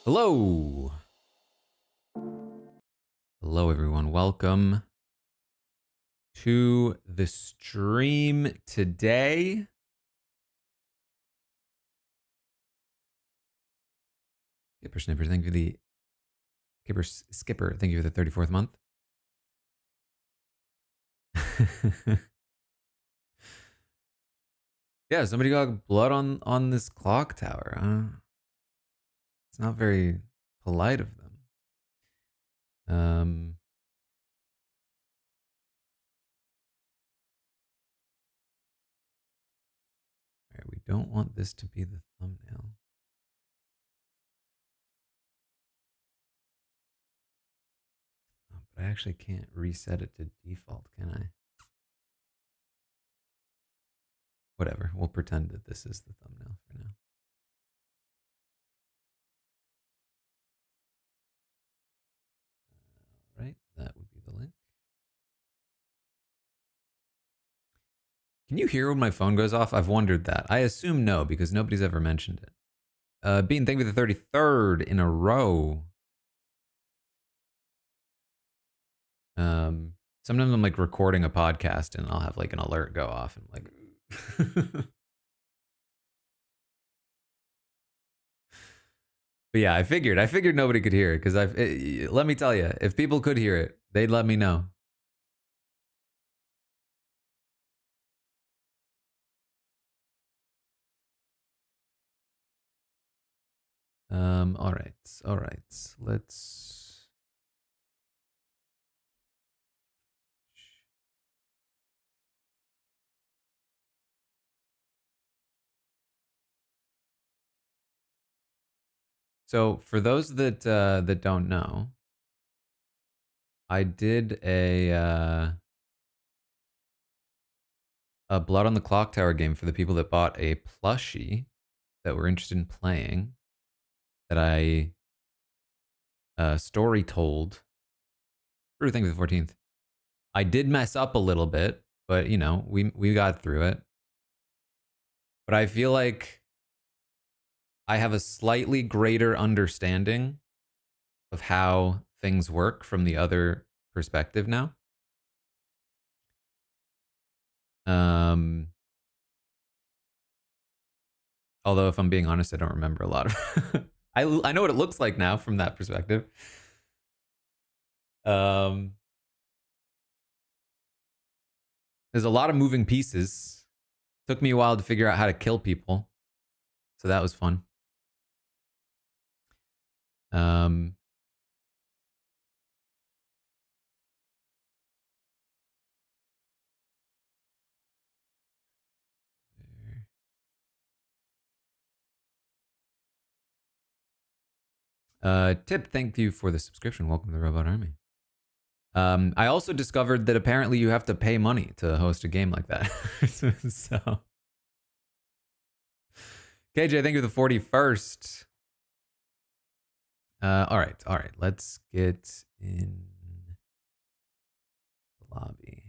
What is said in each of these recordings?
Hello. Hello, everyone. Welcome to the stream today. Skipper Snipper, thank you for the Skipper, thank you for the 34th month. Yeah, somebody got blood on this clock tower. It's not very polite of them. All right, we don't want this to be the thumbnail. Oh, but I actually can't reset it to default, can I? Whatever, we'll pretend that this is the thumbnail for now. Right, that would be the link. Can you hear when my phone goes off? I've wondered that. I assume no, because nobody's ever mentioned it. Bean, thank you for the 33rd in a row. Sometimes I'm like recording a podcast and I'll have like an alert go off and like But yeah, I figured nobody could hear it because let me tell you, if people could hear it, they'd let me know. All right. Let's So for those that that don't know, I did a Blood on the Clocktower game for the people that bought a plushie that were interested in playing. That I story told. Through thing with the 14th. I did mess up a little bit, but you know we got through it. But I feel like I have a slightly greater understanding of how things work from the other perspective now. Although if I'm being honest, I don't remember a lot of I know what it looks like now from that perspective. There's a lot of moving pieces. Took me a while to figure out how to kill people. So that was fun. Tip, thank you for the subscription. Welcome to the Robot Army. I also discovered that apparently you have to pay money to host a game like that. So, KJ, thank you for the 41st. All right. Let's get in the lobby.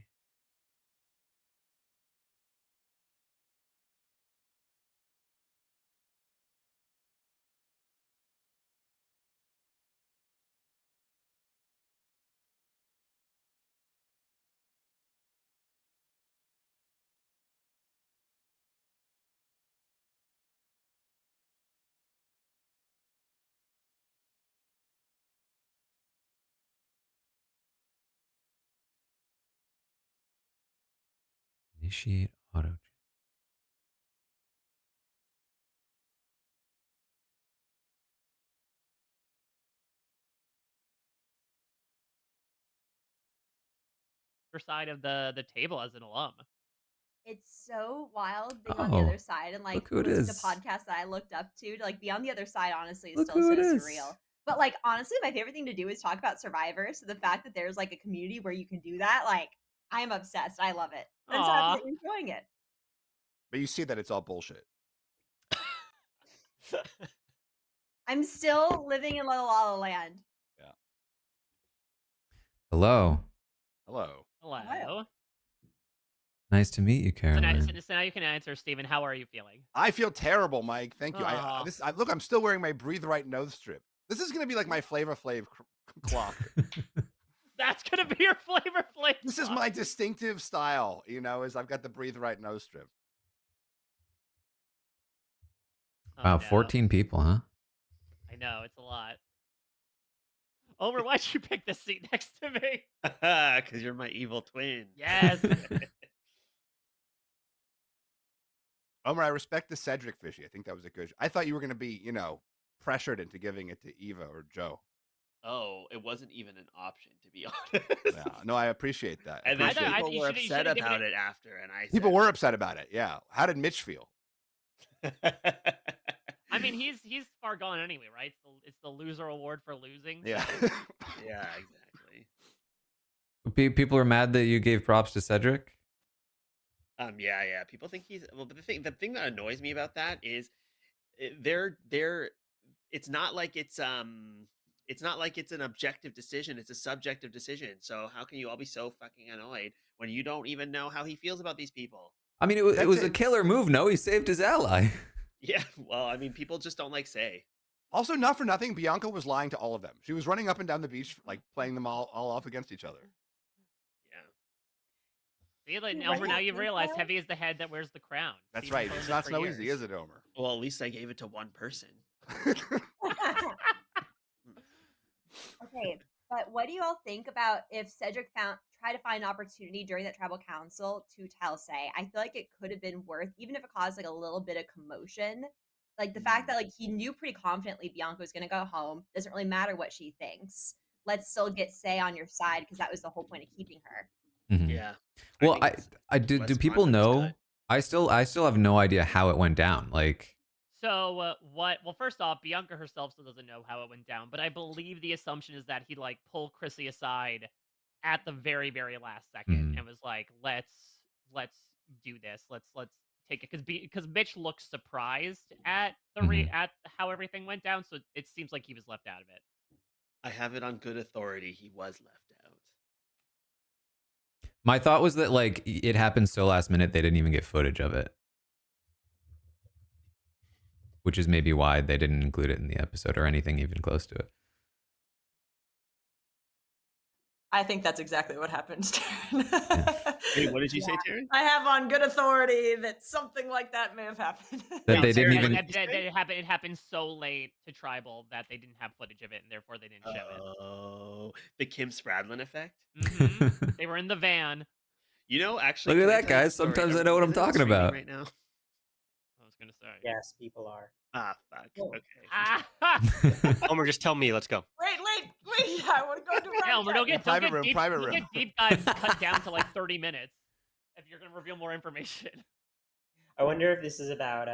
Initiate auto. Side of the table as an alum. It's so wild being on the other side and like Look who it listening to is. podcasts that I looked up to like be on the other side honestly is Look still who so it is. surreal. But like honestly, my favorite thing to do is talk about Survivor. So the fact that there's like a community where you can do that, like I am obsessed. I love it. I'm so happy that you're enjoying it. But you see that it's all bullshit. I'm still living in La La La Land. Yeah. Hello. Hello. Hello. Nice to meet you, Caroline. So now you can answer, Steven. How are you feeling? I feel terrible, Mike. Thank you. Look, I'm still wearing my Breathe Right nose strip. This is gonna be like my Flavor Flav clock. That's gonna be your Flavor Flav. This is my distinctive style, you know, is I've got the breathe right nose strip. Wow, no. 14 people, huh? I know, it's a lot. Omer, why'd you pick the seat next to me? Because you're my evil twin. Yes. Omer, I respect the Cedric fishy. I think that was a good. I thought you were going to be, you know, pressured into giving it to Eva or Joe. Oh, it wasn't even an option, to be honest. Yeah, no, I appreciate that. And then Appreciate it. people you were should've- you upset should've given about it- it after, and I People said, were upset about it. Yeah. How did Mitch feel? I mean, he's far gone anyway, right? It's the loser award for losing. Yeah. yeah, exactly. People are mad that you gave props to Cedric. Yeah. People think he's well, but the thing that annoys me about that is it's not like it's an objective decision, it's a subjective decision. So how can you all be so fucking annoyed when you don't even know how he feels about these people? I mean, it was a killer move. No, he saved his ally. Yeah, well, I mean, people just don't like say. Also, not for nothing, Bianca was lying to all of them. She was running up and down the beach, like playing them all off against each other. Yeah. See, like, Wait, Omer, what now is you've it, realized though? heavy is the head that wears the crown. That's Steven's right. owned It's it not for so easy, years. is it, Omer? Well, at least I gave it to one person. Okay, but what do you all think about if Cedric tried to find an opportunity during that tribal council to tell Say? I feel like it could have been worth, even if it caused like a little bit of commotion. Like the fact that like he knew pretty confidently Bianca was gonna go home. Doesn't really matter what she thinks. Let's still get Say on your side because that was the whole point of keeping her. Mhm. Yeah. Well, I think do. less Do smart, people but it's know? good. I still have no idea how it went down. Like, So what? Well, first off, Bianca herself still doesn't know how it went down, but I believe the assumption is that he like pulled Chrissy aside at the very, very last second Mhm. and was like, "Let's do this. Let's take it," because Mitch looks surprised at Mhm. at how everything went down, so it seems like he was left out of it. I have it on good authority. He was left out. my thought was that like it happened so last minute they didn't even get footage of it, which is maybe why they didn't include it in the episode or anything even close to it. I think that's exactly what happened, Taran. Wait, what did you say, Taran? I have on good authority that something like that may have happened. That they didn't Taran, even. It happened so late to Tribal that they didn't have footage of it, and therefore they didn't show it. Oh, the Kim Spradlin effect. They were in the van. You know, actually, Look at can I that, tell you a guys. story? Sometimes I know what I'm Is anyone talking streaming about. right now. I was gonna say. Yes, people are. Ah, fuck. Whoa. Okay. Homer, just tell me. Let's go. Wait! I want to go to Yeah, Elmer, don't get private room. deep dives cut down to like 30 minutes if you're gonna reveal more information. I wonder if this is about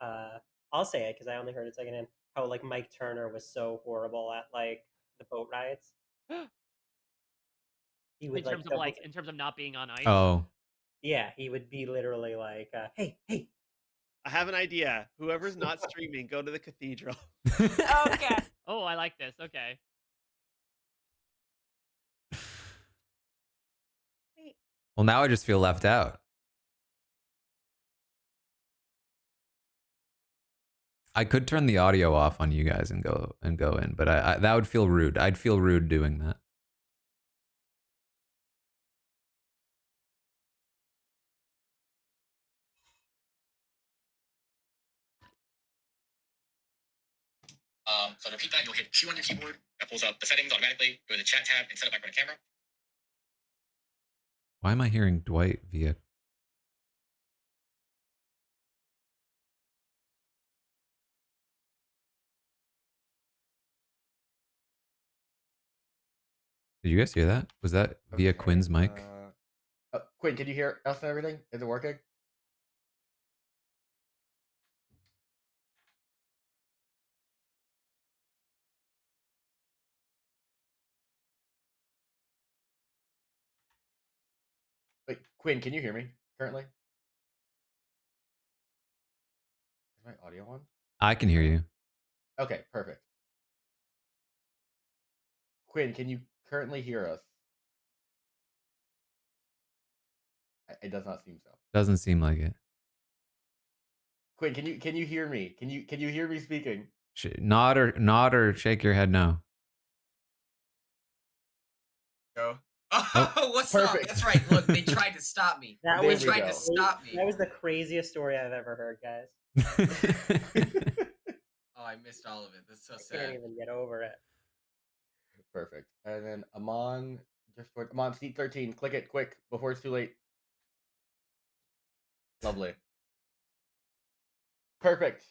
I'll say it because I only heard it secondhand. How like Mike Turner was so horrible at like the boat rides. He would In terms of not being on ice. Oh, yeah, he would be literally like, hey. I have an idea. Whoever's not streaming, go to the cathedral. Okay. Oh, I like this. Okay. Wait, well, now I just feel left out. I could turn the audio off on you guys and go in, but I that would feel rude. I'd feel rude doing that. So to repeat that, you'll hit Q on your keyboard. That pulls up the settings automatically. Go to the chat tab and set up microphone and camera. Why am I hearing Dwight via? Did you guys hear that? Was that via Quinn's mic? Quinn, can you hear us and everything? Is it working? Wait, Quinn, can you hear me currently? Is my audio on? I can hear you. Okay, perfect. Quinn, can you currently hear us? It does not seem so. Doesn't seem like it. Quinn, can you hear me? Can you hear me speaking? Nod or shake your head no. Go. Oh. Oh, what's up? Perfect. That's right. Look, they tried to stop me. That There They was we tried go. to stop me. That was the craziest story I've ever heard, guys. Oh, I missed all of it. That's so I can't sad. even get over it. Perfect. And then Amon, Amon, seat 13. Click it quick before it's too late. Lovely. Perfect.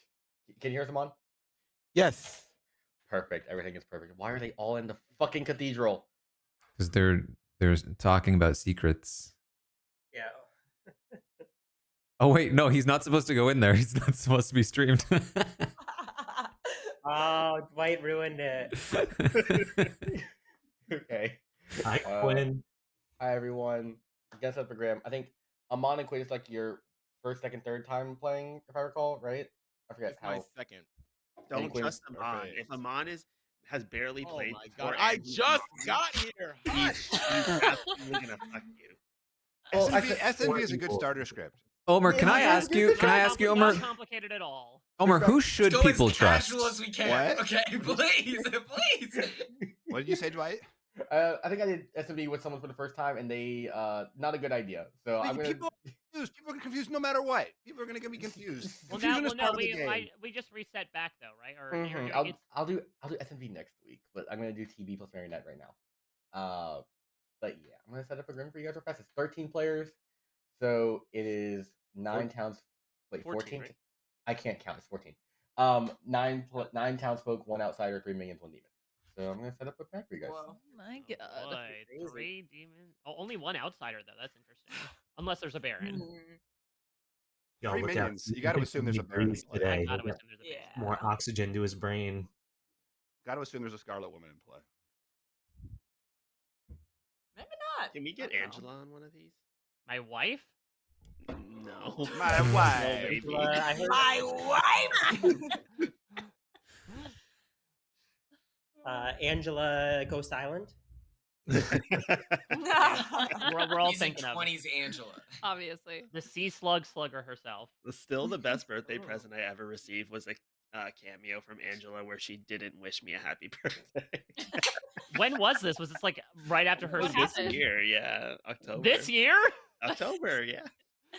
Can you hear us, Amon? Yes. Perfect. Everything is perfect. Why are they all in the fucking cathedral? Because they're talking about secrets. Yeah. Oh wait, no, he's not supposed to go in there. He's not supposed to be streamed. Oh, Dwight ruined it. Okay. Hi, Quinn. Hi, everyone. Guess up the gram. I think Amon and Quinn is like your first, second, third time playing, if I recall, right? I forget It's how. my second. Don't Quinn- trust Amon. Perfect. If Amon has barely Oh played my before, god! I and he's just Amon, got here. he's Hush. absolutely gonna fuck you. Well, SNV is a good starter script. Omer, can Yeah, I yeah, ask you? Can I ask you, Omer? Not complicated at all. Omer, who should Let's go people as trust? casual as we can. What? Okay, please, please. What did you say, Dwight? I think I did SMB with someone for the first time, and they not a good idea. So I'm gonna. People are confused. People are confused no matter what. People are gonna be confused. Well, Confusion is part of the we game. we just reset back though, right? Or you're Mhm. doing it. I'll do SMB next week, but I'm gonna do TB plus Marionette right now. But yeah, I'm gonna set up a grim for you guys real fast. It's 13 players, so it is 9 towns. Wait, 14? right? I can't count. It's 14. 9 townsfolk, 1 outsider, 3 minions, 1 demon. So I'm gonna set up a pack for you guys. Whoa. My God. Boy, 3 demons. Oh, only 1 outsider though. That's interesting. Unless there's a Baron. Yo, 3 look out. minions. You got to assume there's a Baron in breeze play. today. Gotta We'll assume get there's a Baron. Yeah. more oxygen to his brain. Got to assume there's a Scarlet Woman in play. Maybe not. Can we get I don't know. Angela on one of these? My wife? No. My No, wife. maybe. I heard My wife. Angela Ghost Island. We're all He's in thinking of 20s Angela. Obviously. the sea slugger herself. Still, the best birthday present I ever received was a cameo from Angela where she didn't wish me a happy birthday. When was this? Was this like right after her What season? happened? This year, yeah, October. This year? October, yeah.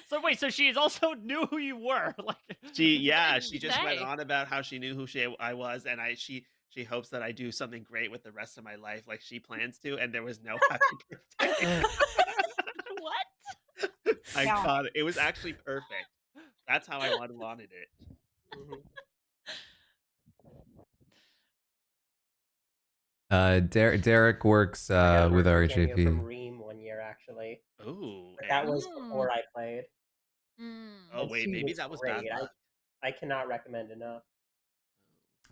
So wait, so she also knew who you were. Like She did she she just went say? on about how she knew who I was, and she hopes that I do something great with the rest of my life, like she plans to. And there was no happy birthday. What? I Yeah. thought it was actually perfect. That's how I wanted it. Derek works I got a with our cameo from HAP. Reem one year actually. Ooh, But that was Mm. before I played. Oh And wait, she maybe that was bad great. luck. I cannot recommend enough.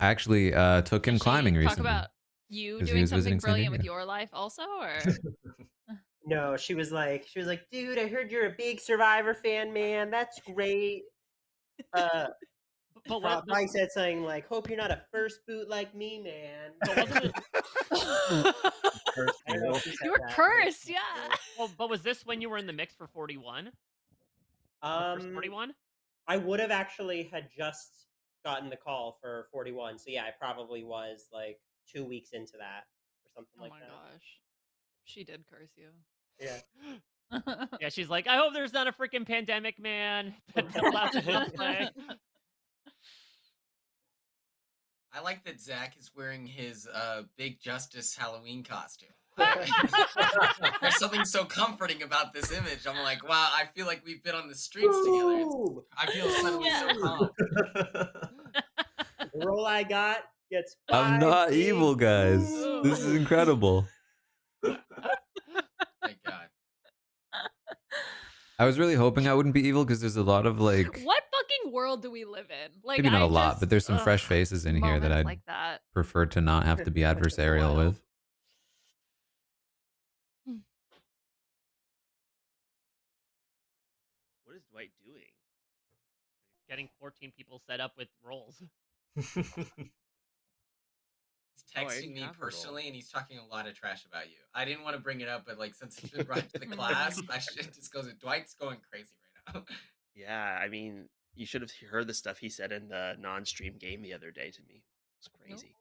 I actually took him Did she climbing talk recently. about you 'cause he doing was visiting something San brilliant with Diego. your life also, or No, she was like, dude, I heard you're a big Survivor fan, man. That's great. but what, Probably said something like, hope you're not a first boot like me, man. but wasn't it, I don't know if she said you were that. cursed, yeah. well, but was this when you were in the mix for 41? First 41? I would have actually had just gotten the call for 41. So yeah, I probably was like 2 weeks into that or something Oh like my that. gosh. She did curse you. Yeah. Yeah, she's like, I hope there's not a freaking pandemic, man. That allows you to play. I like that Zach is wearing his Big Justice Halloween costume. There's something so comforting about this image. I'm like, wow, I feel like we've been on the streets together. I feel suddenly so calm. The role I got gets I'm 5 not big evil, guys. This is incredible. Thank God. I was really hoping I wouldn't be evil because there's a lot of like, What fucking world do we live in? Like, maybe not a a lot, but there's some fresh faces in here that I'd like that. prefer to not have to be adversarial with. What is Dwight doing? Getting 14 people set up with roles. He's Oh, I texting didn't me have a personally, role. and he's talking a lot of trash about you. I didn't want to bring it up, but like since it's been brought to the class, I should just go. Dwight's going crazy right now. Yeah, I mean, you should have heard the stuff he said in the non-stream game the other day to me. It's crazy.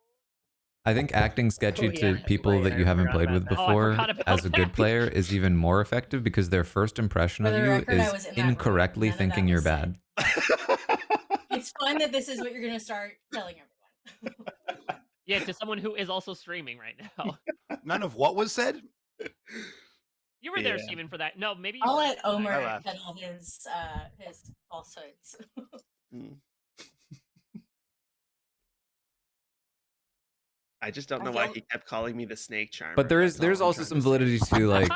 I think acting sketchy Oh, to yeah, people right, that I you haven't forgot played about with that. Oh, I before forgot about as a good that. player is even more effective because their first impression For of the you record, I is was in that room. incorrectly None of thinking that you're was bad. It's fun that this is what you're gonna start telling everyone. Yeah, to someone who is also streaming right now. None of what was said. You were there, Yeah. Steven, for that. No, maybe you I'll weren't. let Omer I laughed. tell his falsehoods. Mm. I just don't know I why feel- he kept calling me the snake charmer. But That's there's all I'm also trying some to say. validity to like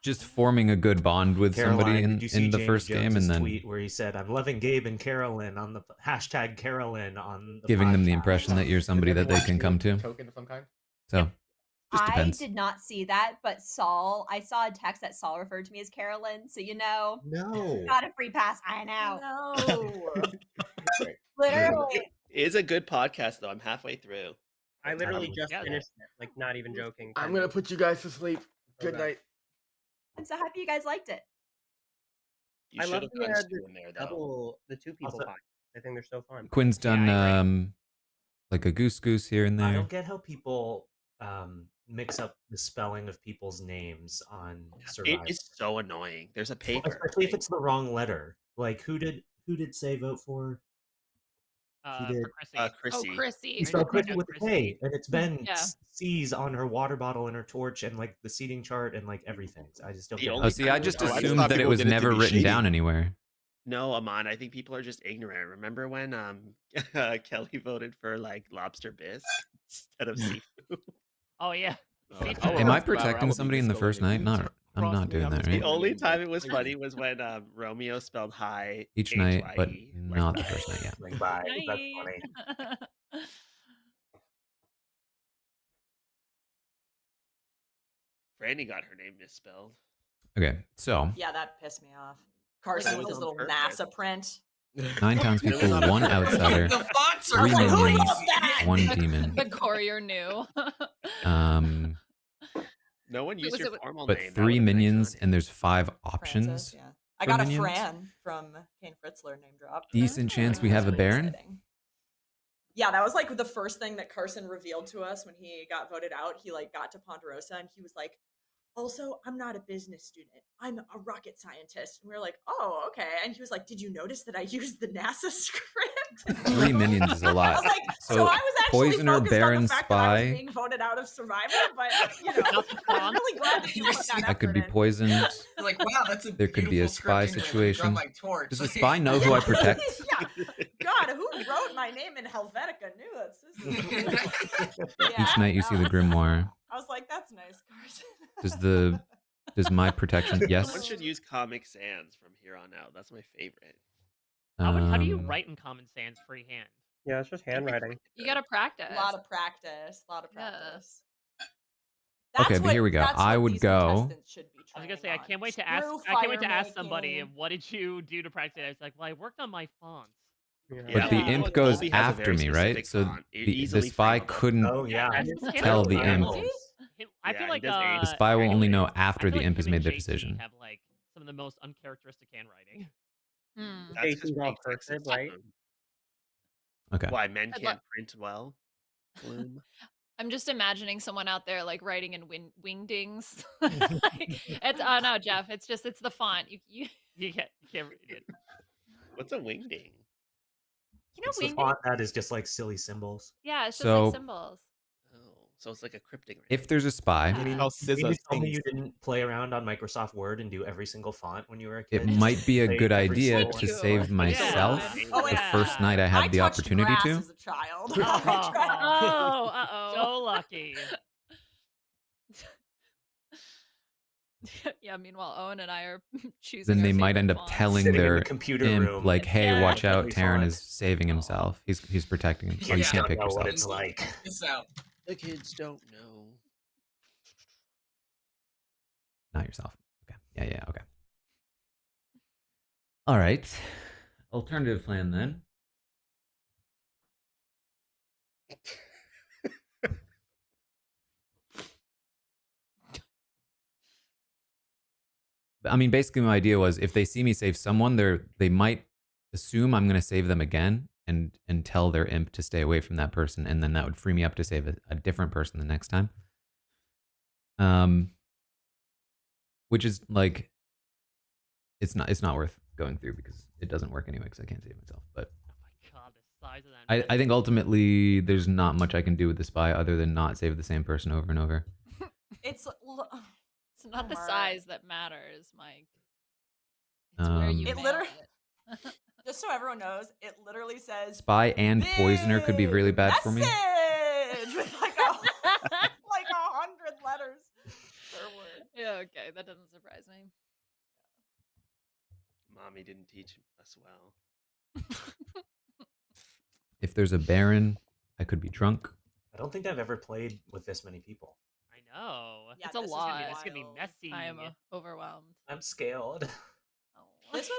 just forming a good bond with somebody Caroline, in, did you see in the Jamie first game and Jones's then tweet where he said, "I'm loving Gabe and Carolyn on the hashtag Carolyn on the giving them the podcast." impression that you're somebody that they can come to. Token of some kind. So just I depends. did not see that, but Saul, I saw a text that Saul referred to me as Carolyn, so No. got a free pass. I know. No. Right. Literally. It is a good podcast, though. I'm halfway through. I literally just Yeah. finished it. Like, not even joking. I'm gonna put you guys to sleep. Good Okay. night. I'm so happy you guys liked it. You I should love have the, done the Stu in there, though. the two people Also- podcasts. I think they're so fun. Quinn's done I agree. like a goose here and I there. don't get how people mix up the spelling of people's names on It Survivor, is so annoying. There's a paper. especially if it's the wrong letter. Like who did Say vote for? She did. For Chrissy. Oh, Chrissy. Chrissy. She spelled Chrissy. Chrissy with a K, and it's been Yeah. C's on her water bottle and her torch and like the seating chart and like everything. So I just don't The get only Oh, see, I just Oh, I just assumed thought that it people was did it to never be written shady. down anywhere. No, Amon, I think people are just ignorant. Remember when Kelly voted for like lobster bisque instead of seafood? Oh, yeah. Oh, Seafood. I Am I would be protecting somebody in the first night? misspelling it. Not. I'm Cross not me doing out that, as right? The spelling only it, time but it was I funny was when Romeo spelled high Each night, but HYE, not the first night. Yeah. Like, bye. That's Night. funny. Franny got her name misspelled. Okay, so Yeah, that pissed me off. Carson it with was his on little purpose. NASA print. 9 townspeople, not a 1 outsider, The fonts are 3 I was like, who minions, wrote that? 1 demon. The courier knew. No one used was your it with- formal But name. That 3 would've been minions, iconic. and there's 5 Francis, options. yeah. I for got a minions? Fran from Kane Fritzler name drop. Decent chance we That's have a pretty Baron. exciting. Yeah, that was like the first thing that Carson revealed to us when he got voted out. He like got to Ponderosa and he was like, also, I'm not a business student. I'm a rocket scientist. And we were like, oh, okay. And he was like, did you notice that I used the NASA script? 3 minions is a I lot. was like, so So, I was actually Poisoner, focused on Baron, the fact that I was Spy. being voted out of Survivor, but I'm really glad that you put that I could be effort in. poisoned. You're like, wow, that's a There could be a beautiful spy script English. situation. Grab my torch. Does the spy know who I protect? Yeah. God, who wrote my name in Helvetica knew that. Each night you see the grimoire. I was like, that's nice, Carson. Does my protection? Someone Yes. should use Comic Sans from here on out. That's my favorite. How do you write in Common Sans freehand? Yeah, it's just handwriting. You gotta practice. A lot of practice. Yeah. Okay, but here we go. That's I what would these go. contestants should be I was gonna training say I on. can't wait to ask. Screw I can't wait to ask somebody firemaking. what did you do to practice it? It's like, well, I worked on my fonts. But the Yeah. imp Colby goes has a after very me, right? specific So font. It the easily spy frameable. couldn't Oh yeah. tell the imp. I Yeah, feel he like does age The spy will only know after I feel the like imp has him and made the JT decision. Have like some of the most uncharacteristic handwriting. Hmm. That's 'cause Jason's all Jake fixes cursive, right? them. Okay. Why men I'd can't print well? Bloom. I'm just imagining someone out there like writing in wingdings. Like, it's oh no, Jeff. It's the font. You You can't read it. What's a wingding? you know It's the wingdings? font that is just like silly symbols. Yeah, it's just So- like symbols. Oh, so it's like a cryptogram. If there's a spy, I mean, How you SZA tell me you sings. didn't play around on Microsoft Word and do every single font when you were a kid. it might be a Say good every idea single to one. save myself Oh, the yeah. first night I had the touched opportunity grass to. as a child. Oh, uh-oh. So lucky. Yeah, meanwhile, Owen and I are choosing. Then our they might favorite end up fonts. telling Sitting in their the computer imp, room. like, "Hey, Yeah. watch out! Every Taran font. is saving himself. He's protecting him. Oh, you Kids can't don't pick know what yourself." it's like. Check this out. The kids don't know. Not yourself. Okay. Yeah. Okay. All right. Alternative plan then. I mean, basically, my idea was if they see me save someone, they might assume I'm going to save them again, and tell their imp to stay away from that person, and then that would free me up to save a different person the next time. Which is like, it's not worth going through because it doesn't work anyway because I can't save myself. But Oh my god, the size of that. I think ultimately there's not much I can do with the spy other than not save the same person over and over. It's not the Omar. size that matters, Mike. It's where you It nail literally. it. Just so everyone knows, it literally says Spy and poisoner could be really bad for me. message with like 100 letters per word. Yeah, okay, that doesn't surprise me. Mommy didn't teach us well. If there's a Baron, I could be drunk. I don't think I've ever played with this many people. I know. It's a lot. This could be messy. I am overwhelmed. I'm scared. This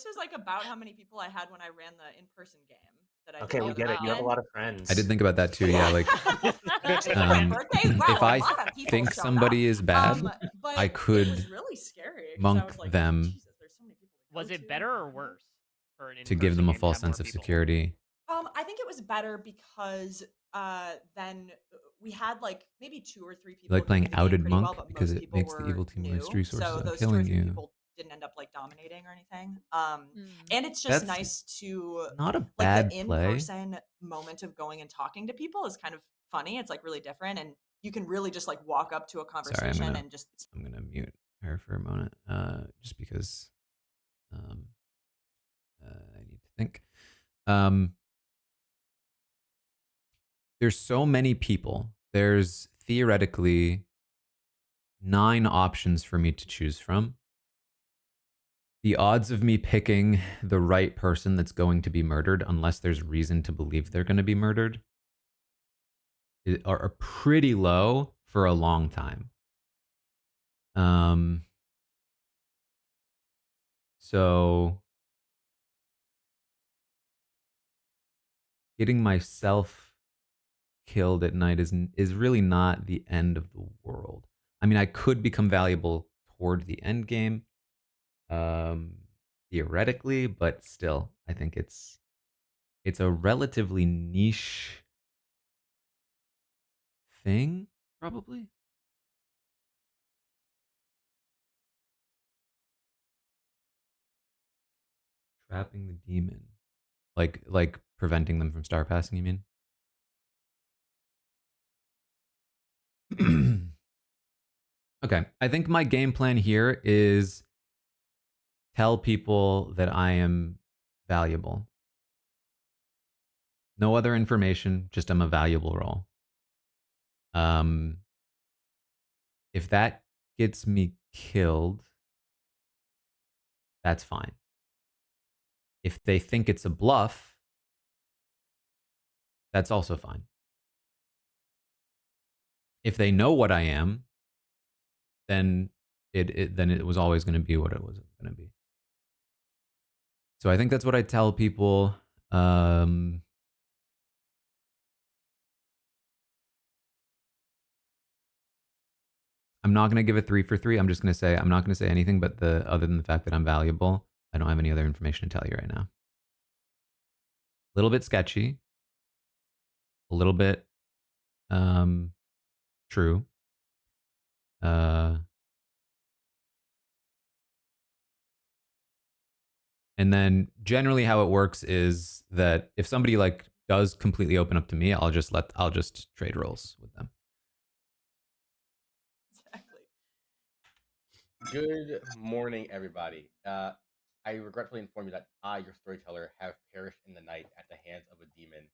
was like about how many people I had when I ran the in-person game. That I Okay, we get it. You have a lot of friends. I did think about that too. Yeah, like if I think somebody is bad, but I could it was really scary 'cause I monk was like, them Jesus, there's so many people to go Was it better or worse for an to give them a in-person game false to have more sense of people? security. I think it was better because then we had like maybe 2 or 3 You people like playing doing the game outed pretty monk well, but because most it people makes the were evil team new, waste resources so on those 2 or killing 3 you. people didn't end up like dominating or anything. And it's just That's nice to not a like bad the play. in-person moment of going and talking to people is kind of funny. It's like really different, and you can really just like walk up to a Sorry, conversation and just I'm gonna mute her for a moment, just because I need to think. There's so many people. There's theoretically 9 options for me to choose from. The odds of me picking the right person that's going to be murdered, unless there's reason to believe they're going to be murdered, are pretty low for a long time. So getting myself killed at night is really not the end of the world. I mean, I could become valuable toward the end game, theoretically, but still, I think it's a relatively niche thing, probably. Trapping the demon, like preventing them from star passing. You mean? Okay, I think my game plan here is tell people that I am valuable. No other information, just I'm a valuable role. If that gets me killed, that's fine. If they think it's a bluff, that's also fine. If they know what I am, then it was always going to be what it was going to be. So I think that's what I tell people. I'm not going to give a 3 for 3. I'm just going to say, I'm not going to say anything but other than the fact that I'm valuable. I don't have any other information to tell you right now. A little bit sketchy. A little bit true. And then generally how it works is that if somebody like does completely open up to me, I'll just trade roles with them. Good morning, everybody. I regretfully inform you that I, your storyteller, have perished in the night at the hands of a demon,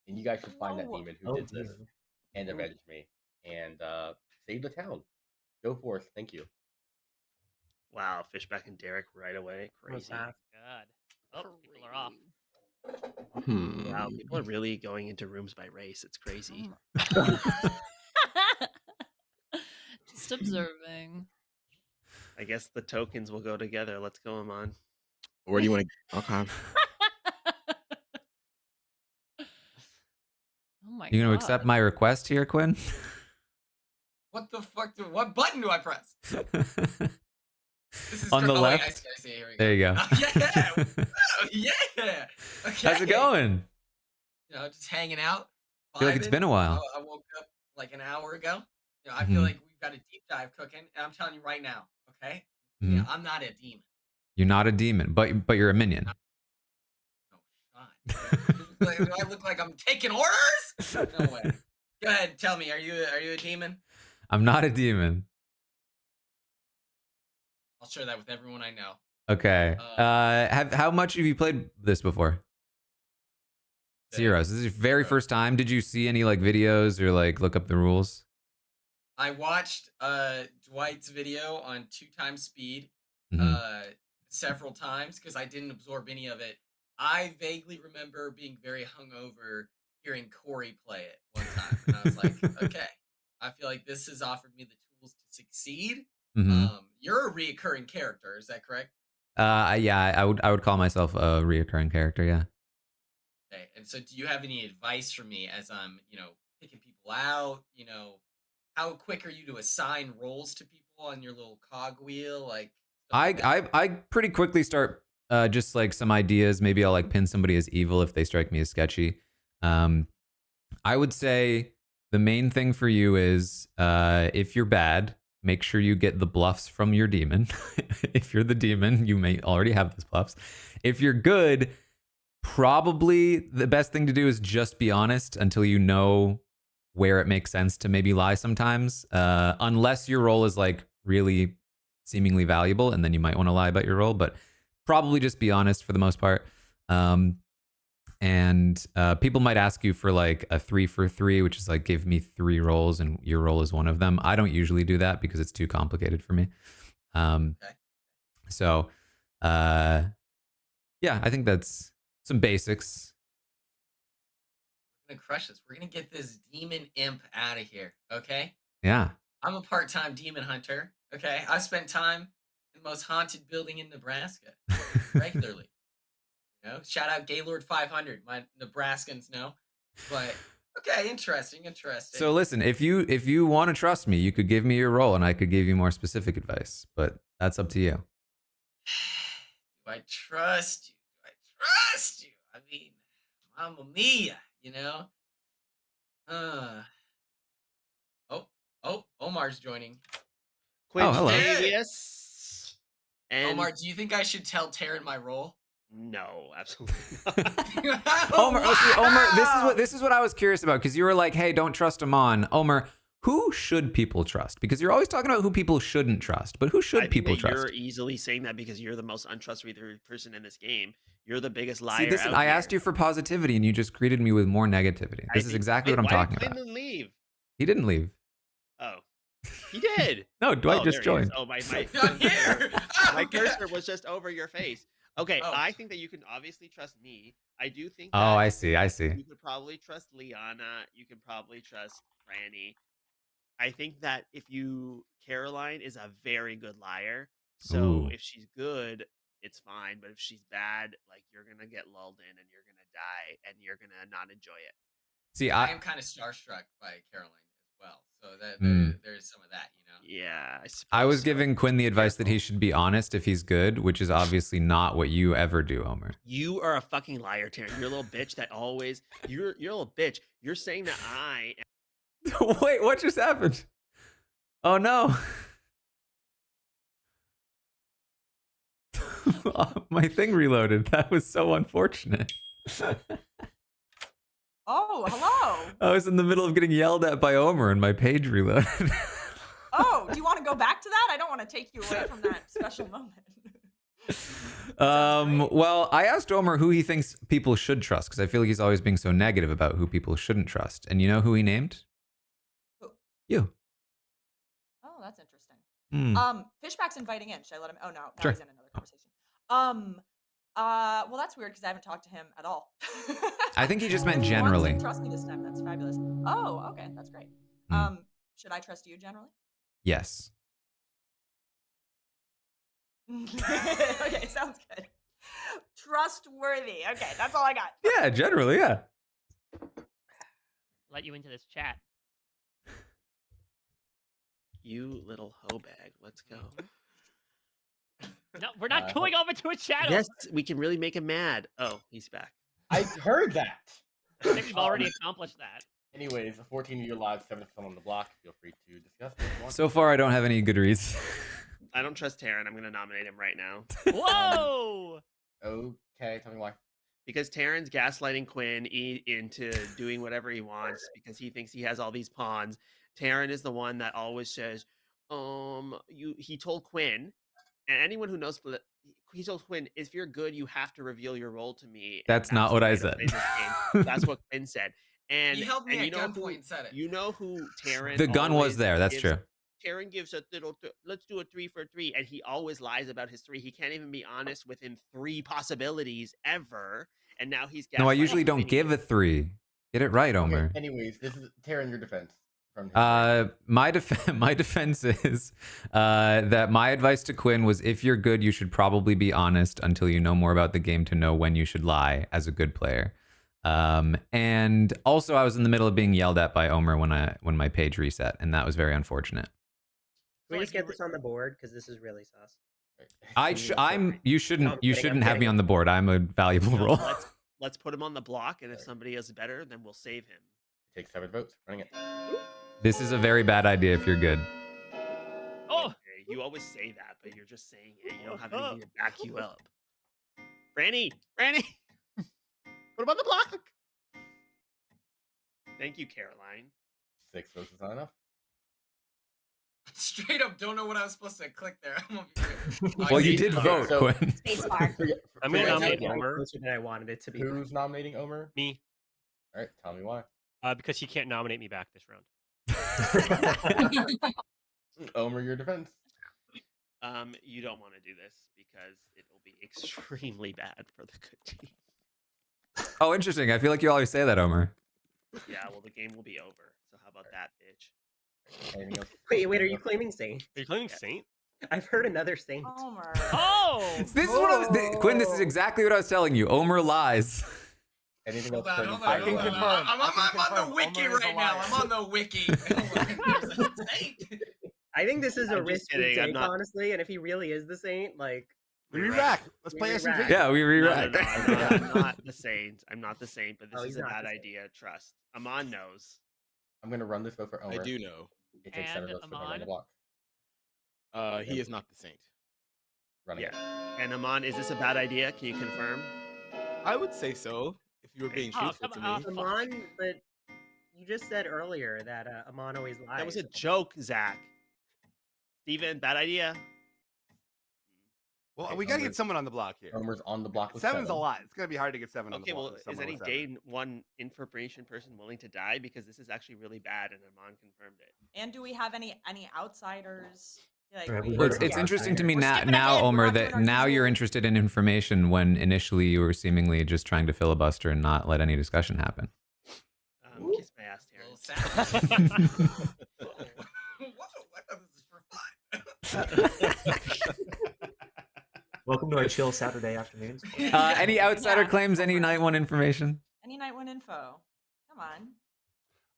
and you guys should find that demon who did this and avenge me and save the town. Go forth. Thank you. Wow, Fishback and Derek right away. Crazy. God. Oh, people are off. Wow, people are really going into rooms by race. It's crazy. Just observing. I guess the tokens will go together. Let's go, Amon. Where do you want to? Okay. Oh my You god. gonna accept my request here, Quinn? What the fuck? What button do I press? This is On the wait, left. I see, here we go. There you go. Yeah. Oh, yeah. Okay. How's it going? just hanging out. I feel like it's been a while. I woke up like an hour ago. I Mm-hmm. feel like we've got a deep dive cooking, and I'm telling you right now, okay? Mm-hmm. Yeah, I'm not a demon. You're not a demon, but you're a minion. Do I look like I'm taking orders? No way. Go ahead, tell me, are you a demon? I'm not a demon. I'll share that with everyone I know. Okay. How much have you played this before? Zero. So this is your very first time. Did you see any like videos or like look up the rules? I watched Dwight's video on 2x speed several times because I didn't absorb any of it. I vaguely remember being very hungover hearing Corey play it one time, and I was like, okay, I feel like this has offered me the tools to succeed. You're a reoccurring character, is that correct? Yeah, I would call myself a reoccurring character, yeah. Okay, and so do you have any advice for me as I'm, picking people out? How quick are you to assign roles to people on your little cogwheel? Like, I pretty quickly start just like some ideas. Maybe I'll like pin somebody as evil if they strike me as sketchy. I would say the main thing for you is if you're bad, make sure you get the bluffs from your demon. If you're the demon, you may already have those bluffs. If you're good, probably the best thing to do is just be honest until you know where it makes sense to maybe lie sometimes. Unless your role is like really seemingly valuable, and then you might want to lie about your role, but probably just be honest for the most part. And people might ask you for like a 3 for 3, which is like give me 3 roles and your role is one of them. I don't usually do that because it's too complicated for me. So yeah, I think that's some basics. We're gonna crush this. We're gonna get this demon imp out of here, okay? Yeah. I'm a part-time demon hunter, okay? I've spent time in the most haunted building in Nebraska regularly. Shout out Gaylord 500. My Nebraskans know. But okay, interesting. So listen, if you want to trust me, you could give me your role and I could give you more specific advice, but that's up to you. Do I trust you? I mean, Mamma Mia, Omar's joining. Quintavious. And Omar, do you think I should tell Taran my role? No, absolutely not. Omar, this is what I was curious about, because you were like, hey, don't trust Amon. Omar, who should people trust? Because you're always talking about who people shouldn't trust, but who should people trust? You're easily saying that because you're the most untrustworthy person in this game. You're the biggest liar. See, I asked you for positivity and you just greeted me with more negativity. This is exactly what I'm talking about. Why didn't leave? He didn't leave. Oh, he did. No, Dwight just joined. Oh, my cursor was just over your face. Okay, I think that you can obviously trust me. I do think that I see. you could probably trust Liana. You can probably trust Franny. I think that Caroline is a very good liar. So if she's good, it's fine. But if she's bad, like you're going to get lulled in and you're going to die and you're going to not enjoy it. See, I am kind of starstruck by Caroline as well. So there's some of that, Yeah, I was giving Quinn the advice that he should be honest if he's good, which is obviously not what you ever do, Omer. You are a fucking liar, Taran. You're a little bitch that always you're a little bitch. You're saying that I Wait, what just happened? Oh no. My thing reloaded. That was so unfortunate. Oh, hello. I was in the middle of getting yelled at by Omer and my page reloaded. Oh, do you want to go back to that? I don't want to take you away from that special moment. Well, I asked Omer who he thinks people should trust, because I feel like he's always being so negative about who people shouldn't trust. And you know who he named? Who? You. Oh, that's interesting. Hmm. Fishback's inviting in. Should I let him? Oh no, now Sure. he's in another conversation. Well, that's weird because I haven't talked to him at all. I think he just meant He wants generally. to trust me this time. That's fabulous. Oh, okay, that's great. Should I trust you generally? Yes. Okay, sounds good. Trustworthy. Okay, that's all I got. Yeah, generally, yeah. Let you into this chat. You little hoe bag. Let's go. No, we're not going over to a channel. Yes, we can really make him mad. Oh, he's back. I heard that. I think we've already accomplished that. Anyways, 14 of you live, 7 of on the block. Feel free to discuss. So far, I don't have any good reads. I don't trust Taran. I'm going to nominate him right now. Whoa! Okay, tell me why. Because Taran's gaslighting Quinn into doing whatever he wants because he thinks he has all these pawns. Taran is the one that always says, he told Quinn, and anyone who knows, he told Quinn, if you're good, you have to reveal your role to me. That's not what I said. That's what Quinn said. And he held me and at gunpoint and said it. You know who Taran? The gun was there. That's true. Taran gives a little. Let's do a 3 for 3, and he always lies about his 3. He can't even be honest with him 3 possibilities ever. And now he's. No, I usually don't give a 3. Get it right, Omer. Okay, anyways, this is Taran. Your defense. My defense is that my advice to Quinn was, if you're good, you should probably be honest until you know more about the game to know when you should lie as a good player. And also, I was in the middle of being yelled at by Omer when my page reset, and that was very unfortunate. Can we just get this on the board because this is really sus? You shouldn't have me on the board. I'm a valuable role. Let's put him on the block, and if somebody is better, then we'll save him. Take 7 votes. Running it. This is a very bad idea if you're good. Oh, you always say that, but you're just saying it. You don't have anything to back you up. Franny, put him on the block. Thank you, Caroline. 6 votes is not enough. Straight up, don't know what I was supposed to click there. Well, you did vote, Quinn. I'm going to nominate Omer. Closer than I wanted it to be. Who's nominating Omer? Me. All right, tell me why. Because he can't nominate me back this round. Omer, your defense. You don't want to do this because it will be extremely bad for the good team. Oh, interesting. I feel like you always say that, Omer. Yeah, well, the game will be over. So how about that, bitch? Wait, are you claiming Saint? Are you claiming Saint? I've heard another Saint. Omer. Oh! This is Quinn, this is exactly what I was telling you. Omer lies. Anything else? I can confirm. I'm on the wiki right now. I'm on the wiki. I think this is a risky take, not... honestly, and if he really is the Saint, like... We re-rack. Let's play SMP. Yeah, we re-rack. No, I'm not the Saint. I'm not the Saint, but this is a bad idea. Trust. Amon knows. I'm going to run this vote for Omer. I do know. It takes 7 votes for him on the block. He is not the Saint. Running it. And Amon, is this a bad idea? Can you confirm? I would say so, if you were being truthful to me. Amon, but you just said earlier that Amon always lies. That was a joke, Zach. Steven, bad idea. Well, we got to get someone on the block here. Omer's on the block with 7's a lot. It's going to be hard to get 7 on the block. Okay, well, is any day one information person willing to die? Because this is actually really bad, and Amon confirmed it. And do we have any outsiders? Like, It's interesting to me now, Omer, that now you're interested in information when initially you were seemingly just trying to filibuster and not let any discussion happen. Kiss my ass, Terrence. Welcome to our chill Saturday afternoons. Any outsider claims, any night one information? Any night one info? Come on.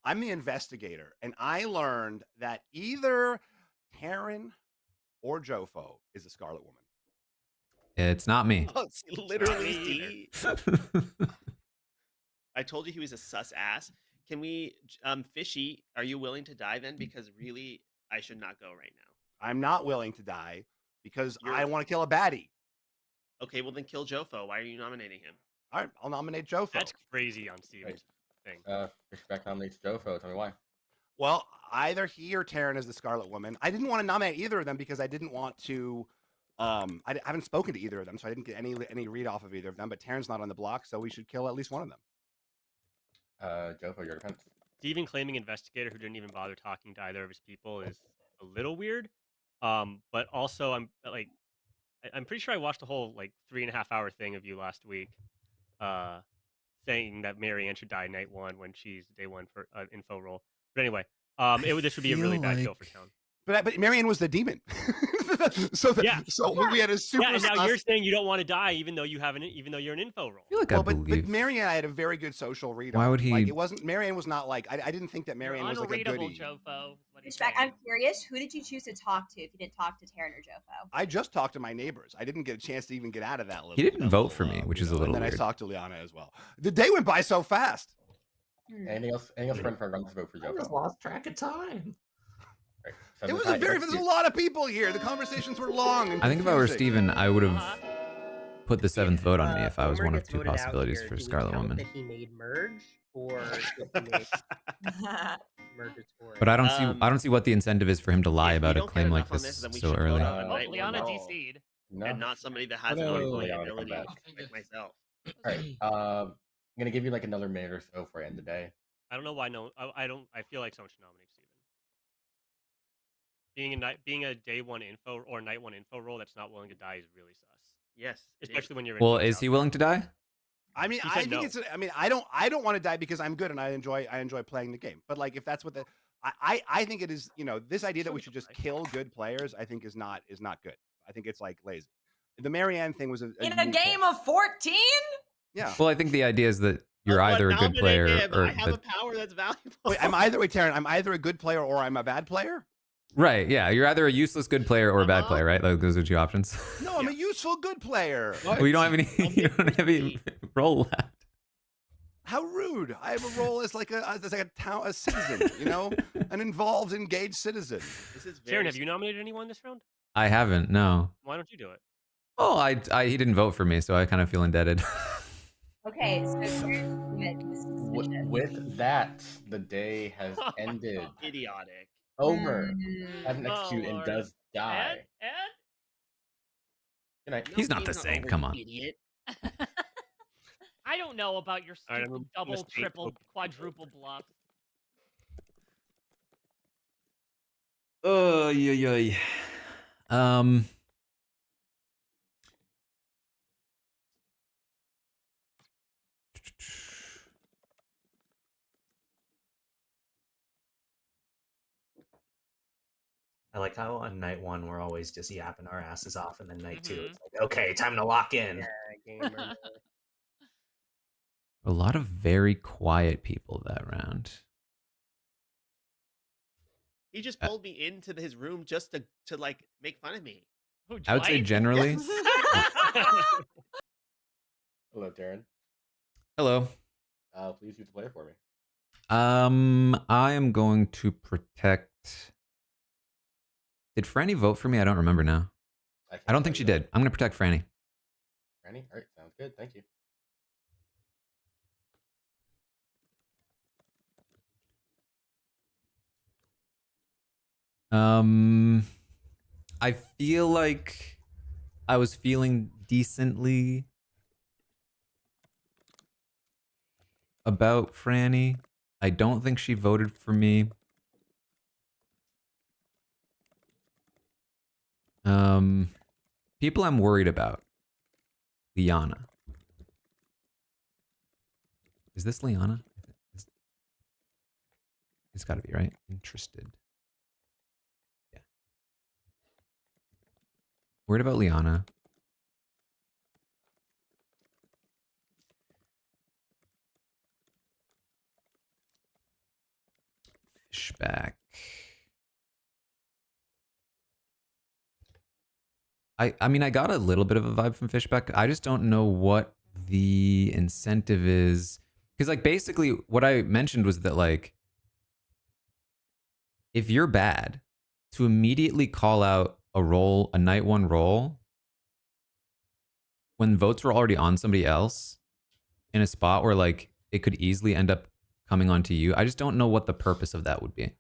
I'm the investigator, and I learned that either Taran or Jofo is a Scarlet Woman. It's not me. Oh, it's literally I told you he was a sus ass. Can we, Fishy, are you willing to die then? Because really, I should not go right now. I'm not willing to die because I want to kill a baddie. Okay, well then kill Jofo. Why are you nominating him? All right, I'll nominate Jofo. That's crazy on Steven's thing. Fishback nominates Jofo. Tell me why. Well, either he or Taran is the Scarlet Woman. I didn't want to nominate either of them because I didn't want to. I haven't spoken to either of them, so I didn't get any read off of either of them. But Taran's not on the block, so we should kill at least one of them. Jofo, your defense. Steven claiming investigator who didn't even bother talking to either of his people is a little weird. But also, I'm pretty sure I watched the whole 3.5 hour thing of you last week, saying that Marianne should die night 1 when she's day 1 for an info roll. But anyway, this would be a really bad kill for town. But Marianne was the demon. so we had a super. Yeah, and now you're saying you don't want to die, even though you're an info roll. I feel like but Marianne, I had a very good social read. Why would he? Like, it wasn't. Marianne was not like. I didn't think that Marianne was like a goodie. Jofo. I'm curious. Who did you choose to talk to if you didn't talk to Taran or Jofo? I just talked to my neighbors. I didn't get a chance to even get out of that. He didn't vote for me, which is a little weird. And then weird. I talked to Liana as well. The day went by so fast. Anything else? Anything else for run this vote for I just Jofo? lost track of time. Right. There's a lot of people here. The conversations were long and I think if I were confusing. Steven, I would have put the 7th vote on me if I was Former one of gets 2 voted out possibilities here, for do we Scarlet count Woman. that he made merge or that he made merges for it? But I don't see what the incentive is for him to lie If we about a don't get claim like enough on this, this then we so should early. vote on a Oh, night Liana one DC'd. and not somebody that has an no. ongoing Liana ability come like myself. All right. I'm gonna give you like another minute or so for end the day. I don't know why no. I don't. I feel like someone should nominate Steven. Being a day one info or night one info role that's not willing to die is really sus. Yes, especially when you're. Well, is he willing to die? I mean, He I said think no. it's. I mean, I don't want to die because I'm good and I enjoy playing the game. But like, if that's what I think it is. You know, this idea that we should just kill good players, I think is not good. I think it's like lazy. The Marianne thing was in a unique game thing. of 14. Yeah. Well, I think the idea is that you're either a good player or I have a power that's valuable. Wait, I'm either Taran. I'm either a good player or I'm a bad player. right. Yeah, you're either a useless good player or a bad player, right? Like, those are 2 options. No, I'm a useful good player. Well, you don't have any. You don't have any role left. How rude! I have a role as like a citizen, you know, an involved, engaged citizen. This is Taran, have you nominated anyone this round? I haven't. No. Why don't you do it? Oh, he didn't vote for me, so I kind of feel indebted. Okay, so With that, the day has ended. Idiotic. Omer hasn't executed and Lord. does die. Ed? Good night. He's not the same. Come on. Idiot. I don't know about your All right, stupid double, mistake. triple, quadruple bluff. Oh, yeah. I like how on night 1 we're always just yapping our asses off, and then night 2 it's like, okay, time to lock in. Gamer. A lot of very quiet people that round. He just pulled me into his room just to like make fun of me. I would say generally. Hello, Taran. Hello. Please use the player for me. I am going to protect. Did Franny vote for me? I don't remember now. I don't think she did. I'm going to protect Franny. Franny? All right, sounds good. Thank you. I feel like I was feeling decently about Franny. I don't think she voted for me. People I'm worried about. Liana. Is this Liana? It's got to be, right? Interested. Yeah. Worried about Liana. Fishback. I mean, I got a little bit of a vibe from Fishback. I just don't know what the incentive is. Because, like, basically what I mentioned was that, like, if you're bad, to immediately call out a role, a night 1 role, when votes were already on somebody else in a spot where, like, it could easily end up coming onto you. I just don't know what the purpose of that would be.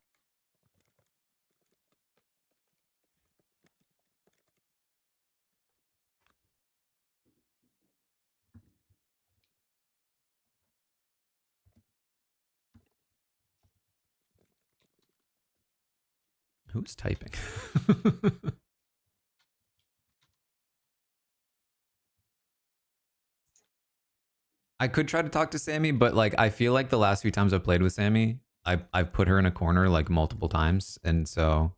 Who's typing? I could try to talk to Sammy, but like I feel like the last few times I've played with Sammy, I've put her in a corner like multiple times, and so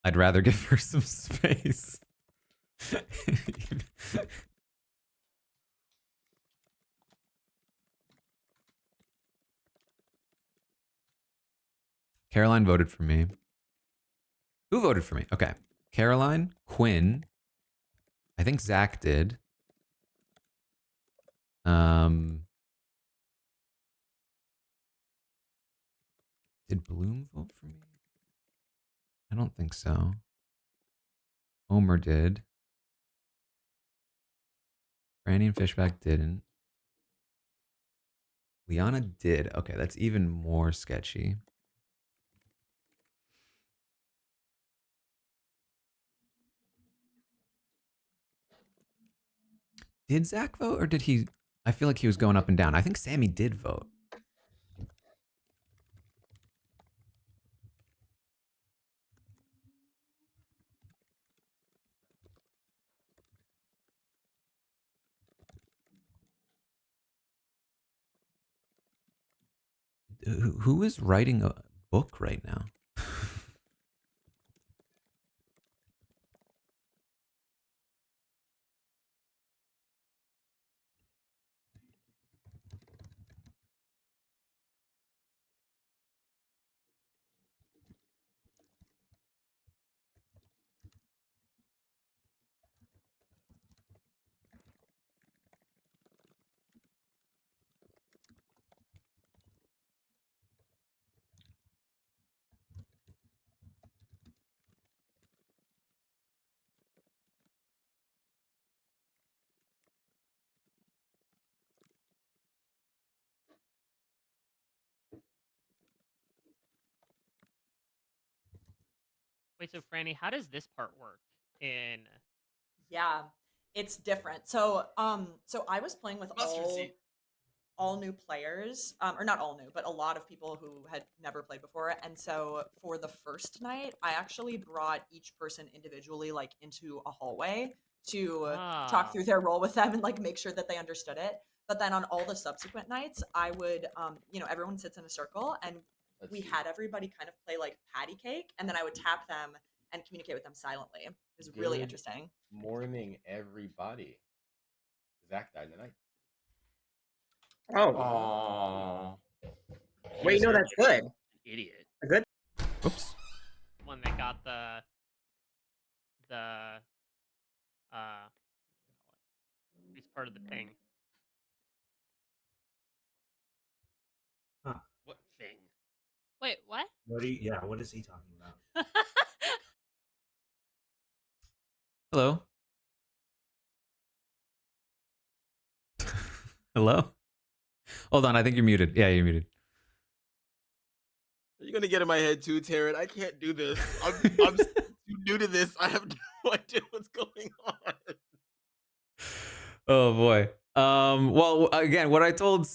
I'd rather give her some space. Caroline voted for me. Who voted for me? Okay. Caroline, Quinn. I think Zach did. Did Bloom vote for me? I don't think so. Omer did. Franny and Fishback didn't. Liana did. Okay, that's even more sketchy. Did Zach vote or did he? I feel like he was going up and down. I think Sammy did vote. Who is writing a book right now? Wait, so Franny, how does this part work in? Yeah, it's different. So so I was playing with all new players, or not all new, but a lot of people who had never played before. And so for the first night, I actually brought each person individually like into a hallway to talk through their role with them and like make sure that they understood it. But then on all the subsequent nights, I would, everyone sits in a circle and we had everybody kind of play like patty cake, and then I would tap them and communicate with them silently. It was really interesting. Morning, everybody. Zach died tonight. Oh. Wait, no, that's good. Idiot. Good. Oops. When they got the it's part of the ping. Huh. What thing? Wait, what? What what is he talking about? Hello. Hello? Hold on, I think you're muted. Yeah, you're muted. Are you gonna get in my head too, Taran? I can't do this. I'm too new to this. I have no idea what's going on. Oh boy. Well, again, what I told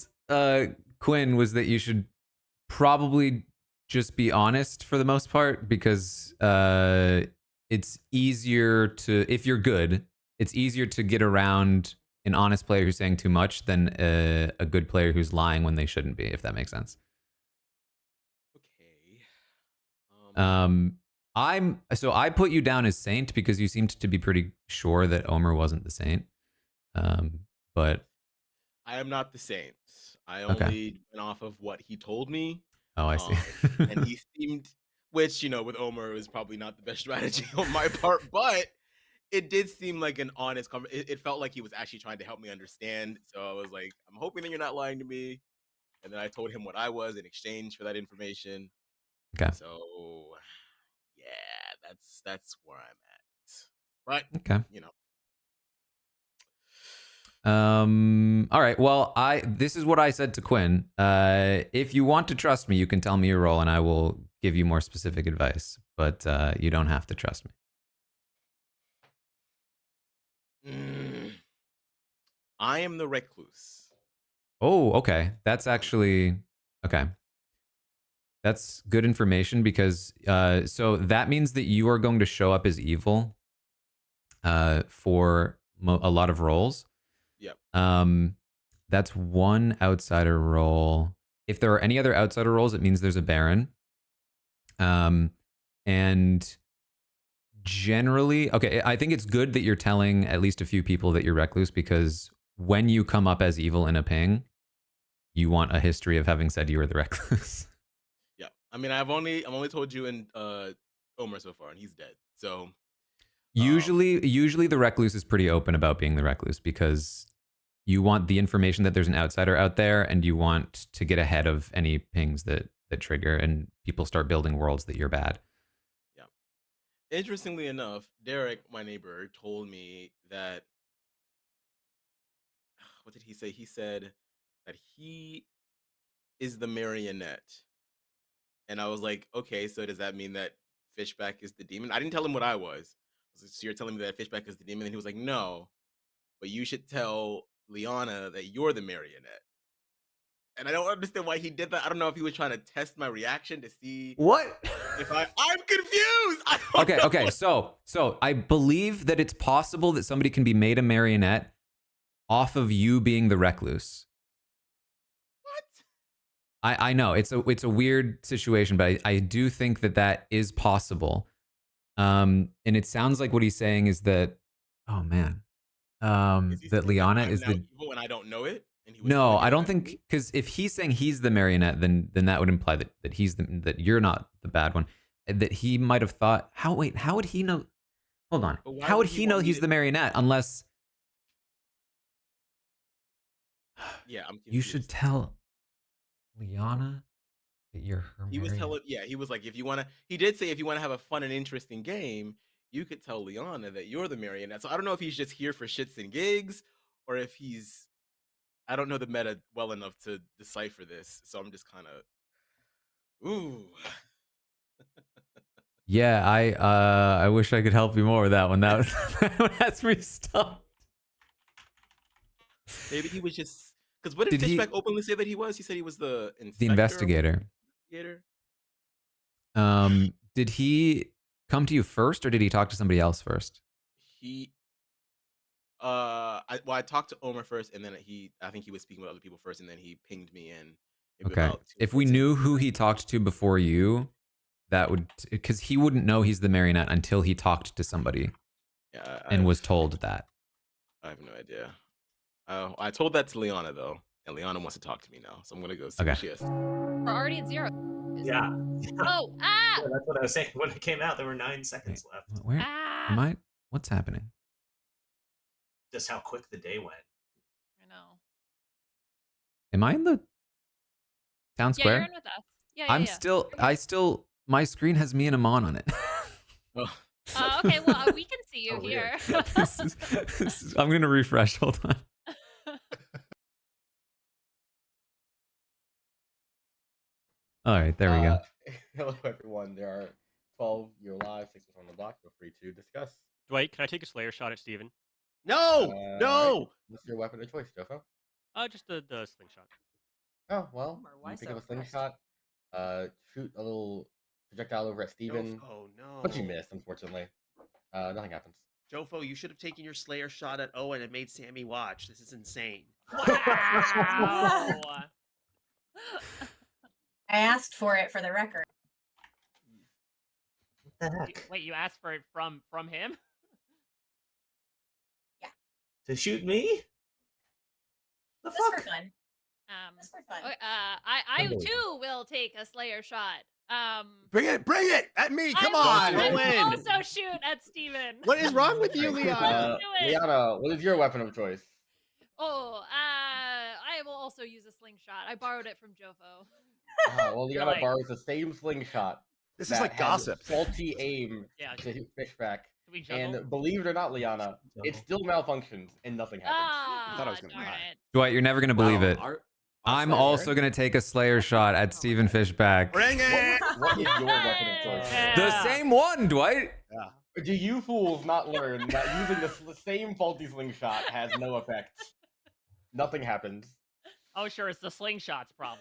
Quinn was that you should probably just be honest for the most part, because it's easier to, if you're good, it's easier to get around an honest player who's saying too much than a good player who's lying when they shouldn't be, if that makes sense. I put you down as Saint because you seemed to be pretty sure that Omer wasn't the Saint. But I am not the Saint. I only went off of what he told me. Oh, I see. And he seemed, which, with Omer was probably not the best strategy on my part, but it did seem like an honest conversation. It felt like he was actually trying to help me understand. So I was like, I'm hoping that you're not lying to me. And then I told him what I was in exchange for that information. Okay. So yeah, that's where I'm at. But okay. All right. Well, this is what I said to Quinn. If you want to trust me, you can tell me your role and I will give you more specific advice, but you don't have to trust me. I am the recluse. Oh, okay. That's actually okay. That's good information because so that means that you are going to show up as evil for a lot of roles. Yep. That's one outsider role. If there are any other outsider roles, it means there's a Baron. And generally, okay, I think it's good that you're telling at least a few people that you're recluse, because when you come up as evil in a ping, you want a history of having said you were the recluse. Yeah. I mean, I'm only told you and Omer so far, and he's dead. So usually the recluse is pretty open about being the recluse, because you want the information that there's an outsider out there and you want to get ahead of any pings that trigger, and people start building worlds that you're bad. Yeah. Interestingly enough, Derek, my neighbor, told me that. What did he say? He said that he is the marionette. And I was like, okay, so does that mean that Fishback is the demon? I didn't tell him what I was. I was like, so you're telling me that Fishback is the demon? And he was like, no, but you should tell Liana that you're the marionette. And I don't understand why he did that. I don't know if he was trying to test my reaction to see what if I'm confused. Okay. So I believe that it's possible that somebody can be made a marionette off of you being the recluse. I know it's a weird situation, but I do think that is possible. And it sounds like what he's saying is that, oh man, that Liana is the evil and I don't know it. And he was no, telling me I don't that think, because if he's saying he's the marionette, then that would imply that that you're not the bad one. That he might have thought, how would he know? Hold on, But why how would would he he know want me he's to- the marionette unless? Yeah, I'm confused. You should tell Liana that you're her He was marionette. telling, yeah, he was like, he did say if you want to have a fun and interesting game, you could tell Liana that you're the marionette. So I don't know if he's just here for shits and gigs, or if I don't know the meta well enough to decipher this. So I'm just kind of, ooh. Yeah, I wish I could help you more with that one. That has me stumped. Maybe he was just, because what did Did he- Fishback openly say that he was? He said he was the inspector. The investigator. Did he come to you first, or did he talk to somebody else first? He, I talked to Omer first, and then I think he was speaking with other people first, and then he pinged me in. Maybe Okay. about 2 If we minutes in. knew who he talked to before you, that would, because he wouldn't know he's the marionette until he talked to somebody Yeah, and was told that. I have no idea. I told that to Liana though, and Liana wants to talk to me now, so I'm gonna go see what she has. We're already at 0. Yeah. Oh, Yeah, that's what I was saying. When it came out, there were 9 seconds left. Where am I? What's happening? Just how quick the day went. I know. Am I in the town Yeah, square? you're in with us. Yeah, I'm yeah. still, my screen has me and Amon on it. Okay, well, we can see you here. I'm going to refresh. Hold on. All right, there we go. Hello, everyone. There are 12. You're live. 6 on the block. Feel free to discuss. Dwight, can I take a Slayer shot at Steven? No! Right. What's your weapon of choice, Jofo? Just the slingshot. Oh, well, why you pick so up a slingshot, shoot a little projectile over at Steven. Oh no. But you missed, unfortunately. Nothing happens. Jofo, you should have taken your Slayer shot at Owen and made Sammy watch. This is insane. Wow. I asked for it for the record. What the heck? Wait, you asked for it from him? To shoot me? The Just fuck? for fun. Just for fun. I too will take a Slayer shot. Bring it at me. Come I on. will also shoot at Steven. What is wrong with you, Liana? Do it. Liana, what is your weapon of choice? Oh, I will also use a slingshot. I borrowed it from Jofo. Well, Liana borrows the same slingshot. This is like has gossip. Faulty aim Yeah. to hit Fishback. we juggle? And believe it or not, Liana, it still malfunctions and nothing happens. Ah, I thought I was gonna darn die. it. Dwight, you're never going to believe it. I'm Slayer. also going to take a Slayer shot at Steven Fishback. Bring it. What is your weapon of choice? The same one, Dwight. Do you fools not learn that using the same faulty slingshot has no effect? Nothing happens. Oh, sure, it's the slingshot's problem.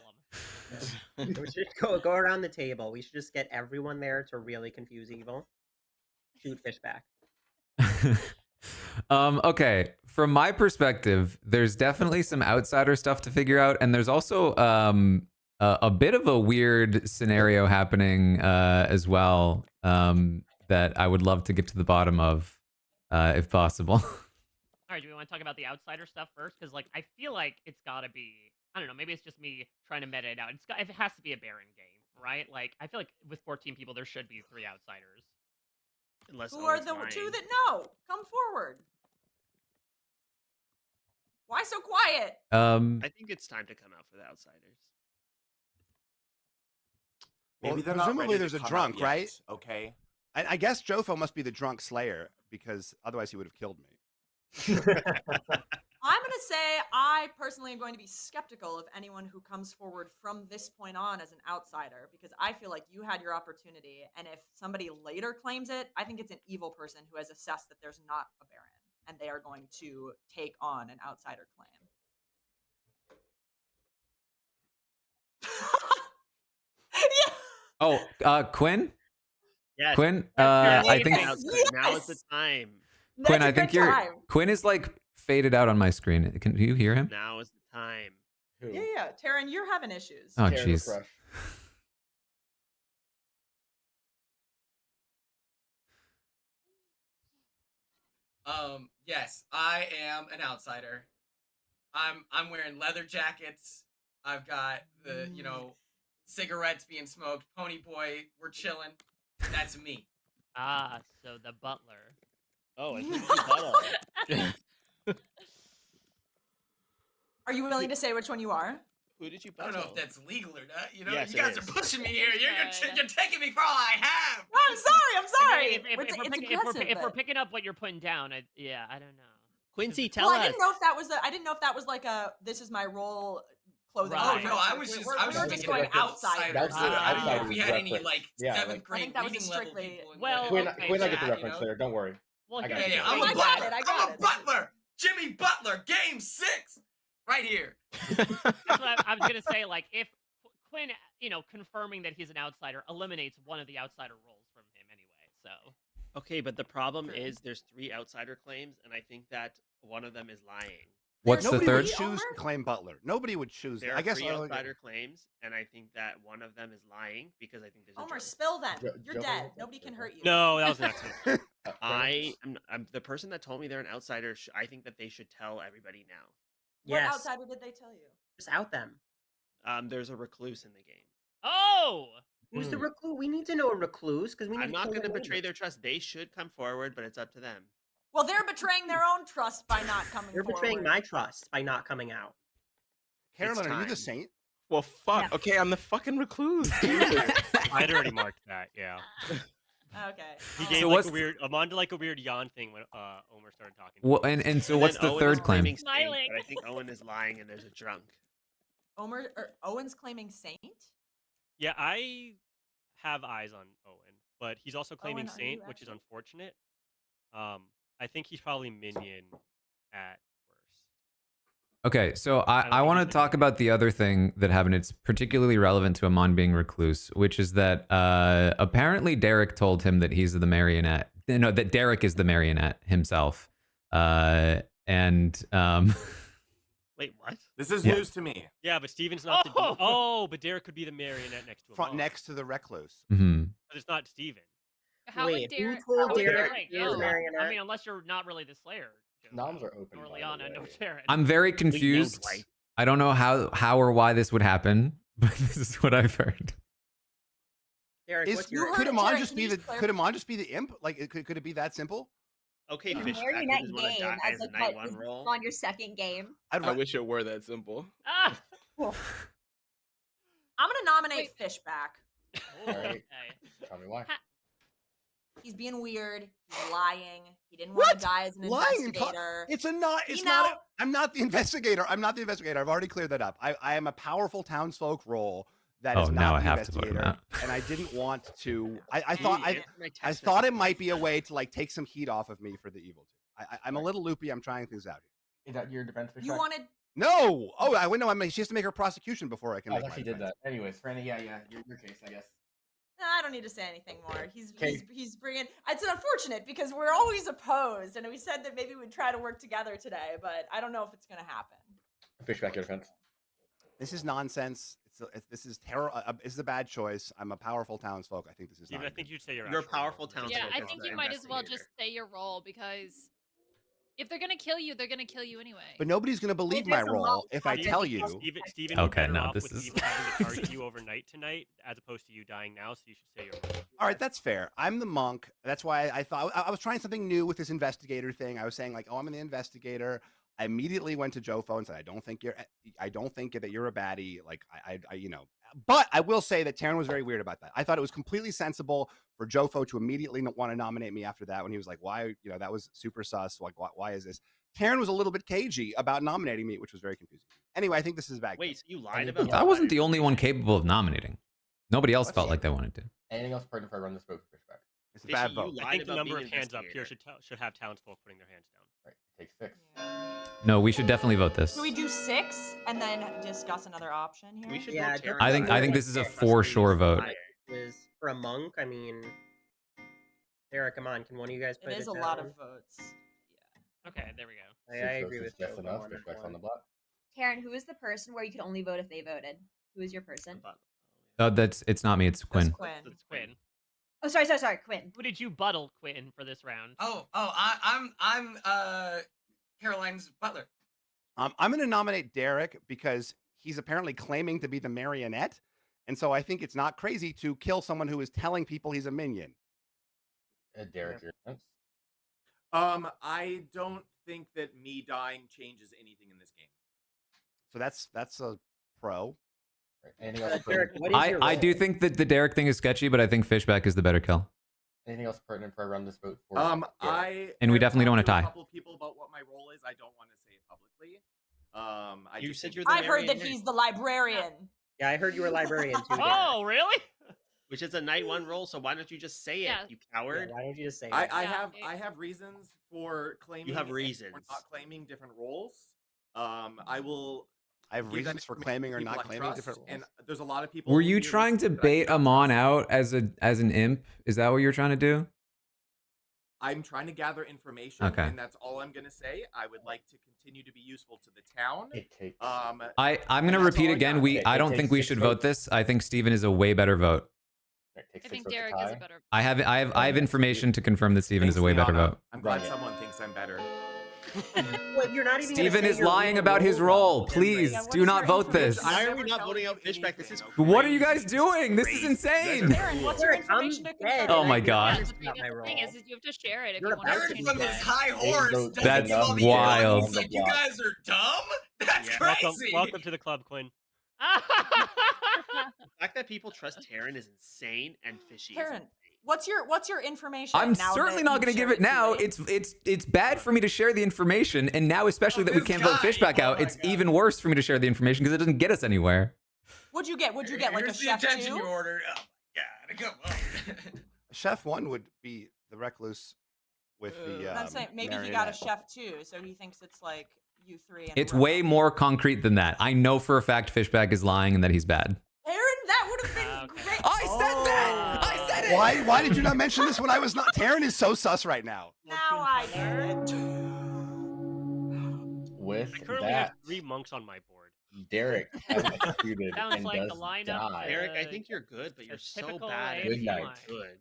We should go around the table. We should just get everyone there to really confuse evil. Shoot Fishback. Okay, from my perspective, there's definitely some outsider stuff to figure out, and there's also a bit of a weird scenario happening as well that I would love to get to the bottom of, if possible. All right, do we want to talk about the outsider stuff first? Because, like, I feel like it's got to be, I don't know, maybe it's just me trying to meta it out. It has to be a Baron game, right? Like, I feel like with 14 people, there should be 3 outsiders. Unless Who are Owen's the lying. 2 that know? Come forward. Why so quiet? I think it's time to come out for the outsiders. Well, Maybe they're not presumably ready there's to a come out drunk, right? yet, okay. I guess Jofo must be the drunk slayer because otherwise he would have killed me. I'm going to say I personally am going to be skeptical of anyone who comes forward from this point on as an outsider because I feel like you had your opportunity. And if somebody later claims it, I think it's an evil person who has assessed that there's not a Baron and they are going to take on an outsider claim. Oh, Quinn? Yes. Quinn? Yes, I think now is the time. Quinn, I think Quinn is like faded out on my screen. Do you hear him? Now is the time. Yeah. Taran, you're having issues. Oh, jeez. Yes, I am an outsider. I'm wearing leather jackets. I've got the cigarettes being smoked. Pony boy, we're chilling. That's me. Ah, so the butler. Oh, and who's the butler? Are you willing to say which one you are? Who did you I don't butler? know if that's legal or not. You know, Yes, you it guys is. are pushing me here. You're taking me for all I have. I'm sorry. If we're picking up what you're putting down, I don't know. Quincy, tell Well, us. I didn't know if that was like a this is my role clothing. Right. Oh no, I was just going outside. That's the I didn't know if we had reference. any like Yeah, 7th like- grade I think that was reading strictly- level people. Well, Quinn, okay, Quinn, I get chat, the reference there. Don't worry. Well, I got Yeah, you. yeah. I'm I a got butler. it, I got I'm a it. butler. Jimmy Butler, game 6, right here. That's what I was gonna say. Like, if Quinn, confirming that he's an outsider eliminates one of the outsider roles from him anyway. So. Okay, but the problem is there's 3 outsider claims, and I think that one of them is lying. What's the Nobody third? would choose to claim Butler. Nobody would choose There that. are I guess 3 I'll- outsider claims, and I think that one of them is lying because I think there's a Omer, drunk. spill then. You're Joe- dead. Nobody can hurt you. No, that was an accident. I'm the person that told me they're an outsider. I think that they should tell everybody now. What Yes. outsider did they tell you? Just out them. There's a recluse in the game. Oh. Who's the recluse? We need to know a recluse because we need I'm to not kill going to their betray neighbor. their trust. They should come forward, but it's up to them. Well, they're betraying their own trust by not coming They're forward. betraying my trust by not coming out. Carolyn, are you the time. saint? Well, fuck. Okay, I'm the fucking recluse. I'd already marked that. Yeah. Okay. He gave So like what's a weird. Amon did like a weird yawn thing when Omer started talking. Well, and so And what's then the Owen third is claim? claiming saint, Smiling. but I think Owen is lying, and there's a drunk. Owen's claiming saint. Yeah, I have eyes on Owen, but he's also claiming Owen, are Saint, you which is actually? unfortunate. I think he's probably minion at worst. Okay, so don't I think want to he's talk about the other thing that happened. It's particularly relevant to Amon being recluse, which is that apparently Derek told him that he's the marionette. No, that Derek is the marionette himself. Wait, what? This is Yeah. news to me. Yeah, but Steven's not the. Oh, but Derek could be the marionette next to him. Front next to the recluse. Mhm. But it's not Steven. How Wait, would who Derek? told how would Derek Derek he was know? a marionette? I mean, unless you're not really the Slayer. Noms are open. Nor by the Liana, no way. Taran. I'm very confused. I don't know how or why this would happen, but this is what I've heard. Derek, Is, what's your could heard Amon Derek, just be can the you could Amon just be the imp? Like could it be that simple? Okay, The Fishback, marionette who just want to game die as as a like night what is 1 roll. on your second game. I wish it were that simple. Ah! I'm gonna nominate Fishback. All right. Okay. Tell me why. He's being weird. He's lying. He didn't want to die as an Lying and investigator. It's a not. It's not. I'm not the investigator. I'm not the investigator. I've already cleared that up. I am a powerful townsfolk role that is Oh, not now the I have to vote him investigator. out. And I didn't want to. I Can thought you I answer my I text thought it message, might be a please? way to like take some heat off of me for the evil. I'm a little loopy. I'm trying things out here. Is that your defense? You wanted. No. Oh, I know. She has to make her prosecution before I can. I make thought my she did defense. that. Anyways, Franny, yeah, your case, I guess. I don't need to say anything more. He's Okay. he's bringing. It's unfortunate because we're always opposed, and we said that maybe we'd try to work together today, but I don't know if it's gonna happen. Fishback, your defense. This is nonsense. This is terrible. This is a bad choice. I'm a powerful townsfolk. I think this is. Steven, not I think you'd say You're a powerful townsfolk. Yeah, I as think the you might as well just investigator. say your role because if they're gonna kill you, they're gonna kill you anyway. But nobody's going to believe my there's a role lot if I of tell people- you. Steven, Okay, you're better no, off this with is- people having to target you overnight tonight as opposed to you dying now, so you should say your role. All right, that's fair. I'm the monk. That's why I thought I was trying something new with this investigator thing. I was saying like, oh, I'm the investigator. I immediately went to Jofo and said, I don't think that you're a baddie. Like but I will say that Taran was very weird about that. I thought it was completely sensible for Jofo to immediately want to nominate me after that when he was like, why, that was super sus. Like, why is this? Taran was a little bit cagey about nominating me, which was very confusing. Anyway, I think this is bad. Wait, so you lied about I wasn't the only one capable of nominating. Nobody else felt like they wanted to. Anything else pertinent for I run this vote for Fishback? It's a bad vote. I think the number of hands up here should have townsfolk putting their hands down. Right, take 6. No, we should definitely vote this. Should we do 6 and then discuss another option here? We should Yeah, vote I think this is a for sure vote. Is for a monk. I mean, Derek, come on. Can one of you guys put It is a down? lot of votes. Okay, there we go. I agree with just Jofo enough. on that Fishback's one. on the block. Karen, who is the person where you could only vote if they voted? Who is your person? Oh, it's not me. It's Quinn. It's Quinn. Oh, sorry, Quinn. Who did you buttle, Quinn, for this round? I'm Caroline's butler. I'm going to nominate Derek because he's apparently claiming to be the marionette, and so I think it's not crazy to kill someone who is telling people he's a minion. Derek, your sense? I don't think that me dying changes anything in this game. So that's a pro. Anything else? Derek, what is your I role? do think that the Derek thing is sketchy, but I think Fishback is the better kill. Anything else pertinent for I run this vote for? And we definitely don't want to tie. A couple people about what my role is. I don't want to say it publicly. You said you're the I've heard that marionette. he's the librarian. Yeah, I heard you were a librarian too. Derek. Oh, really? Which is a night 1 role, so why don't you just say it, you coward? Yeah, why don't you just say it? I have reasons for claiming. You have and reasons. for not claiming different roles. I will. I have give that reasons for claiming or people not I claiming trust, different roles. And there's a lot of people. Were you here trying to that I bait don't Amon trust. out as an imp? Is that what you're trying to do? I'm trying to gather information, Okay. and that's all I'm going to say. I would like to continue to be useful to the town. It takes. I'm going and to that's repeat all I again. got. I don't think we should vote this. I think Steven is a way better vote. I think Derek is a better. I have information to confirm that Steven is a way better Liana. vote. I'm glad someone thinks I'm better. Well, you're not even. Steven is lying about his role. Please do not vote this. Why are we not voting out Fishback? This is What are you guys doing? This is insane. Karen, what's your information to confirm? Oh my god. The thing is you have to share it if you want Heard to. from this high horse. doesn't That's give all the wild. info. He's like, you guys are dumb. That's crazy. Welcome to the club, Quinn. The fact that people trust Taran is insane and fishy. Karen, what's your information? I'm now certainly that not you've going to give shared it now. too late? It's bad for me to share the information, and now especially that we this can't vote guy. Fishback out, it's even worse for me to share the information because it doesn't get us anywhere. What'd you get? Like Here's a the chef attention too? you ordered. Oh my god, come on. Chef 1 would be the recluse with the. That's saying maybe he got a chef too, so he thinks it's like you three. It's way more concrete than that. I know for a fact Fishback is lying and that he's bad. Aaron, that would have been great. I said that. I said it. Why did you not mention this when I was not? Taran is so sus right now. Now I get it. With I currently have that, 3 monks on my board. Derek has executed Sounds and like does the lineup. die. Eric, I think you're good, but you're so typical bad. Good at night. being Good.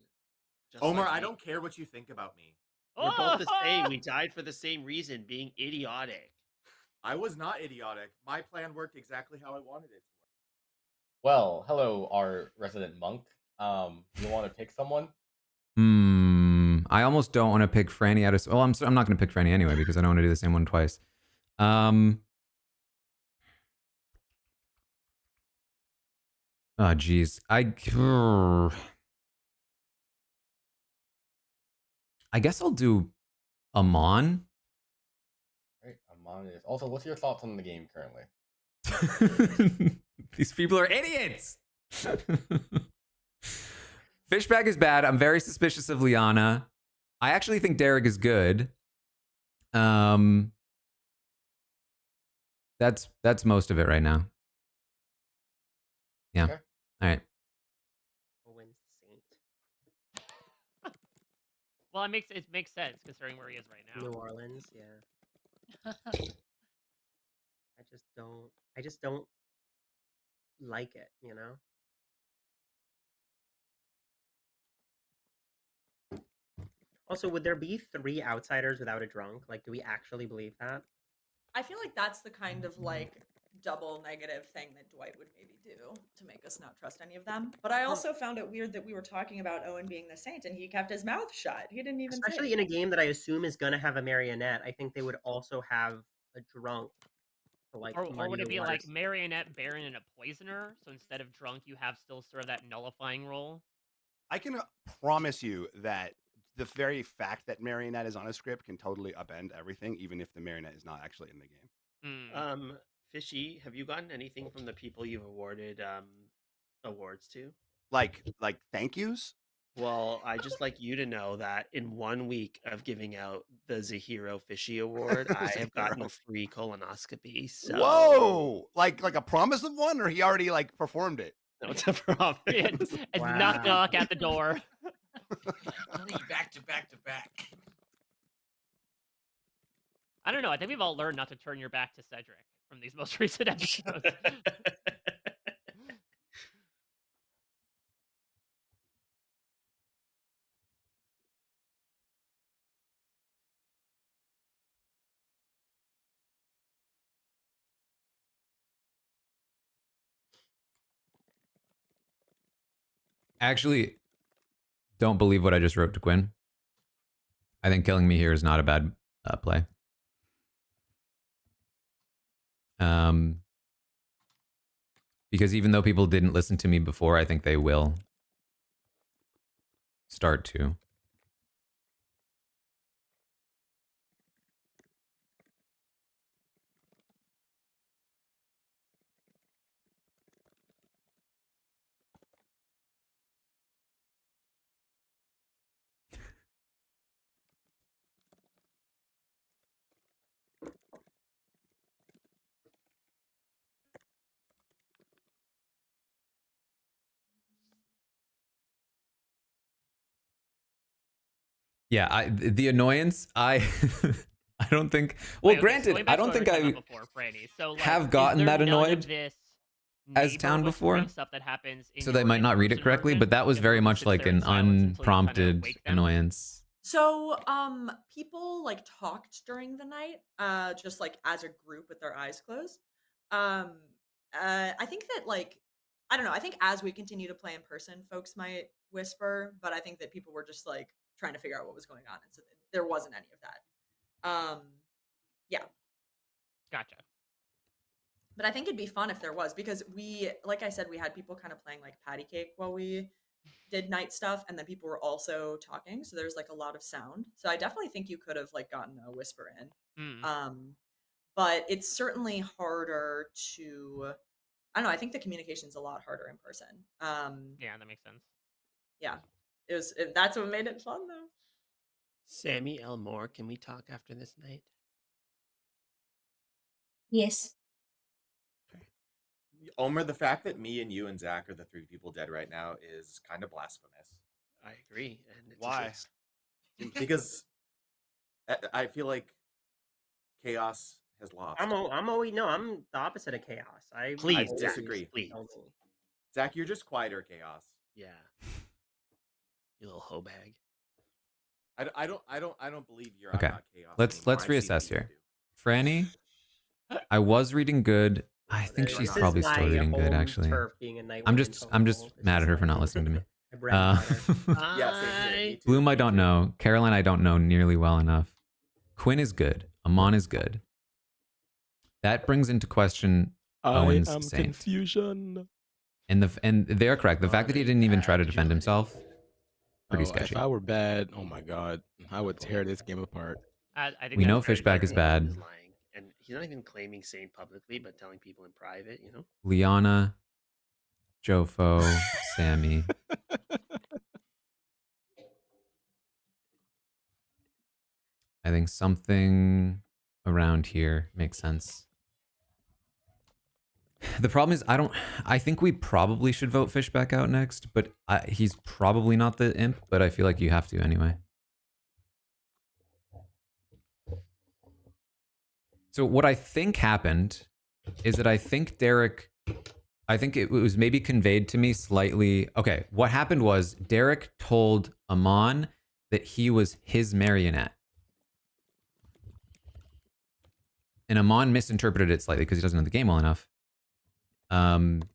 Just Omar, like I me. don't care what you think about me. We're both the same. We died for the same reason, being idiotic. I was not idiotic. My plan worked exactly how I wanted it to work. Well, hello, our resident monk. You want to pick someone? I almost don't want to pick Franny out of. Well, I'm not going to pick Franny anyway because I don't want to do the same one twice. Oh, geez. I guess I'll do Amon. Right, Amon is. Also, what's your thoughts on the game currently? These people are idiots. Fishback is bad. I'm very suspicious of Liana. I actually think Derek is good. That's most of it right now. Yeah. Okay. All right. Well, it makes sense considering where he is right now. New Orleans, yeah. I just don't like it, you know? Also, would there be 3 outsiders without a drunk? Like, do we actually believe that? I feel like that's the kind of like double negative thing that Dwight would maybe do to make us not trust any of them. But I also found it weird that we were talking about Owen being the saint and he kept his mouth shut. He didn't even Especially say in a game that I assume is going to have a marionette. I think they would also have a drunk to like Or muddy would the it be waters. like marionette, baron, and a poisoner? So instead of drunk, you have still sort of that nullifying role. I can promise you that the very fact that marionette is on a script can totally upend everything, even if the marionette is not actually in the game. Fishy, have you gotten anything from the people you've awarded awards to? Like thank yous? Well, I just like you to know that in 1 week of giving out the Zahiro Fishy Award, I have gotten a free colonoscopy. So Whoa! Like a promise of one, or he already like performed it? No, it's a promise. It's knock knock at the door. Back to back to back. I don't know. I think we've all learned not to turn your back to Cedric from these most recent episodes. Actually, don't believe what I just wrote to Quinn. I think killing me here is not a bad play. Because even though people didn't listen to me before, I think they will start to. Yeah, the annoyance, I don't think. Well, Wait, okay, so granted, going I back to don't what we think were talking I about before, Franny. So, like, have is gotten there that none of annoyed this as town neighbor before. whispering stuff that happens in So they your might not read it in-person correctly, version? but that was If very someone much sits like there in an silence until you kinda unprompted wake them? annoyance. So, people like talked during the night, just like as a group with their eyes closed. I think that like, I don't know. I think as we continue to play in person, folks might whisper, but I think that people were just like trying to figure out what was going on, and so there wasn't any of that. Yeah. Gotcha. But I think it'd be fun if there was, because we, like I said, we had people kind of playing like patty cake while we did night stuff, and then people were also talking, so there's like a lot of sound. So I definitely think you could have like gotten a whisper in. But it's certainly harder to, I don't know, I think the communication's a lot harder in person. Yeah, that makes sense. Yeah. That's what made it fun though. Sammy Elmore, can we talk after this night? Yes. Omer, the fact that me and you and Zach are the three people dead right now is kind of blasphemous. I agree. And it's Why? Because I feel like chaos has lost. I'm the opposite of chaos. I disagree. Please. Zach, you're just quieter chaos. Yeah. You little hoe bag. I don't believe you're Okay, not chaos. let's anymore. I see reassess what you here. Franny, I was reading good. I think she's This probably is still my reading good. home Actually, turf being a night I'm one just in total. mad at her for not listening to me. My bread and butter. Yeah, same here. Me too. Bloom, I don't know. Caroline, I don't know nearly well enough. Quinn is good. Amon is good. That brings into question Owen's Saint. Confusion. And they are correct. The fact that he didn't even try to defend himself, pretty sketchy. If I were bad, oh my god, I would tear this game apart. I think We know that's very Fishback is true. bad. He's lying. And he's not even claiming Saint publicly, but telling people in private, you know? Liana, Jofo, Sammy. I think something around here makes sense. The problem is I think we probably should vote Fishback out next, but he's probably not the imp, but I feel like you have to anyway. So what I think happened is that I think it was maybe conveyed to me slightly. Okay, what happened was Derek told Amon that he was his marionette. And Amon misinterpreted it slightly because he doesn't know the game well enough. And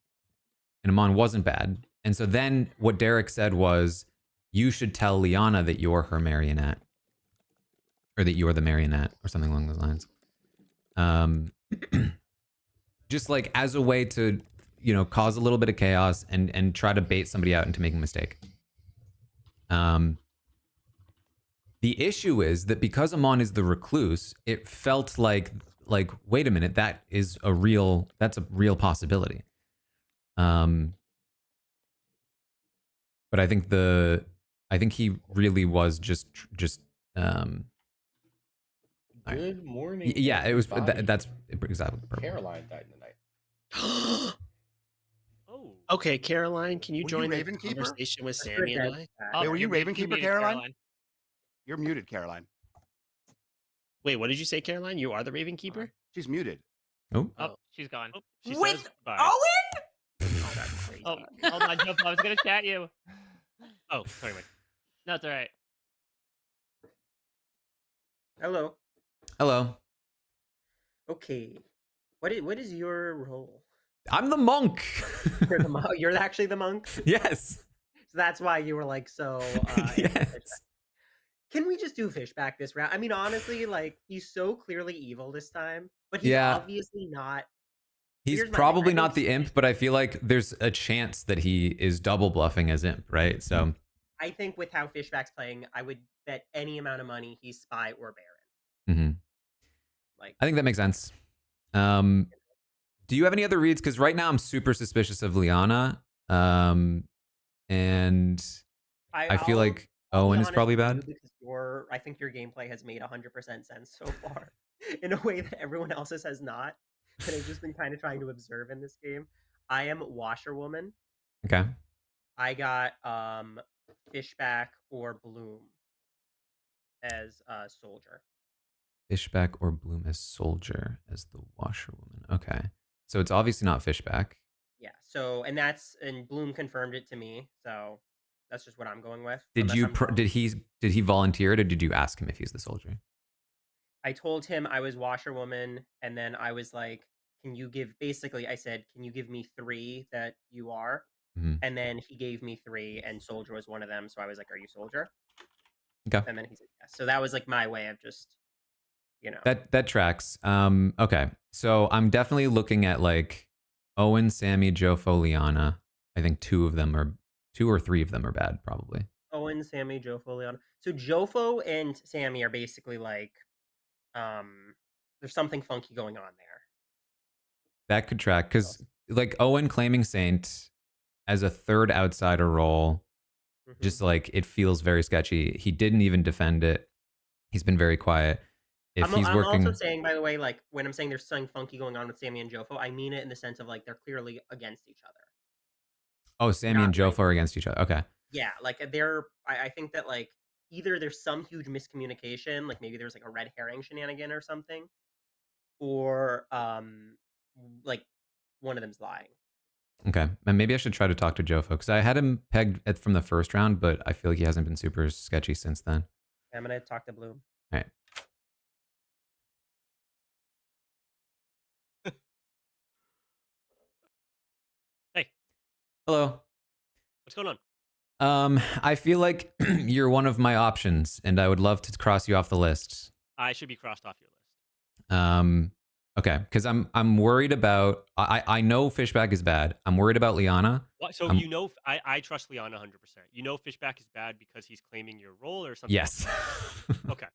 Amon wasn't bad. And so then what Derek said was, you should tell Liana that you're her marionette. Or that you're the marionette, or something along those lines. Just like as a way to, you know, cause a little bit of chaos and try to bait somebody out into making a mistake. The issue is that because Amon is the recluse, it felt like wait a minute, that's a real possibility. But I think he really was just Good morning. yeah, it was everybody. that's exactly purple. Caroline died tonight. Oh. Okay, Caroline, can you Were join you the Ravenkeeper? conversation with That's Sammy and good, I? Wait, were you you're Ravenkeeper, muted, Caroline? You're muted, Caroline. Wait, what did you say, Caroline? You are the Raven Keeper? She's muted. Oh. Oh, she's gone. Oh, she With says bye. Owen? Oh, that's crazy. Oh, hold on, Joe. I was gonna chat you. Oh, sorry, Mike. No, it's all right. Hello. Hello. Okay. What is your role? I'm the monk. You're the monk. You're actually the monk. Yes. So that's why you were like so. Yes. Can we just do Fishback this round? I mean, honestly, like he's so clearly evil this time, but he's Yeah. obviously not. He's Here's my thing, probably I not think- the imp, but I feel like there's a chance that he is double bluffing as imp, right? So I think with how Fishback's playing, I would bet any amount of money he's Spy or Baron. Like, I think that makes sense. Do you have any other reads? Because right now I'm super suspicious of Liana, and I feel like I'll be Owen is honest probably with you bad. because I think your gameplay has made 100% sense so far in a way that everyone else's has not. And I've just been kind of trying to observe in this game. I am Washerwoman. Okay. I got Fishback or Bloom as Soldier. Fishback or Bloom as soldier as the washerwoman. Okay. So it's obviously not Fishback. Yeah. So and Bloom confirmed it to me. So that's just what I'm going with. Did unless you I'm wrong. did he volunteer it, or did you ask him if he's the soldier? I told him I was Washerwoman, and then I was like, "Can you give?" Basically, I said, "Can you give me 3 that you are?" And then he gave me 3, and Soldier was one of them. So I was like, "Are you Soldier?" Okay. And then he said yes. So that was like my way of just, you know. That tracks. Okay. So I'm definitely looking at like Owen, Sammy, Jofo, Liana. I think 2 or 3 of them are bad, probably. Owen, Sammy, Jofo, Leon. So Jofo and Sammy are basically like, there's something funky going on there. That could track because like Owen claiming Saint as a third outsider role, just like it feels very sketchy. He didn't even defend it. He's been very quiet. If I'm he's working, also saying, by the way, like when I'm saying there's something funky going on with Sammy and Jofo, I mean it in the sense of like they're clearly against each other. oh, Sammy and Jofo are against each other. Okay. Yeah, like I think that like either there's some huge miscommunication, like maybe there's like a red herring shenanigan or something, or like one of them's lying. Okay. And maybe I should try to talk to Jofo because I had him pegged from the first round, but I feel like he hasn't been super sketchy since then. I'm gonna talk to Bloom. All right. Hey. Hello. What's going on? I feel like you're one of my options, and I would love to cross you off the list. I should be crossed off your list. Okay, because I'm worried about. I know Fishback is bad. I'm worried about Liana. What? So you know, I trust Liana 100%. You know, Fishback is bad because he's claiming your role or something. Yes. Okay.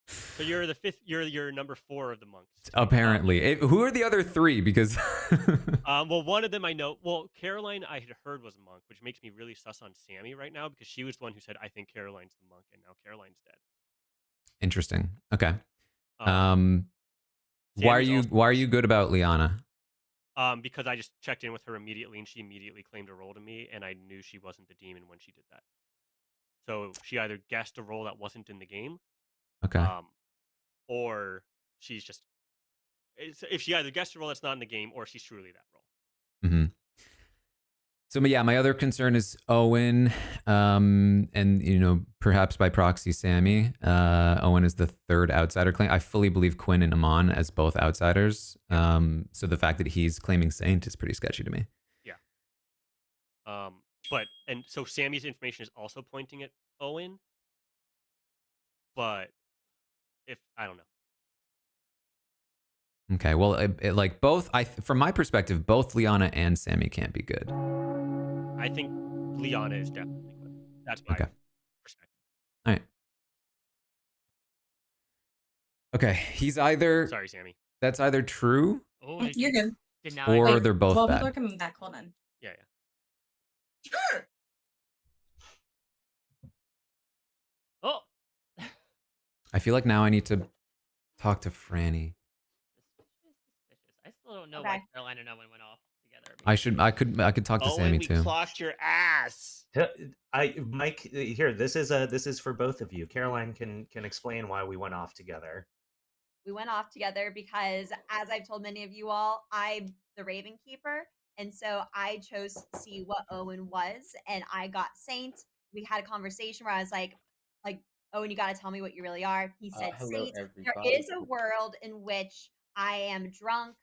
So you're the 5th. You're number 4 of the monks. Apparently, who are the other 3? Because well, one of them I know. Well, Caroline I had heard was a monk, which makes me really sus on Sammy right now because she was the one who said I think Caroline's the monk, and now Caroline's dead. Interesting. Okay. Sammy's Why are you good about Liana? Because I just checked in with her immediately, and she immediately claimed a role to me, and I knew she wasn't the demon when she did that. So she either guessed a role that wasn't in the game, Okay. or she's just if she either guessed a role that's not in the game, or she's truly that role. Mm-hmm. So yeah, my other concern is Owen, and you know perhaps by proxy Sammy. Owen is the 3rd outsider claim. I fully believe Quinn and Amon as both outsiders. So the fact that he's claiming Saint is pretty sketchy to me. Yeah. So Sammy's information is also pointing at Owen, but if I don't know. Okay, well, like both. From my perspective, both Liana and Sammy can't be good. I think Liana is definitely good. That's my perspective. All right. Okay, he's either. Sorry, Sammy. That's either true. Oh, You're good. Or Wait, they're both 12 bad. people are coming back. Hold on. Yeah. Sure. Oh. I feel like now I need to talk to Franny. I still don't know why Caroline and Owen went off together. I could talk to Sammy we too. clocked your ass. Mike, here. This is for both of you. Caroline can explain why we went off together. We went off together because, as I've told many of you all, I'm the Raven Keeper. And so I chose to see what Owen was, and I got Saint. We had a conversation where I was like, Owen, you got to tell me what you really are. He said, Hello, Saint, there everybody. is a world in which I am drunk,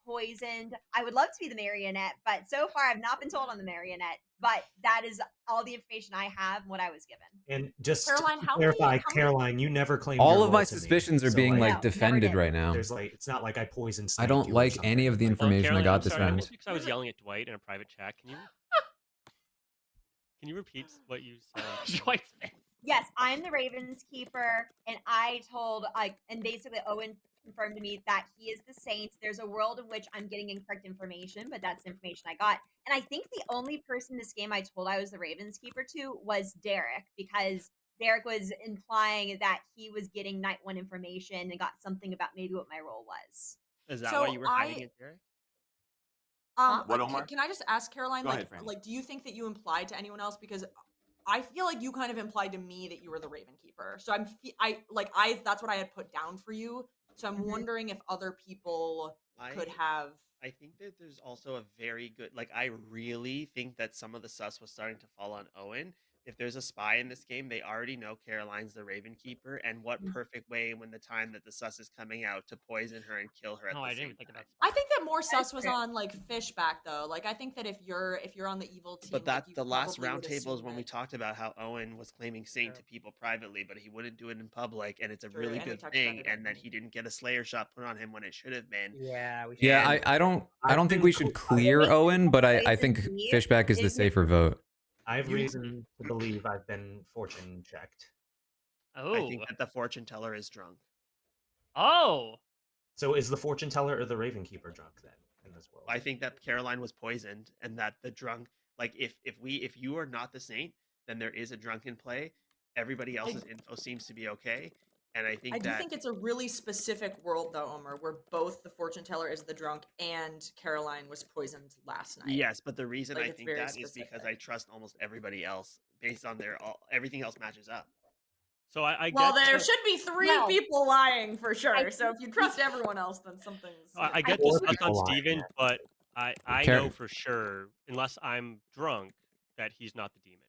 poisoned. I would love to be the marionette, but so far I've not been told I'm the marionette. But that is all the information I have and what I was given. And just Caroline, to how clarify, many- Caroline, you never claimed All your of role my to me, suspicions are so, being like, like defended right now. There's like, it's not like I poisoned. I don't like any of the information I Caroline, got I'm this sorry, round. just because I was yelling at Dwight in a private chat. Can you repeat what you said? Dwight's Yes, I'm the Ravens Keeper, and I told and basically Owen confirmed to me that he is the Saint. There's a world in which I'm getting incorrect information, but that's the information I got. And I think the only person in this game I told I was the Ravens Keeper to was Derek, because Derek was implying that he was getting night one information and got something about maybe what my role was. Is that So why you were hiding it, Derek? What, Omar? Can I just ask Caroline, Go ahead, Franny. like, do you think that you implied to anyone else? Because I feel like you kind of implied to me that you were the Raven Keeper. So that's what I had put down for you. So I'm wondering if other people could have. I think that there's also a very good, I really think that some of the sus was starting to fall on Owen. If there's a spy in this game, they already know Caroline's the Raven Keeper, and what perfect way when the time that the sus is coming out to poison her and kill her at No, the I same didn't even think time. about spy. I think that more sus was on Fishback though. Like I think that if you're on the evil team, But that you the last probably would roundtable is assume when we talked about how Owen was claiming Saint to people privately, but he wouldn't do it in public, and it's a True, really and we good talked about thing, it and that he didn't get a Slayer shot put on him when it should have been. Yeah, we Yeah, I don't think we should clear Owen, but I think Fishback is the safer vote. I have reason to believe I've been fortune checked. Oh. I think that the fortune teller is drunk. Oh. So is the fortune teller or the Raven Keeper drunk then in this world? I think that Caroline was poisoned, and that the drunk, if you are not the Saint, then there is a drunk in play. Everybody else's info seems to be okay, and I I do think it's a really specific world though, Omer, where both the fortune teller is the drunk and Caroline was poisoned last night. Yes, but the reason I it's think very that is because I trust almost everybody else based on everything else matches up. So I Well, get there the- should be three people lying for sure. So if you trust everyone else, then something's. I get Four this stuff people on lying, Steven, yeah. but I Car- know for sure, unless I'm drunk, that he's not the demon.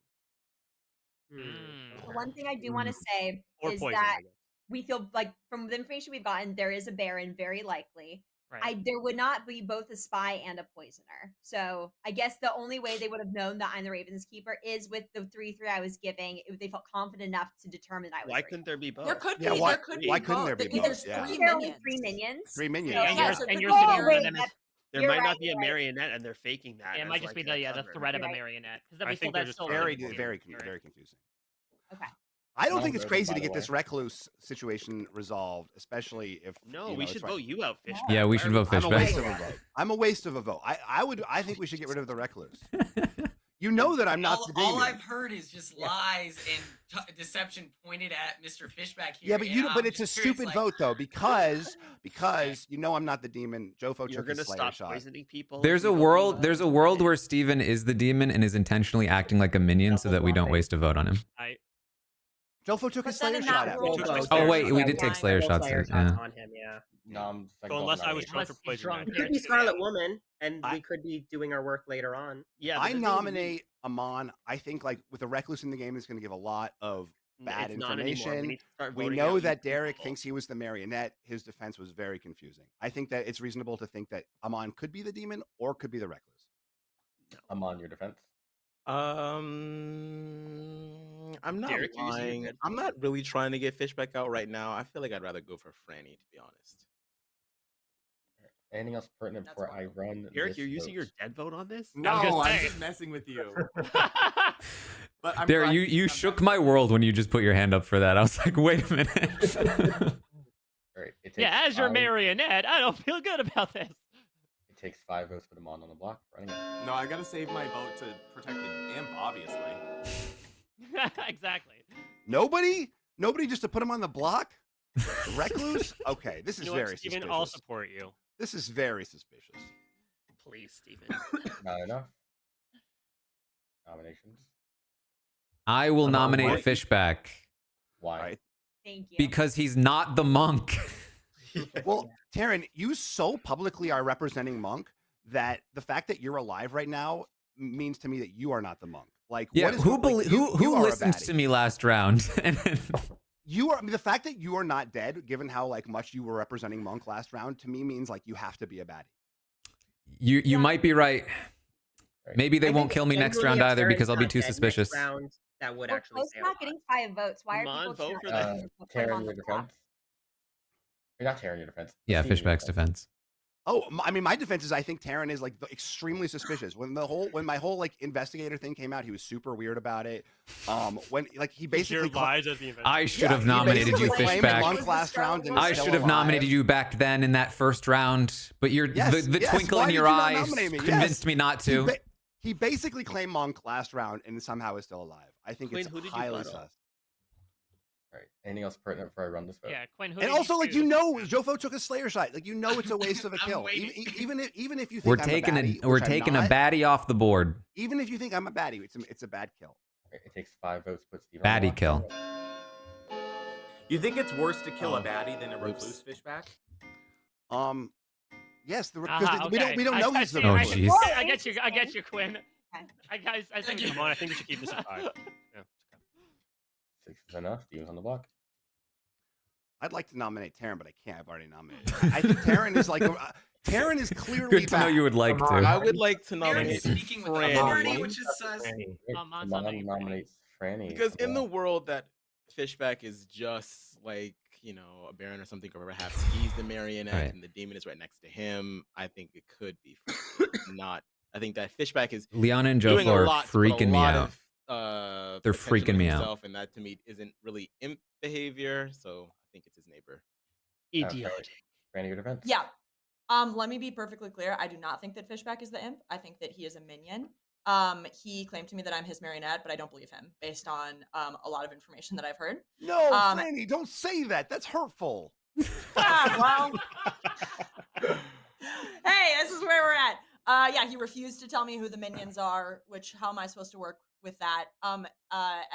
The one thing I do want to say Or is poison, that I guess. we feel like from the information we've gotten, there is a Baron, very likely. Right. There would not be both a spy and a poisoner. So I guess the only way they would have known that I'm the Ravens Keeper is with the 3-3 I was giving. If they felt confident enough to determine that I was. Why couldn't there be both? There could be. Yeah, why- there could be why couldn't there both. be There's both? Yeah. three There are only minions. 3 minions. Three minions. Yeah, Yeah, you're, so it and could you're be thinking both. one of them is. There You're might right, not be a you're right. marionette, and they're faking that. It as might just be a the cover. threat of a Right. marionette. Because I we think that they're still just Very, confusing. very, Right. very confusing. Okay. I don't Long think it's version, crazy by to the get this way. recluse situation resolved, especially if No, you know, we it's should right. vote you out, Fishback. Yeah, we Why should are vote I'm a waste Fishback. of a vote. I'm a waste of a vote. I think we should get rid of the recluse. You know that I'm not the All demon. I've heard is just lies and deception pointed at Mr. Fishback here. Yeah, but and I'm it's a just curious, stupid like, vote though, because you know I'm not the demon. Jofo You're took his gonna Slayer stop shot. poisoning people. There's a world where Steven is the demon and is intentionally acting like a minion so that we don't waste a vote on him. Jofo took But his then Slayer in shot that at world, me. though, Oh wait, Slayer we shot did take was Slayer fine. shots. Slayer Yeah. shots on him, yeah. No, I'm So unless I was drunk or poisoned, It could be Scarlet Woman, and we could be doing our work later on. Yeah, I nominate Amon. I think like with a recluse in the game, it's going to give a lot of bad it's not anymore. We information. need to start We voting know out that evil Derek people. thinks he was the marionette. His defense was very confusing. I think that it's reasonable to think that Amon could be the demon or could be the recluse. Amon, your defense. I'm not Derek, you see lying. red I'm not really trying to get Fishback out right now. I feel like I'd rather go for Franny, to be honest. Anything else pertinent That's before I run Eric, this you're using your vote? dead vote on this? No, I was gonna I'm say. just messing with you. But I'm There, glad you I'm shook not- my world when you just put your hand up for that. I was like, wait a minute. All right, it takes Yeah, as your 5 marionette, I don't feel good about this. It takes 5 votes for the Mon on the block. Running it. No, I gotta save my vote to protect the imp, obviously. Exactly. Nobody just to put him on the block. Recluse. Okay, this is You know what, very Steven, suspicious. I'll support you. This is very suspicious. Please, Steven. Not enough. Nominations. I will nominate what? Fishback Why? Right. Thank you. because he's not the monk. Well, Taran, you so publicly are representing Monk that the fact that you're alive right now means to me that you are not the monk. Like, Yeah, what is who like, you are a listened baddie. to me last round? You are the fact that you are not dead, given how like much you were representing Monk last round, to me means like you have to be a baddie. You might be right. Maybe they I won't think kill me next genuinely, round if either Taran's because I'll be not too dead next suspicious. round, that would We're actually close say to a not lot. getting 5 votes. Why are Come on, people vote for cheering that. for him Taran, on your the block? defense. You're not Taran, your defense. Yeah, Steven, your Fishback's defense. Oh, I mean, my defense is I think Taran is like extremely suspicious. When my whole like investigator thing came out, he was super weird about it. When like he basically lies as the I should have he nominated you, basically claimed Fishback. Monk last round and I is still should have alive. nominated you back then in that first round, but the Yes, twinkle why in did your you not eyes nominate me? convinced Yes. me not to. He basically claimed Monk last round and somehow is still alive. I think Quinn, it's who did you highly vote on? sus. All right. Anything else pertinent before I run this vote? Yeah, Quinn, who And did also, like choose? Jofo took a Slayer shot. Like it's a waste of a I'm kill. waiting. Even if you think We're I'm taking a baddie, we're which I'm taking a not, baddie off the board. Even if you think I'm a baddie, it's a bad kill. All right, it takes 5 votes to put Steven on the Baddie block. kill. You think it's worse to kill Oh, a baddie than a oops. recluse Fishback? Yes, because Aha, we okay. don't know I he's the see, Oh, I, jeez. I get you. I get you, Quinn. I think Come on, I think we should keep this at 5. Yeah. 6 is enough. Steven's on the block. I'd like to nominate Taran, but I can't. I've already nominated. I think Taran is like Taran is clearly Good to know bad. you would like to. I would like to Aaron's nominate speaking with Franny. authority, which is sus. Mon Mon nominates Franny. Because on in the block. world that Fishback is just like, a baron or something, or perhaps he's the marionette Right. and the demon is right next to him, I think it could be Franny. Not. I think that Fishback is Liana and doing Jofo a are lot to put a freaking me lot out. of, They're potential freaking in me out. himself, and that to me isn't really imp behavior. So I think it's his neighbor. Idiotic. Franny, your defense. Yeah. Let me be perfectly clear. I do not think that Fishback is the imp. I think that he is a minion. He claimed to me that I'm his marionette, but I don't believe him based on a lot of information that I've heard. No, Franny, don't say that. That's hurtful. Well, hey, this is where we're at. Yeah, he refused to tell me who the minions are. Which, how am I supposed to work with that? And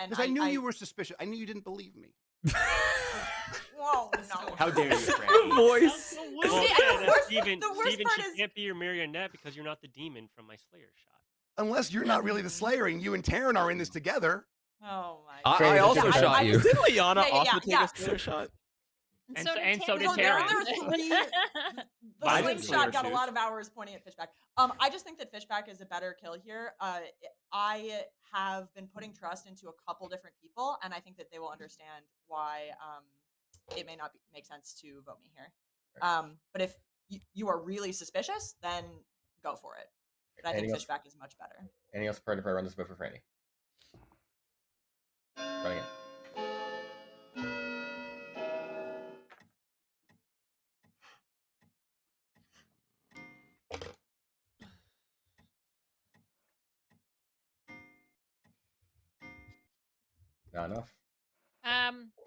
Because I knew you were suspicious. I knew you didn't believe me. Whoa, no. How dare you, Franny? Voice. Well, See, yeah, and the worst- Steven, the worst Steven, part she is- can't be your marionette because you're not the demon from my Slayer shot. Unless you're not really the Slayer and you and Taran are in this together. Oh my I god. also shot you. Didn't Liana Yeah, also take yeah. a Slayer shot? And so so- did and so did So there Taran. were 3. The I swing didn't shot see got a her lot of hours pointing at Fishback. I just think that Fishback is a better kill here. I have been putting trust into a couple different people, and I think that they will understand why it may not make sense to vote me here. But if you are really suspicious, then go for it. But I think Anything else? Fishback is much better. Anything else pertinent before I run this vote for Franny? Running it. Not enough.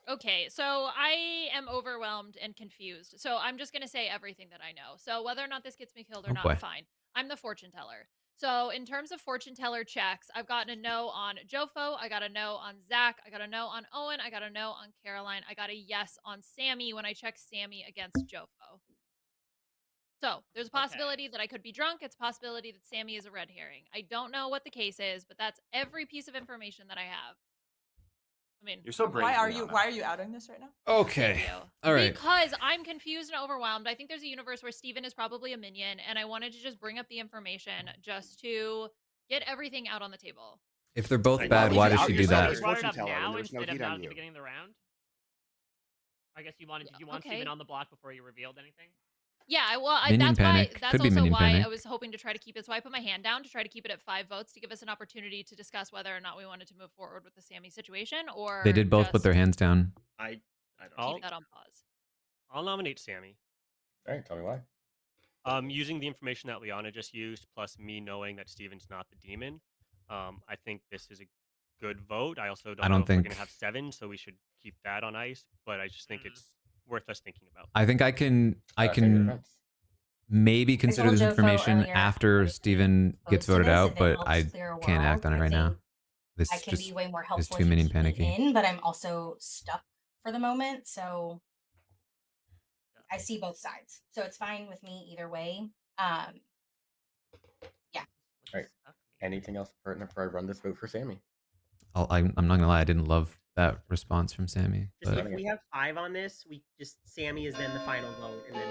Okay, so I am overwhelmed and confused. So I'm just gonna say everything that I know. So whether or not this gets me killed or Oh, not, boy. fine. I'm the fortune teller. So in terms of fortune teller checks, I've gotten a no on Jofo, I got a no on Zach, I got a no on Owen, I got a no on Caroline, I got a yes on Sammy when I checked Sammy against Jofo. So there's a possibility that I could be drunk. It's a possibility that Sammy is a red herring. I don't know what the case is, but that's every piece of information that I have. I mean, You're so brave. Why are Liana. you outing this right now? Okay. you. All right. Because I'm confused and overwhelmed. I think there's a universe where Steven is probably a minion, and I wanted to just bring up the information just to get everything out on the table. If they're both Like, bad, you why should does out she do yourself that? as You brought it fortune up teller, and now there's no instead of heat on not at the you. beginning of the round. I guess you wanted. Did you want Okay. Steven on the block before you revealed anything? Yeah, well, Minion that's why. panic. That's Could be also minion why I panic. was hoping to try to keep it. So I put my hand down to try to keep it at 5 votes to give us an opportunity to discuss whether or not we wanted to move forward with the Sammy situation, or They did both put their just hands down. I don't I'll keep that on pause. I'll nominate Sammy. All right, tell me why. Using the information that Liana just used, plus me knowing that Steven's not the demon, I think this is a good vote. I also don't know if we're gonna have 7, so we should keep that on ice. But I just think it's worth us thinking about. I think I can defense. maybe consider told this Jofo information earlier after Steven gets opposed to voted this out, if it but helps I clear a can't act world. on it I right now. think This I can be way more is helpful too if you minion keep me panicky. in, but I'm also stuck for the moment. So I see both sides. So it's fine with me either way. Yeah. All right. Anything else pertinent before I run this vote for Sammy? I'm not gonna lie, I didn't love that response from Sammy. Just But if we have 5 on this, we just Sammy is then the final vote, and then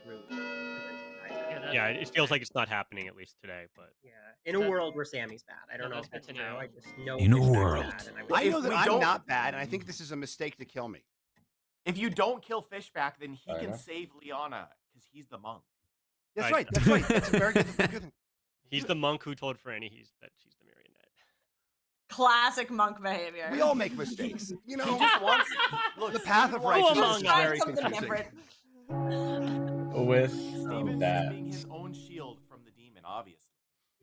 we're through. Yeah, it feels like it's not happening at least today. But yeah, in a world where Sammy's bad, I don't know that's if that's good to true. know. I just know In a Fishback's world. bad, and I know If that we I'm don't- not bad, and I think this is a mistake to kill me. If you don't kill Fishback, then he Fair can enough. save Liana because he's the monk. That's I- right. That's right. That's a very good thing. He's the monk who told Franny that she's the marionette. Classic monk behavior. We all make mistakes. You know, He just wants look, the path of Steven wants- righteousness is Let's try very something confusing. different. With Steven that, is being his own shield from the demon, obviously.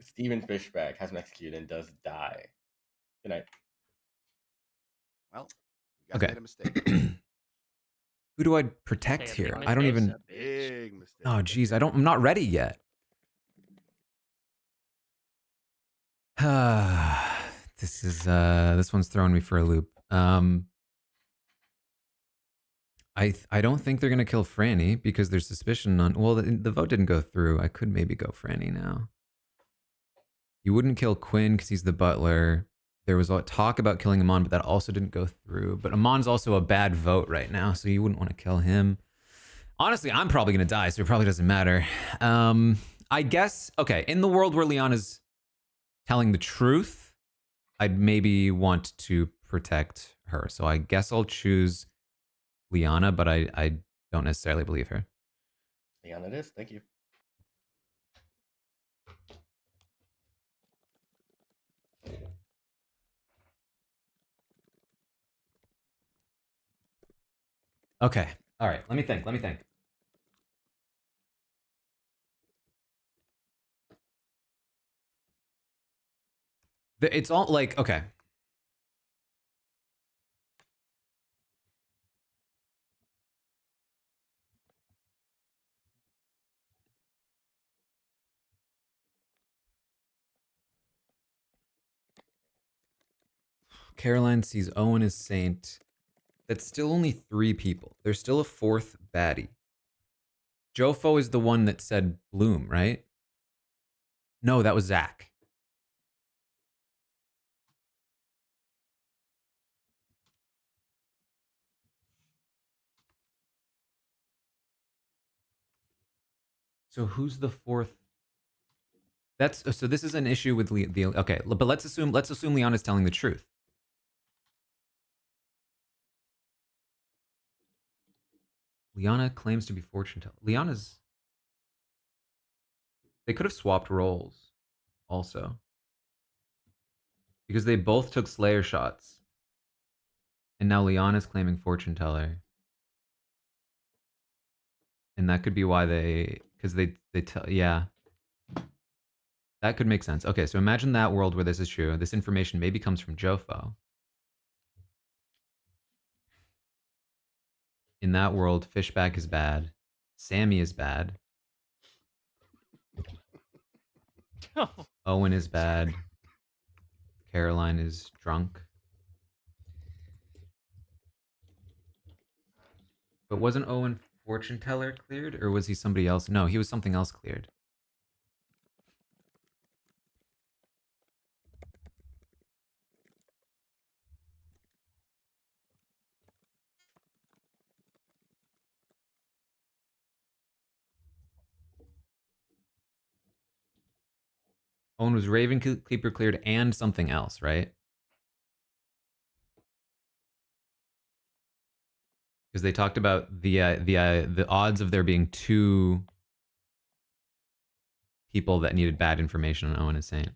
Steven Fishback has been executed and does die. Good night. Well, you guys okay. made a mistake. Who do I protect Say a big here? I don't mistake. even. Big mistake. Oh, geez, I'm not ready yet. This one's throwing me for a loop. I don't think they're gonna kill Franny because there's suspicion on. Well, the vote didn't go through. I could maybe go Franny now. You wouldn't kill Quinn because he's the butler. There was a talk about killing Amon, but that also didn't go through. But Amon's also a bad vote right now, so you wouldn't want to kill him. Honestly, I'm probably gonna die, so it probably doesn't matter. I guess okay. In the world where Liana's telling the truth, I'd maybe want to protect her. So I guess I'll choose Liana, but I don't necessarily believe her. Liana it is. Thank you. Okay. All right. Let me think. It's all like, okay. Caroline sees Owen as Saint. That's still only 3 people. There's still a 4th baddie. Jofo is the one that said Bloom, right? No, that was Zach. So who's the 4th? That's so. This is an issue with the okay, but let's assume Liana's telling the truth. Liana claims to be fortune teller. Liana's. They could have swapped roles, also, because they both took Slayer shots, and now Liana's claiming fortune teller, and that could be why because they tell yeah. That could make sense. Okay, so imagine that world where this is true. This information maybe comes from Jofo. In that world, Fishback is bad. Sammy is bad. Owen is bad. Caroline is drunk. But wasn't Owen fortune teller cleared? Or was he somebody else? No, he was something else cleared. Owen was Raven Keeper cleared and something else, right? because they talked about the odds of there being 2 people that needed bad information on Owen and Saint.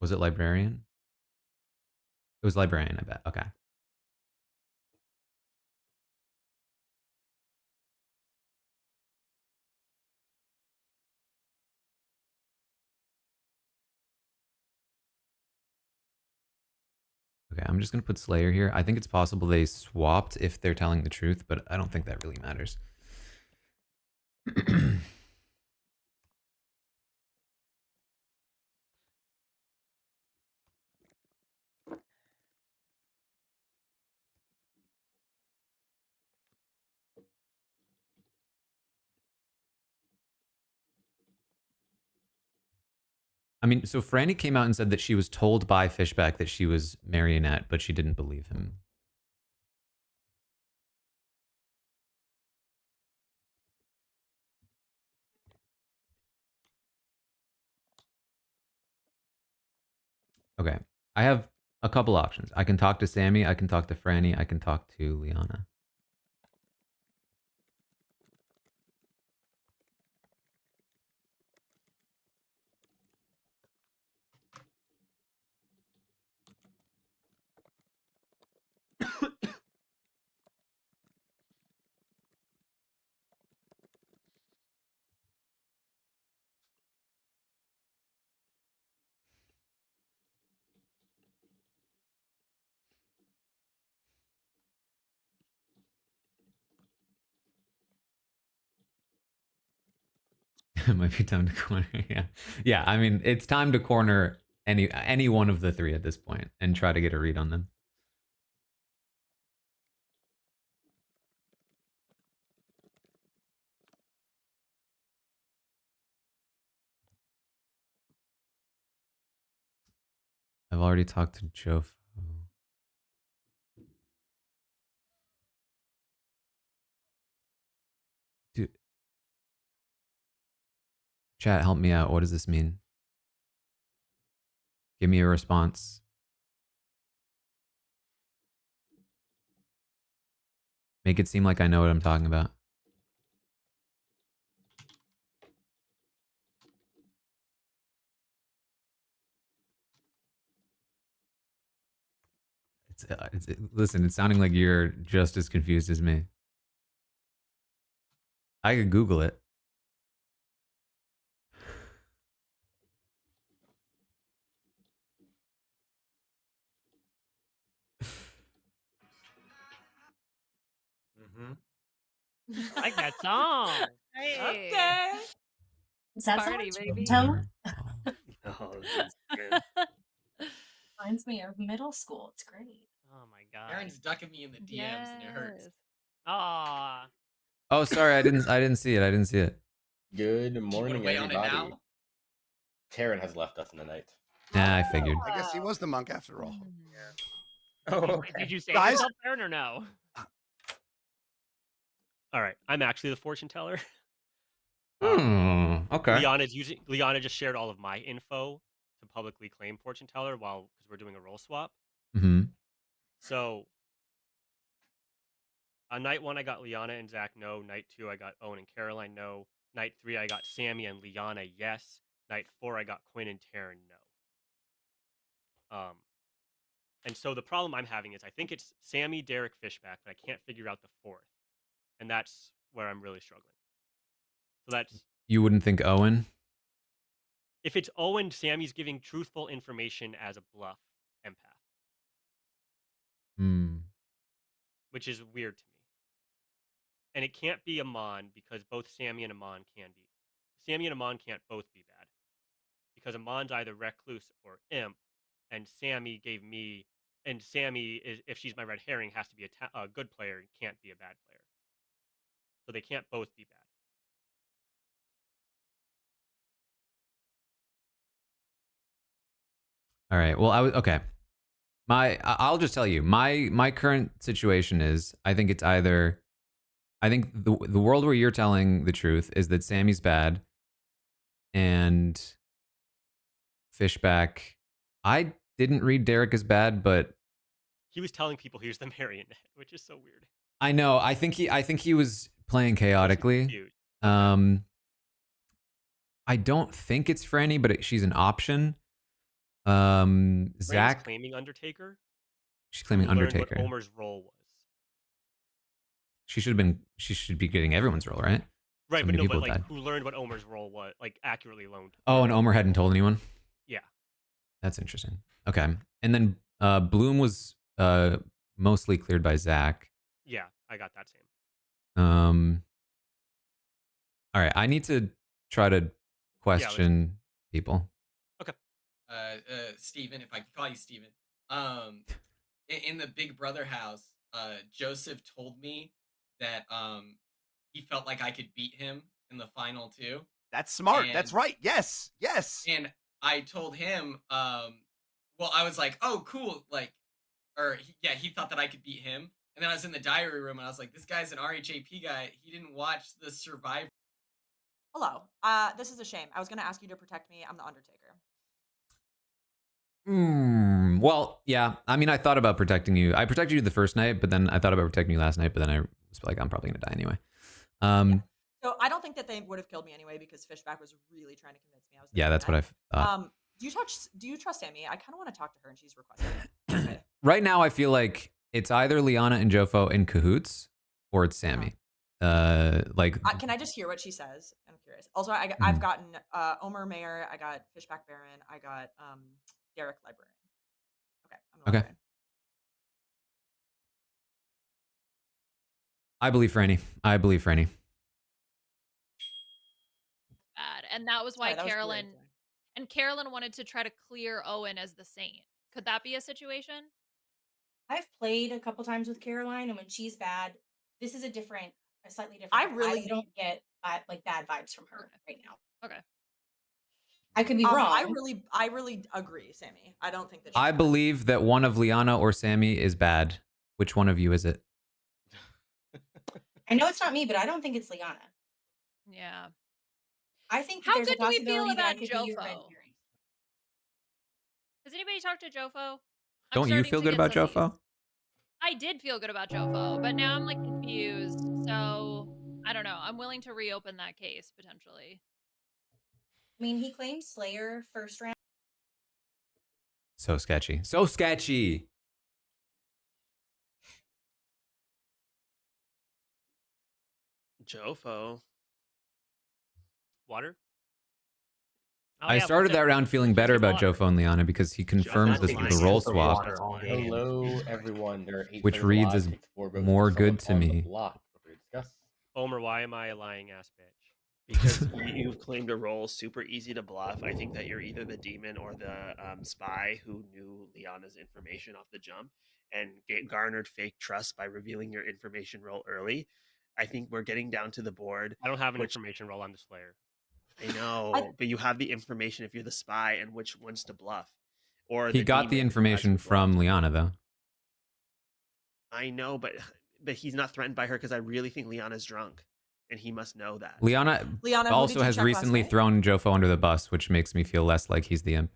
Was it librarian? It was librarian, I bet. Okay. Okay, I'm just going to put Slayer here. I think it's possible they swapped if they're telling the truth, but I don't think that really matters. I mean, so Franny came out and said that she was told by Fishback that she was Marionette, but she didn't believe him. Okay, I have a couple options. I can talk to Sammy, I can talk to Franny, I can talk to Liana. It might be time to corner. Yeah. I mean, it's time to corner any one of the 3 at this point and try to get a read on them. I've already talked to Joe. Dude. Chat, help me out. What does this mean? Give me a response. Make it seem like I know what I'm talking about. Listen, it's sounding like you're just as confused as me. I could Google it. I like that song. Hey. Okay. Is that Party, so baby. tone? Oh, this is good. Reminds me of middle school. It's great. Oh my god. Aaron's ducking me in the DMs and it hurts. Aw. Oh, sorry, I didn't see it. I didn't see it. Good morning, weigh on it everybody. now? Taran has left us in the night. Nah, I figured. I guess he was the monk after all. Oh, Did okay. you say Guys? yourself, Aaron, or no? All right, I'm actually the fortune teller. Okay. Liana just shared all of my info to publicly claim fortune teller because we're doing a role swap. Mm-hmm. So on night 1, I got Liana and Zach no. Night 2, I got Owen and Caroline no. Night 3, I got Sammy and Liana yes. Night 4, I got Quinn and Taran no. And so the problem I'm having is I think it's Sammy, Derek, Fishback, but I can't figure out the 4th, and that's where I'm really struggling. So that's You wouldn't think Owen? if it's Owen, Sammy's giving truthful information as a bluff empath, which is weird to me. And it can't be Amon because both Sammy and Amon can be. Sammy and Amon can't both be bad because Amon's either recluse or imp, and Sammy gave me. And Sammy is, if she's my red herring, has to be a good player and can't be a bad player. So they can't both be bad. All right. Well, okay. I'll just tell you, my current situation is I think it's either the world where you're telling the truth is that Sammy's bad and Fishback. I didn't read Derek as bad, but He was telling people he was the marionette, which is so weird. I know. I think he was playing chaotically. Confused. I don't think it's Franny, but she's an option. Franny's Zach. claiming Undertaker. She's claiming who learned Undertaker. what Omer's role was. She should be getting everyone's role, right? Right, So but many no, people but like died. who learned what Omer's role was, like accurately learned. Oh, and Omer hadn't told anyone? Yeah. That's interesting. Okay. And then Bloom was mostly cleared by Zach. Yeah, I got that same. All right, I need to try to question people. Okay. Steven, if I can call you Steven. In the Big Brother house, Joseph told me that he felt like I could beat him in the final 2. That's smart. That's right. Yes. Yes. And I told him, well, I was like, oh, cool. Like, he thought that I could beat him. And then I was in the diary room and I was like, this guy's an RHAP guy. He didn't watch the Survivor. Hello. This is a shame. I was going to ask you to protect me. I'm the Undertaker. Well, yeah. I mean, I thought about protecting you. I protected you the first night, but then I thought about protecting you last night, but then I was like, I'm probably going to die anyway. So I don't think that they would have killed me anyway because Fishback was really trying to convince me. I was Yeah, that's what I thought. Do you trust Sammy? I kind of want to talk to her, and she's requesting. Right now, I feel like it's either Liana and Jofo in cahoots, or it's Sammy. Can I just hear what she says? I'm curious. Also, I've gotten Omer Mayer. I got Fishback Baron. I got Derek Librarian. Okay. I'm the librarian. I believe Franny. Bad. And that was why Sorry, that was Carolyn great. and Carolyn wanted to try to clear Owen as the saint. Could that be a situation? I've played a couple times with Caroline, and when she's bad, this is a slightly different. I really don't get like bad vibes from her right now. Okay. I could be wrong. I really agree, Sammy. I don't think that. I believe that one of Liana or Sammy is bad. Which one of you is it? I know it's not me, but I don't think it's Liana. Yeah. I think How there's good a do we feel possibility that I about could be your red Jofo? herring. Has anybody talked to Jofo? Don't you feel good about Jofo? I did feel good about Jofo, but now I'm like confused. So I don't know. I'm willing to reopen that case potentially. I mean, he claimed Slayer first round. So sketchy. So sketchy. Jofo. Water? Oh, I started that round feeling better about Jofo and Liana because he confirms the role swap, Hello, everyone. There are 8 which players reads alive, as takes 4 votes more for good someone to on the me. block. Feel free to discuss. Omer, why am I a lying ass bitch? Because you've claimed a role super easy to bluff. I think that you're either the demon or the spy who knew Liana's information off the jump and garnered fake trust by revealing your information role early. I think we're getting down to the board. I don't have an information role on the Slayer. I know, but you have the information if you're the spy and which ones to bluff. Or He got the information from Liana, though. I know, but he's not threatened by her because I really think Liana's drunk, and he must know that. Liana also has recently thrown Jofo under the bus, which makes me feel less like he's the imp.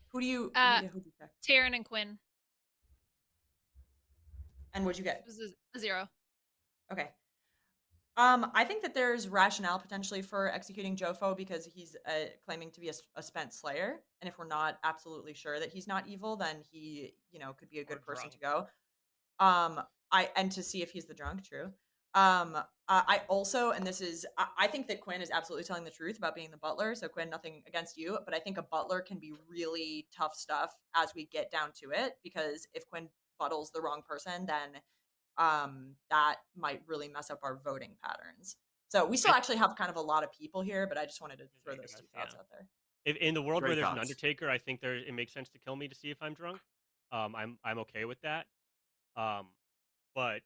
Who do you check? Taran and Quinn. And what'd you get? This is a 0. Okay. I think that there's rationale potentially for executing Jofo because he's claiming to be a spent slayer, and if we're not absolutely sure that he's not evil, then he, could be a good person to go. And to see if he's the drunk, true. I also, and this is, I think that Quinn is absolutely telling the truth about being the butler. So Quinn, nothing against you, but I think a butler can be really tough stuff as we get down to it, because if Quinn buttles the wrong person, then that might really mess up our voting patterns. So we still actually have kind of a lot of people here, but I just wanted to throw those 2 thoughts out there. If in the world Great where there's thoughts. an Undertaker, I think it makes sense to kill me to see if I'm drunk. I'm okay with that. But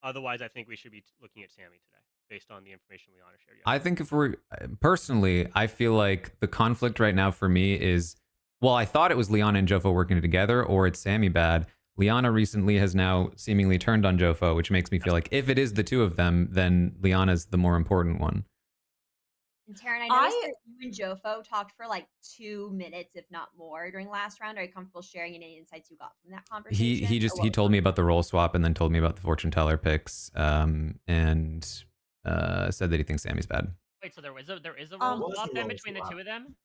otherwise, I think we should be looking at Sammy today, based on the information Liana shared. I think if we're personally, I feel like the conflict right now for me is, well, I thought it was Liana and Jofo working together, or it's Sammy bad. Liana recently has now seemingly turned on Jofo, which makes me feel like if it is the 2 of them, then Liana's the more important one. And Taran, I noticed that you and Jofo talked for like 2 minutes, if not more, during last round. Are you comfortable sharing any insights you got from that conversation? He told me about the role swap and then told me about the fortune teller picks, and said that he thinks Sammy's bad. Wait, so there is a role swap then between the two of them?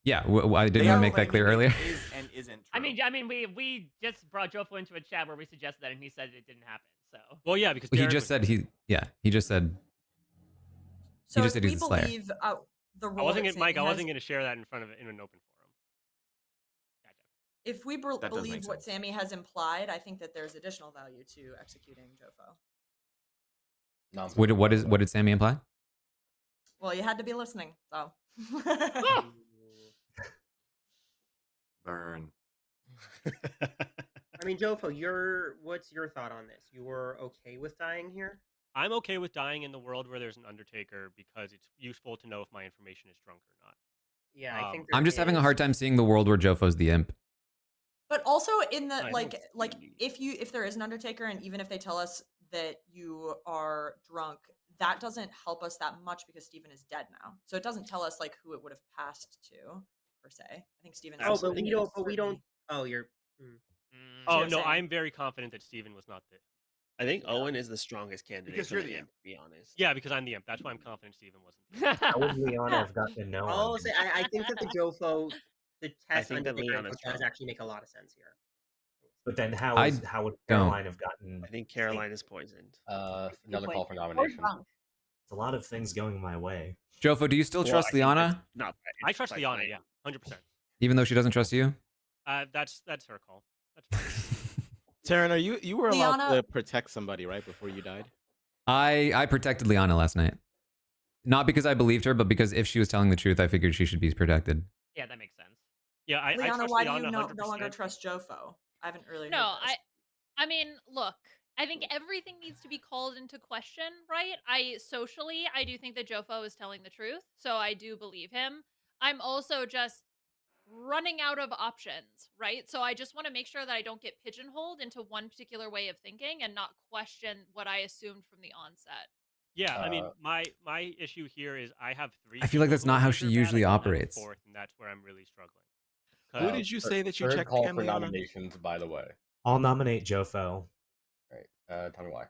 Yeah, I didn't make that clear earlier. Is and isn't true. I mean, we just brought Jofo into a chat where we suggested that, and he said it didn't happen. So. Well, yeah, because he just said he just said. So he just said if he's we a Slayer. believe the role I wasn't that gonna, Mike. I Sammy wasn't has- going to share that in an open forum. If we That does believe make what sense. Sammy has implied, I think that there's additional value to executing Jofo. What did Sammy imply? Well, you had to be listening, so. Burn. I mean, Jofo, what's your thought on this? You were okay with dying here? I'm okay with dying in the world where there's an Undertaker because it's useful to know if my information is drunk or not. Yeah, I think I'm just having a hard time seeing the world where Jofo's the imp. But also in the I like don't if there is an Undertaker, and even if they tell us that you are drunk, that doesn't help us that much because Steven is dead now. So it doesn't tell us like who it would have passed to per se. I think Steven. Oh, but we don't. Oh, you're. Oh what I'm no, saying. I'm very confident that Steven was not the. I think Owen is the strongest candidate Because for you're the the imp, to be honest. Yeah, because I'm the imp. That's why I'm confident Steven wasn't. The imp. How would Liana have gotten a no? I'll on say him? I think that the Jofo, the test think that Undertaker Liana's does strong. actually make a lot of sense here. But then how I would don't. Caroline have gotten? I think Caroline is poisoned. Another call for Or nomination. drunk. It's a lot of things going my way. Jofo, do you still Well, trust I think Liana, that's not. I trust like Liana. playing. Yeah, 100%. even though she doesn't trust you? That's her call. That's fine. Taran, you were allowed Liana- to protect somebody right before you died? I protected Liana last night. Not because I believed her, but because if she was telling the truth, I figured she should be protected. Yeah, that makes sense. Yeah, I Liana, trust why do Liana you 100%. no longer trust Jofo? I haven't really. No, heard this. I mean, look, I think everything needs to be called into question, right? I do think that Jofo is telling the truth, so I do believe him. I'm also just running out of options, right? So I just want to make sure that I don't get pigeonholed into one particular way of thinking and not question what I assumed from the onset. Yeah, I mean, my issue here is I have 3. I feel like people that's who not I how think she are bad. usually I don't have a operates. 4th, and that's where I'm really struggling. Who did you say that you Third checked call Cam for Liana? nominations, by the way. I'll nominate Jofo. Right. Tell me why.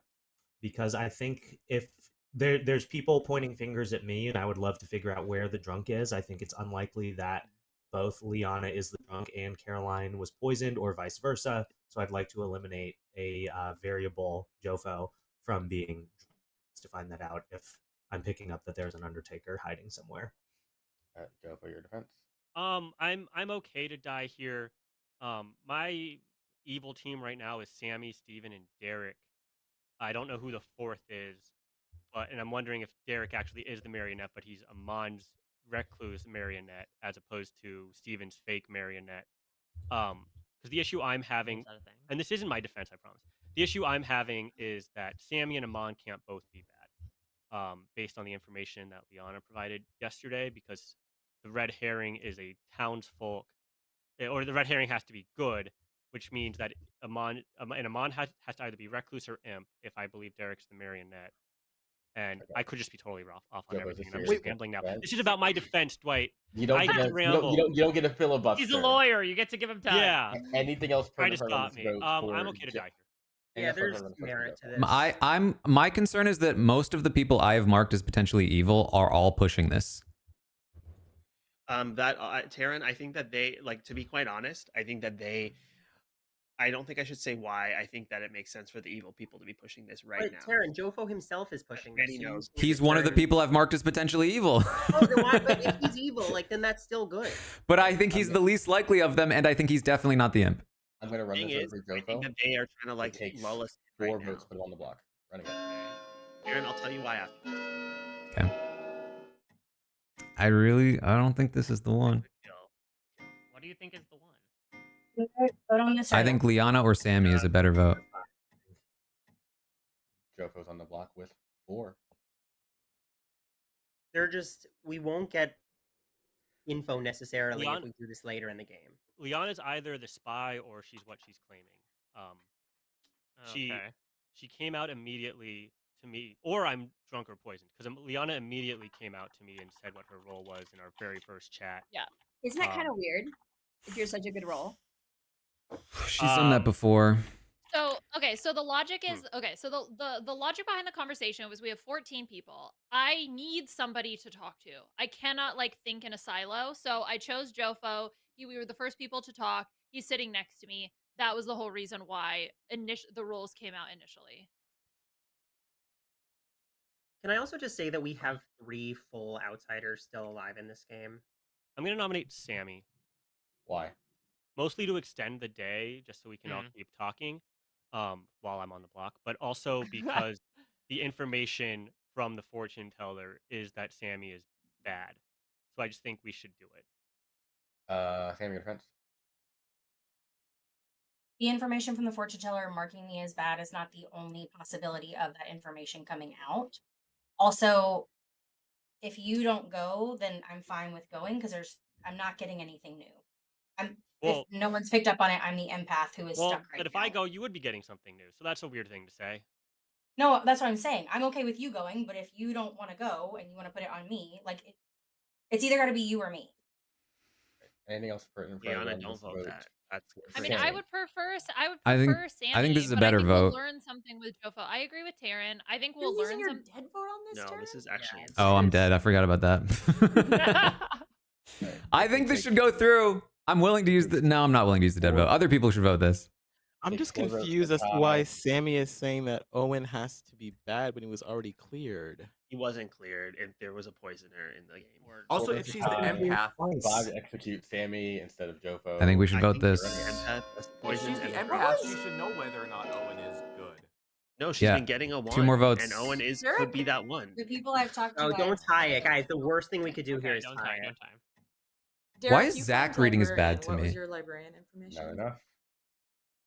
Because I think if there's people pointing fingers at me, and I would love to figure out where the drunk is. I think it's unlikely that both Liana is the drunk and Caroline was poisoned, or vice versa. So I'd like to eliminate a variable Jofo from being to find that out if I'm picking up that there's an Undertaker hiding somewhere. Jofo, your defense. I'm okay to die here. My evil team right now is Sammy, Steven, and Derek. I don't know who the 4th is, and I'm wondering if Derek actually is the marionette, but he's Amon's recluse marionette as opposed to Steven's fake marionette. Because the issue I'm having, and this isn't my defense, I promise. The issue I'm having is that Sammy and Amon can't both be bad, based on the information that Liana provided yesterday, because the red herring is a townsfolk, or the red herring has to be good, which means that Amon has to either be recluse or imp, if I believe Derek's the marionette. And I could just be totally off on everything, and I'm just rambling now. This is about my defense, Dwight. You don't I get can a, ramble. you don't get a filibuster. He's a lawyer. You get to give him time. Yeah. Anything else? Try to stop me. I'm okay to die here. Yeah, there's merit to this. My concern is that most of the people I have marked as potentially evil are all pushing this. Taran, I think that they, like, to be quite honest, I think that I don't think I should say why. I think that it makes sense for the evil people to be pushing this right now. Taran, Jofo himself is pushing this. He knows. He's one of the people I've marked as potentially evil. Oh, then why? But if he's evil, like, then that's still good. But I think he's the least likely of them, and I think he's definitely not the imp. I'm gonna run Thing this is, over I Jofo. think that they are trying to, like, lull us in 4 right votes now. put it on the block. Running it. Aaron, I'll tell you why after. Okay. I don't think this is the one. What do you think is the one? Vote on this. I think Liana or Sammy is a better vote. Jofo's on the block with 4. We won't get info necessarily Liana- if we do this later in the game. Liana's either the spy or she's what she's claiming. She came out immediately to me, or I'm drunk or poisoned, because Liana immediately came out to me and said what her role was in our very first chat. Yeah. Isn't that kind of weird? If you're such a good role. She's done that before. So okay, so the logic is okay. So the logic behind the conversation was we have 14 people. I need somebody to talk to. I cannot like think in a silo. So I chose Jofo. We were the first people to talk. He's sitting next to me. That was the whole reason why the rules came out initially. Can I also just say that we have 3 full outsiders still alive in this game? I'm gonna nominate Sammy. Why? Mostly to extend the day, just so we can all keep talking while I'm on the block, but also because the information from the fortune teller is that Sammy is bad. So I just think we should do it. Sammy, your defense. The information from the fortune teller marking me as bad is not the only possibility of that information coming out. Also, if you don't go, then I'm fine with going because I'm not getting anything new. If no one's picked up on it, I'm the empath who is stuck right but if now. I go, you would be getting something new. So that's a weird thing to say. No, that's what I'm saying. I'm okay with you going, but if you don't want to go and you want to put it on me, like it's either got to be you or me. Anything else pertinent for Liana, everyone? don't Just vote that. That's I mean, I would prefer Sammy. I think this is a but better I think vote. We'll learn something with Jofo. I agree with Taran. I think You're we'll using learn your some. dead vote on this turn? This is actually Oh, I'm dead. I forgot about that. I think this should go through. I'm willing to use the. No, I'm not willing to use the dead vote. Other people should vote this. I'm just confused as to why Sammy is saying that Owen has to be bad when he was already cleared. He wasn't cleared, and there was a poisoner in the game. Also, if she's the empath, Bob to execute Sammy instead of Jofo. I think we should vote think this. you're right. Empath, that's if poison, she's the and empath, she should know whether or not Owen is good. No, she's Yeah. been getting a 1. 2 more votes. And Owen could be that one. The people I've talked to. Oh, don't tie it, guys. The worst thing we could do here is don't tie tie, it. Why Derek, is you Zach flagged reading is librarian. bad to What was me? your librarian information? Not enough.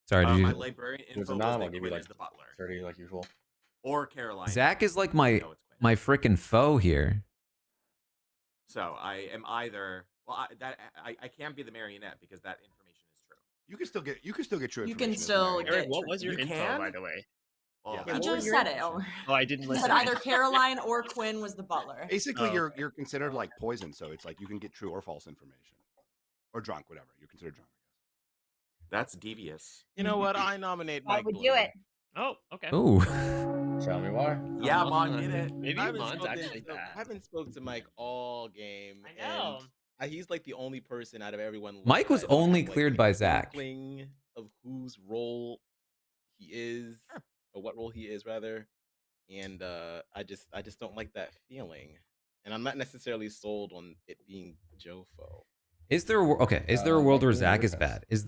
Sorry, did My you? librarian It was info a was nom. that I'll give you Quinn like is the butler. 30 like usual. Or Caroline. Zach is like my freaking foe here. So I am either. Well, I can't be the marionette because that information is true. You can still get true You information. can still get. Eric, what was your You info, can? by the way? Well, He that's just your said it. information. Oh, I didn't He listen. said either Caroline or Quinn was the butler. Basically, you're considered like poison, so it's like you can get true or false information, or drunk, whatever. You're considered drunk. That's devious. You know what? I nominate Why Mike. would you do it? Oh, okay. Ooh. Tell me why. Yeah, Mon did it. Maybe I haven't Mon's spoken actually to- bad. I haven't spoke to Mike all game. I know. And he's like the only person out of everyone. Mike was I don't only have, like, cleared an by Zach. inkling of whose role he is, or what role he is rather, and I just don't like that feeling, and I'm not necessarily sold on it being Jofo. Is there is there a world where Zach is bad? Is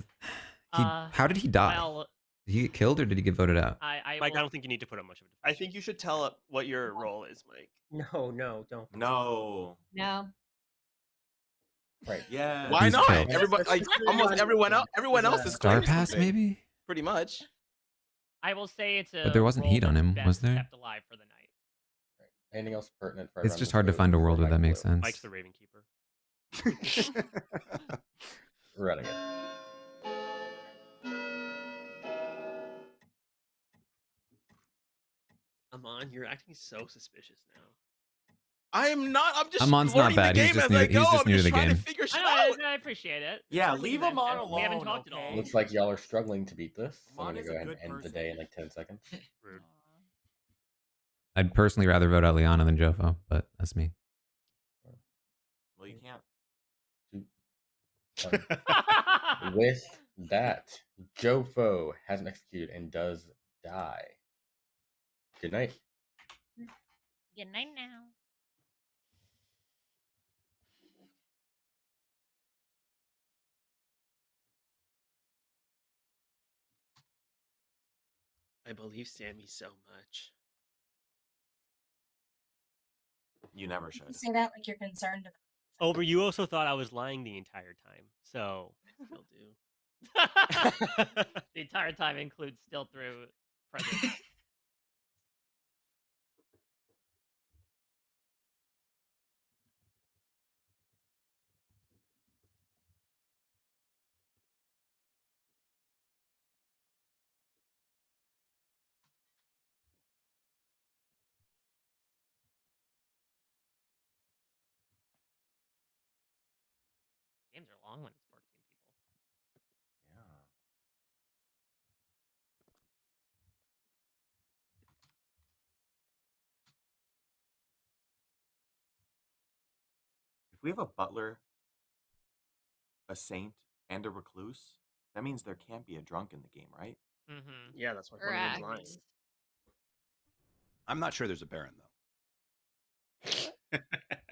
he? How did he die? Well, Did he get killed or did he get voted out? Mike, I don't think you need to put up much of a I think you should tell what your role is, Mike. No, don't. No. No. Right. Yeah. Why He's not? killed. Everybody, like almost everyone else is Star claiming Pass, something, maybe? pretty much. I will say it's a. But there wasn't role heat on that's him, best was there? Kept alive for the night. Anything else pertinent for It's everyone? just hard to find a world where that makes sense. Mike's the Raven Keeper. Running it. Amon, you're acting so suspicious now. I am not. I'm just Amon's not learning bad. the He's game just as new. I He's go. just I'm new to just the trying game. to figure shit I out. know, I appreciate it. Yeah, It's leave pretty Amon good. We haven't alone, talked at all. okay? Looks like y'all are struggling to beat this. So I'm Amon gonna is go a ahead and good end the person. day in like 10 seconds. Rude. I'd personally rather vote out Liana than Jofo, but that's me. Well, you can't. With that, Jofo hasn't executed and does die. Good night. Good night now. I believe Sammy so much. You never You should. say that like you're concerned about. Oh, but you also thought I was lying the entire time. So Still do. The entire time includes still through present. Games are long when it's 14 people. Yeah. If we have a butler, a saint, and a recluse, that means there can't be a drunk in the game, right? Mm-hmm. Yeah, that's why one of them's lying. I'm not sure there's a Baron though.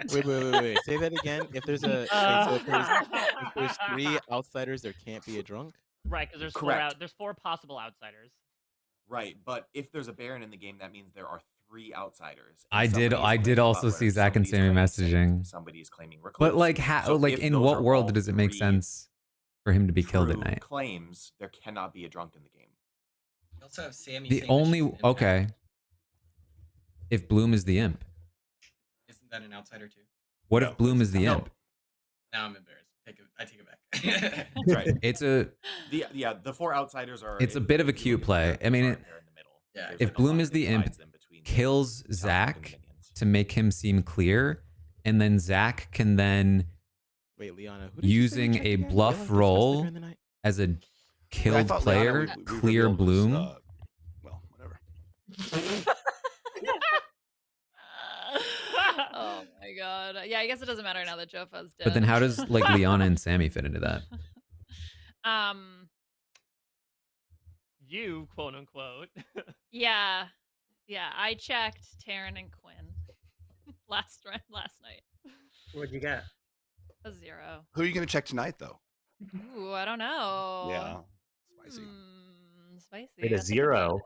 Wait. Say that again. If there's a if there's 3 outsiders, there can't be a drunk. Right, because there's Correct. there's 4 possible outsiders. Right, but if there's a Baron in the game, that means there are 3 outsiders. I did also see Zach and Sammy messaging. Somebody's claiming recluse. But like, how? So Like, if in those what are world all does it make 3 sense for him to be killed at true night? claims, there cannot be a drunk in the game. You also have Sammy The saying only that she's an okay. If Bloom is the imp, Isn't that an outsider too? what if Bloom is the imp? Now I'm embarrassed. I take it back. That's right. It's a the 4 outsiders are. it's a bit of a cute play. I mean, Yeah, if Bloom is the imp, kills Zach to make him seem clear, and then Zach can then Wait, Liana, who did you say you using checked a again? bluff Y'all discussed it roll during the night? as a I killed thought player Liana, we clear revealed Bloom. Well, whatever. Oh my god. Yeah, I guess it doesn't matter now that Jofa's dead. But then how does like Liana and Sammy fit into that? You, quote unquote. Yeah. Yeah, I checked Taran and Quinn last night. What'd you get? A 0. Who are you gonna check tonight though? Ooh, I don't know. Yeah. Spicy. Spicy. Wait, a I'll think about 0.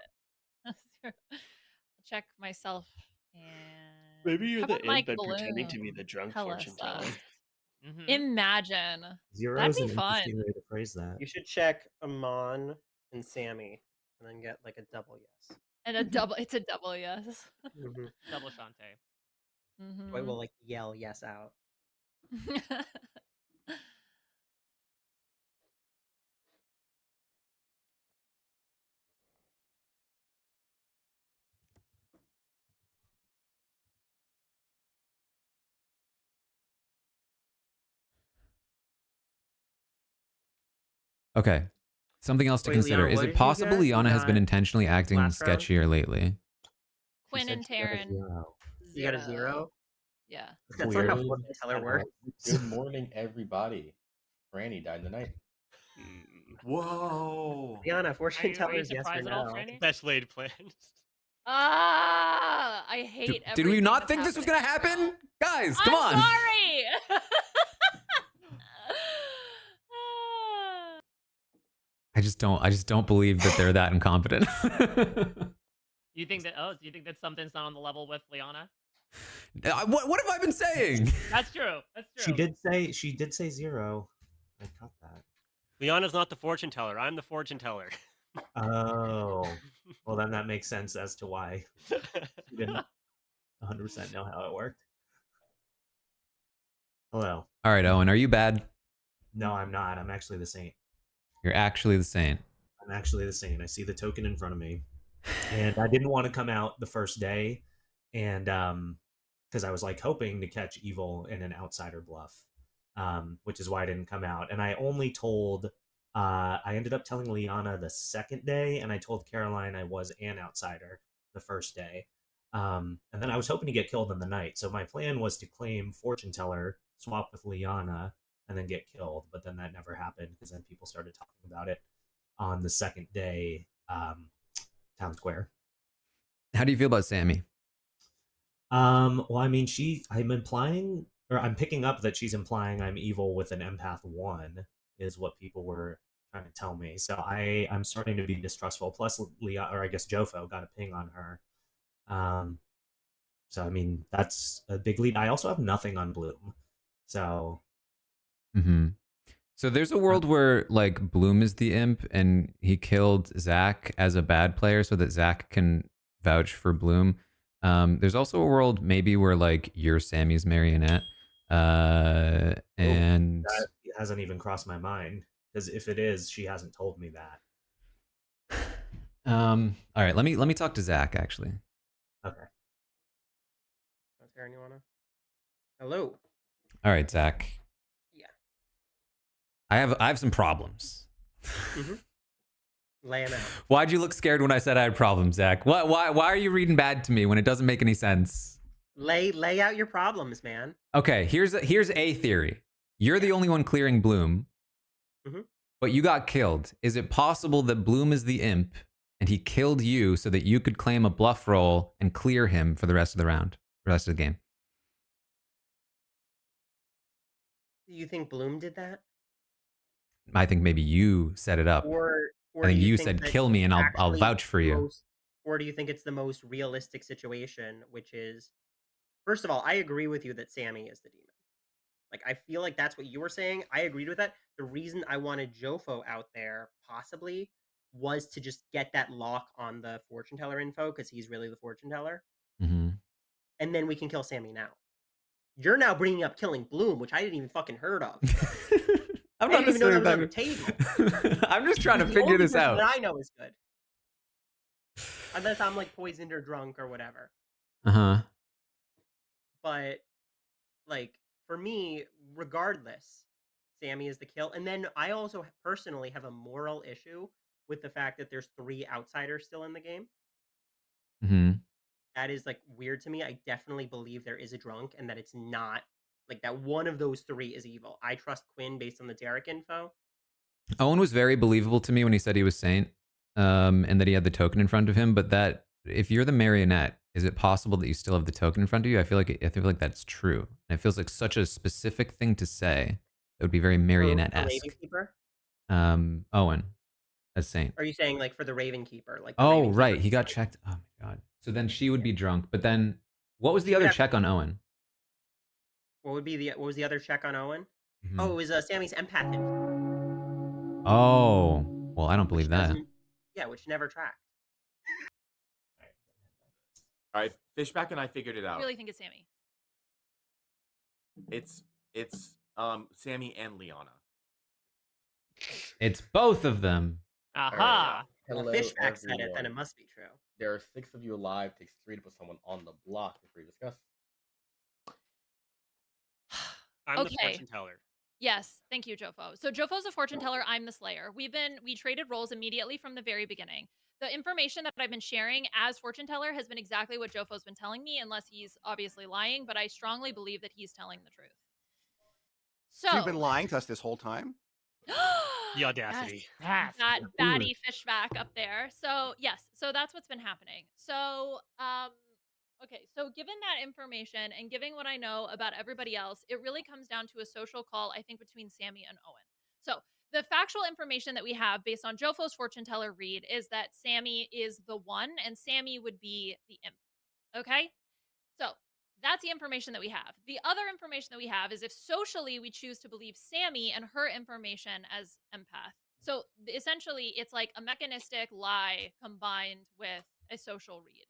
it. A 0. I'll check myself and Maybe you're how the about Mike imp and pretending to Bloom? be the drunk Tell fortune us, teller. Mm-hmm. Imagine. 0 That'd is be an fun. interesting way to phrase that. You should check Amon and Sammy, and then get like a double yes. And a double. It's a double yes. Mm-hmm. Double Shantae. Mm-hmm. I will like yell yes out. Okay. Something else to Wait, consider. Liana, Is what it did you possible get? You Liana has been got intentionally acting last round? sketchier lately? Quinn and Taran. You got a 0? Yeah. That's not how Weird. fortune teller works. Good morning, everybody. Franny died tonight. Whoa. Liana, Are fortune you tellers, yes or surprised at all, no? Franny? Best laid plans. Ah, I hate Did we everything not that's think this was happening gonna right now. happen? Guys, come I'm on. sorry. I just don't believe that they're that incompetent. You think that? Oh, do you think that something's not on the level with Liana? What have I been saying? That's true. That's true. She did say 0. I caught that. Liana's not the fortune teller. I'm the fortune teller. Oh, well then that makes sense as to why she didn't 100% know how it worked. Hello. All right, Owen, are you bad? No, I'm not. I'm actually the saint. You're actually the saint. I'm actually the saint. I see the token in front of me, and I didn't want to come out the first day, and because I was like hoping to catch evil in an outsider bluff, which is why I didn't come out. And I only told. I ended up telling Liana the second day, and I told Caroline I was an outsider the first day. And then I was hoping to get killed in the night. So my plan was to claim fortune teller, swap with Liana, and then get killed. But then that never happened because then people started talking about it on the second day, town square. How do you feel about Sammy? Well, I mean, I'm picking up that she's implying I'm evil with an empath 1 is what people were trying to tell me. So I'm starting to be distrustful. Plus, I guess Jofo got a ping on her. So I mean, that's a big lead. I also have nothing on Bloom. So. Mm-hmm. So there's a world where like Bloom is the imp and he killed Zach as a bad player so that Zach can vouch for Bloom. There's also a world maybe where like you're Sammy's marionette. And that hasn't even crossed my mind because if it is, she hasn't told me that. All right, let me talk to Zach actually. Okay. Taran, you wanna? Hello. All right, Zach. Yeah. I have some problems. Lay them out. Why'd you look scared when I said I had problems, Zach? Why are you reading bad to me when it doesn't make any sense? Lay out your problems, man. Okay, here's a theory. You're the only one clearing Bloom, but you got killed. Is it possible that Bloom is the imp and he killed you so that you could claim a bluff roll and clear him for the rest of the round, the rest of the game? Do you think Bloom did that? I think maybe you set it up. Or I think do you think said that kill me and it's I'll actually vouch for the you. or do you think it's the most realistic situation, which is, first of all, I agree with you that Sammy is the demon. Like, I feel like that's what you were saying. I agreed with that. The reason I wanted Jofo out there, possibly, was to just get that lock on the fortune teller info, because he's really the fortune teller. And then we can kill Sammy now. You're now bringing up killing Bloom, which I didn't even fucking heard of. I'm I not didn't even know that was on necessarily the table. I'm just trying to The figure only this person out. that I know is good. Unless I'm like poisoned or drunk or whatever. But like for me, regardless, Sammy is the kill. And then I also personally have a moral issue with the fact that there's 3 outsiders still in the game. That is like weird to me. I definitely believe there is a drunk and that it's not like that one of those 3 is evil. I trust Quinn based on the Derek info. Owen was very believable to me when he said he was Saint, and that he had the token in front of him. But that if you're the marionette, is it possible that you still have the token in front of you? I feel like that's true. And it feels like such a specific thing to say. It would be very marionette-esque. Owen as Saint. Are you saying like for the Raven Keeper? Like oh, right. He got checked. Oh my god. So then she would be drunk. But then what was the other check on Owen? What was the other check on Owen? Oh, it was Sammy's empath info. Oh, well, I don't believe that. Yeah, which never tracked. All right, Fishback and I figured it I out. really think it's Sammy. It's Sammy and Liana. It's both of them. Aha! Hello, Well, Fishback said it, then everyone. it must be true. There are 6 of you alive. Takes 3 to put someone on the block before you discuss. I'm the fortune teller. Yes, thank you, Jofo. So Jofo's a fortune teller. I'm the slayer. We traded roles immediately from the very beginning. The information that I've been sharing as fortune teller has been exactly what Jofo's been telling me, unless he's obviously lying. But I strongly believe that he's telling the truth. So you've been lying to us this whole time. The audacity. Yes, that batty Fishback up there. So yes, so that's what's been happening. So okay, so given that information and given what I know about everybody else, it really comes down to a social call, I think, between Sammy and Owen. So the factual information that we have based on Jofo's fortune teller read is that Sammy is the one and Sammy would be the imp. Okay? So that's the information that we have. The other information that we have is if socially we choose to believe Sammy and her information as empath. So essentially it's like a mechanistic lie combined with a social read.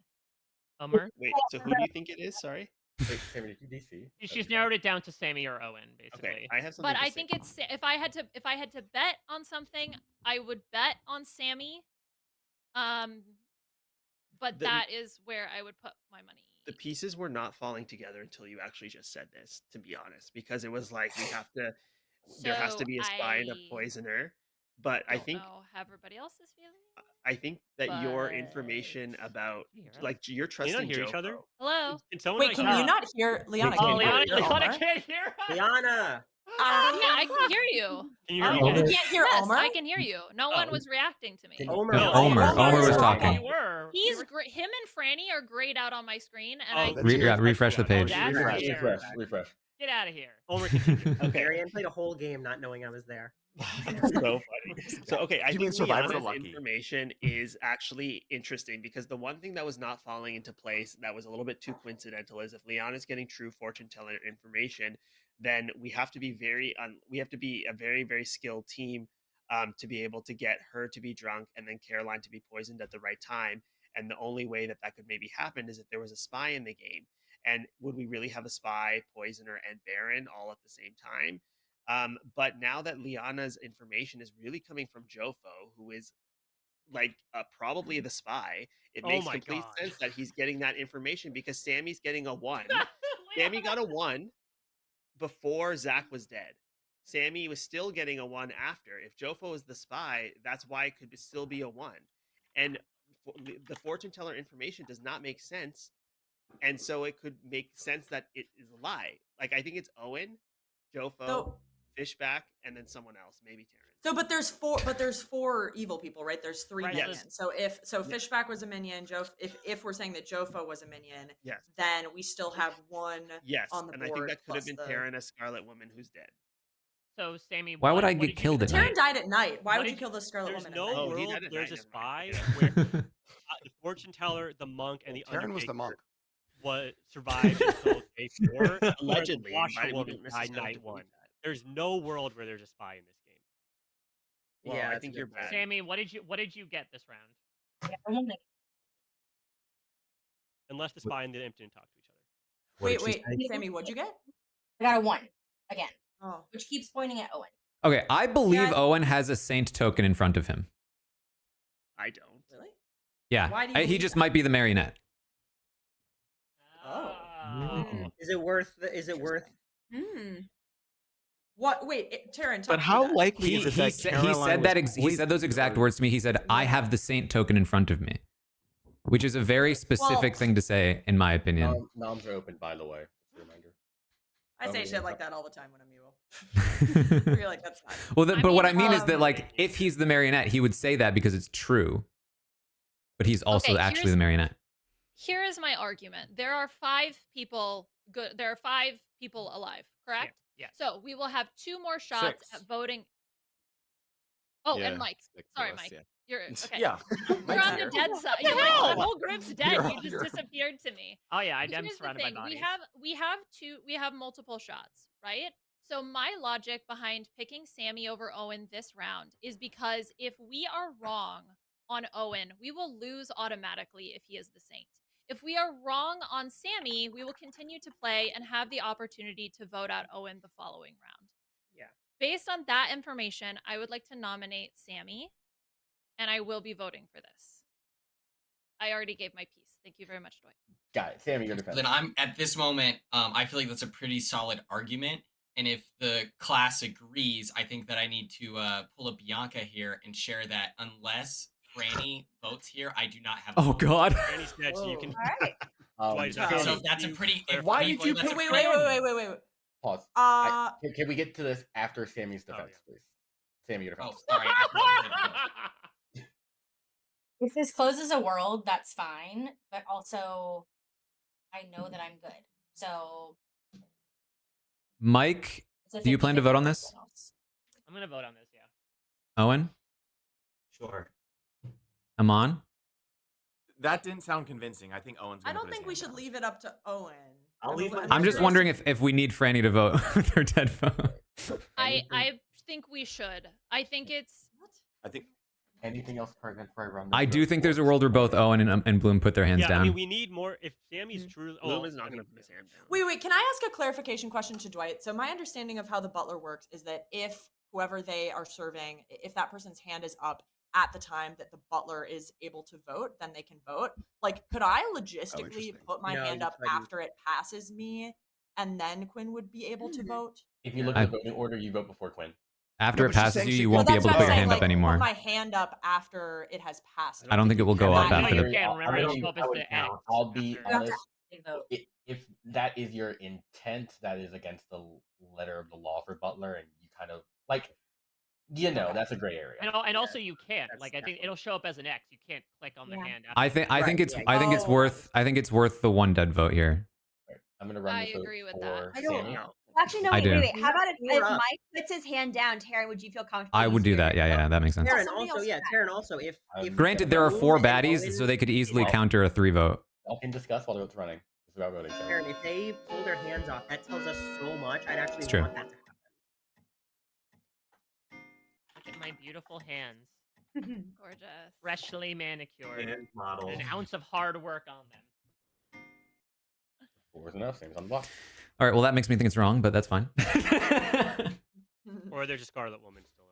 Wait, so who do you think it is? Sorry. Wait, Sammy, did you DC? She's narrowed it down to Sammy or Owen, basically. Okay, I have something. But I think it's if I had to bet on something, I would bet on Sammy. But that is where I would put my money. The pieces were not falling together until you actually just said this, to be honest, because it was like there has to be a spy and a poisoner. But I think know how everybody else is feeling. I think that your information about like you're Can you not trusting hear each other? Jofo. Hello. Can someone Wait, can you not hear Liana? Oh, Can you not hear Liana Omar? can't hear us. Liana! Yeah, I can hear you. Can you hear me? You guys? can't hear Yes, Omer? I can hear you. No one was reacting to me. Omer. No, Omer was talking. You were. He's him and Franny are grayed out on my screen, and Refresh the page. That's weird. Refresh. Get out of here. Omer, continue. Okay. Marianne played a whole game not knowing I was there. So funny. So okay, I You think mean Survivor's Liana's lucky. information is actually interesting because the one thing that was not falling into place that was a little bit too coincidental is if Liana's getting true fortune teller information, then we have to be a very, very skilled team to be able to get her to be drunk and then Caroline to be poisoned at the right time. And the only way that could maybe happen is if there was a spy in the game. And would we really have a spy, poisoner, and Baron all at the same time? But now that Liana's information is really coming from Jofo, who is like probably the spy, it makes complete sense that he's getting that information because Sammy's getting a 1. Sammy got a 1 before Zach was dead. Sammy was still getting a 1 after. If Jofo is the spy, that's why it could still be a 1. And the fortune teller information does not make sense. And so it could make sense that it is a lie. Like, I think it's Owen, Jofo, Fishback, and then someone else, maybe Taran. So, but there's four evil people, right? There's 3 Right, minions. So Fishback was a minion, if we're saying that Jofo was a minion, Yes. then we still have 1 on the board. And I think that could have been plus Taran, a Scarlet Woman who's dead. So, Sammy, Why would I what get did you killed get at Taran night? died at night. Why What would you did kill the Scarlet There's Woman no at night? world died at there's night, a never mind. spy where the fortune teller, the monk, and the Taran undertaker was the monk. survived until day 4. Allegedly, whereas but we Washerwoman didn't died necessarily night 1. believe that. There's no world where there's a spy in this game. Well, Yeah, I that's think a you're good point. bad. Sammy, what did you get this round? Unless the spy and the imp didn't talk to each other. Wait, Sammy, what'd you get? I got a 1 again. Oh. Which keeps pointing at Owen. Okay, I believe Yeah, Owen has a saint token in front of him. I don't. Really? Yeah, Why do you he believe just that? might be the marionette. Oh. Is it worth? Is it worth? What? Wait, Taran, talk But to me how then. likely is it that He said Caroline was he said those exact words to me. He said, "I have the saint token in front of me," which is a very specific thing to say, in my opinion. Noms are open, by the way. Just a reminder. I say shit like that all the time when I'm evil. You're like, that's fine. Well, but what I mean is that, like, if he's the marionette, he would say that because it's true. But he's also Okay, actually the marionette. Here is my argument. There are 5 people good. There are 5 people alive, correct? Yeah. So we will have 2 more shots 6. at voting. Oh, Yeah, and Mike. 6 of Sorry, us, Mike. yeah. You're okay. Yeah. You're on the dead side. You're like, the whole group's dead. You're- You just you're- disappeared to me. Oh yeah, I But am here's the surrounded by thing. bodies. We have multiple shots, right? So my logic behind picking Sammy over Owen this round is because if we are wrong on Owen, we will lose automatically if he is the saint. If we are wrong on Sammy, we will continue to play and have the opportunity to vote out Owen the following round. Yeah. Based on that information, I would like to nominate Sammy, and I will be voting for this. I already gave my piece. Thank you very much, Dwight. Got it. Sammy, your defense. Then I'm at this moment. I feel like that's a pretty solid argument, and if the class agrees, I think that I need to pull a Bianca here and share that unless Franny votes here, I do not have. Oh God. Franny's dead, so you can. All right. Dwight, that's So that's a pretty. If Why Franny did you voted, that's a Wait. pretty- Pause. Can we get to this after Sammy's defense, please? Sammy, your defense. Oh, sorry. If this closes a world, that's fine. But also, I know that I'm good. So Mike, it's a do you plan to 50-50 vote on for this? everyone else. I'm gonna vote on this. Yeah. Owen? Sure. Amon? That didn't sound convincing. I think Owen's I gonna don't put his think we hand should down. leave it up to Owen. I'll leave my I'm just wondering if we need Franny to vote with her dead vote. I think we should. I think it's. I think. Anything else pertinent for a run? I do think there's a world where both Owen and Bloom put their hands Yeah, down. I mean, we need more. If Sammy's true, Bloom is not going to put his hand down. Wait, can I ask a clarification question to Dwight? So my understanding of how the butler works is that if whoever they are serving, if that person's hand is up at the time that the butler is able to vote, then they can vote. Like, could I logistically interesting. put my No, hand you up couldn't. after it passes me, and then Quinn would be able to vote? If you look at the voting order, you vote before Quinn. After No, it but she's passes saying you, she you could- won't be That's able to what put I'm your saying, hand up like, anymore. Put my hand up after it has passed. I don't think it will go Yeah, up I know after you the. can't. Remember, I'll it'll show up as be- the X. I'll be after. You have honest. to vote. If that is your intent, that is against the letter of the law for Butler, and you kind of like, that's a gray area. And also you can't. That's Like I think it'll show up as an X. You can't click on the Yeah. hand. I think Right, it's yeah. I think it's Oh. worth the one dead vote here. I'm gonna run I this vote agree with for that. I don't Sammy. know. Actually, no, I wait, do. wait. How about if You're up. Mike puts his hand down, Taran, would you feel comfortable? I would do using that. your- Yeah, that makes sense. Taran Somebody also, else yeah, try. Taran also. If Granted, there are Bloom 4 and baddies, Owen- so they could easily Well- counter a 3 vote. Y'all can discuss while the vote's running. This is about voting. So. Taran, if they pull their hands off, that tells us so much. I'd actually It's true. want that to happen. Look at my beautiful hands, Gorgeous. freshly manicured, Hand model. and an ounce of hard work on them. 4 is enough. Sammy's on the block. All right, well that makes me think it's wrong, but that's fine. Or there's a Scarlet Woman still.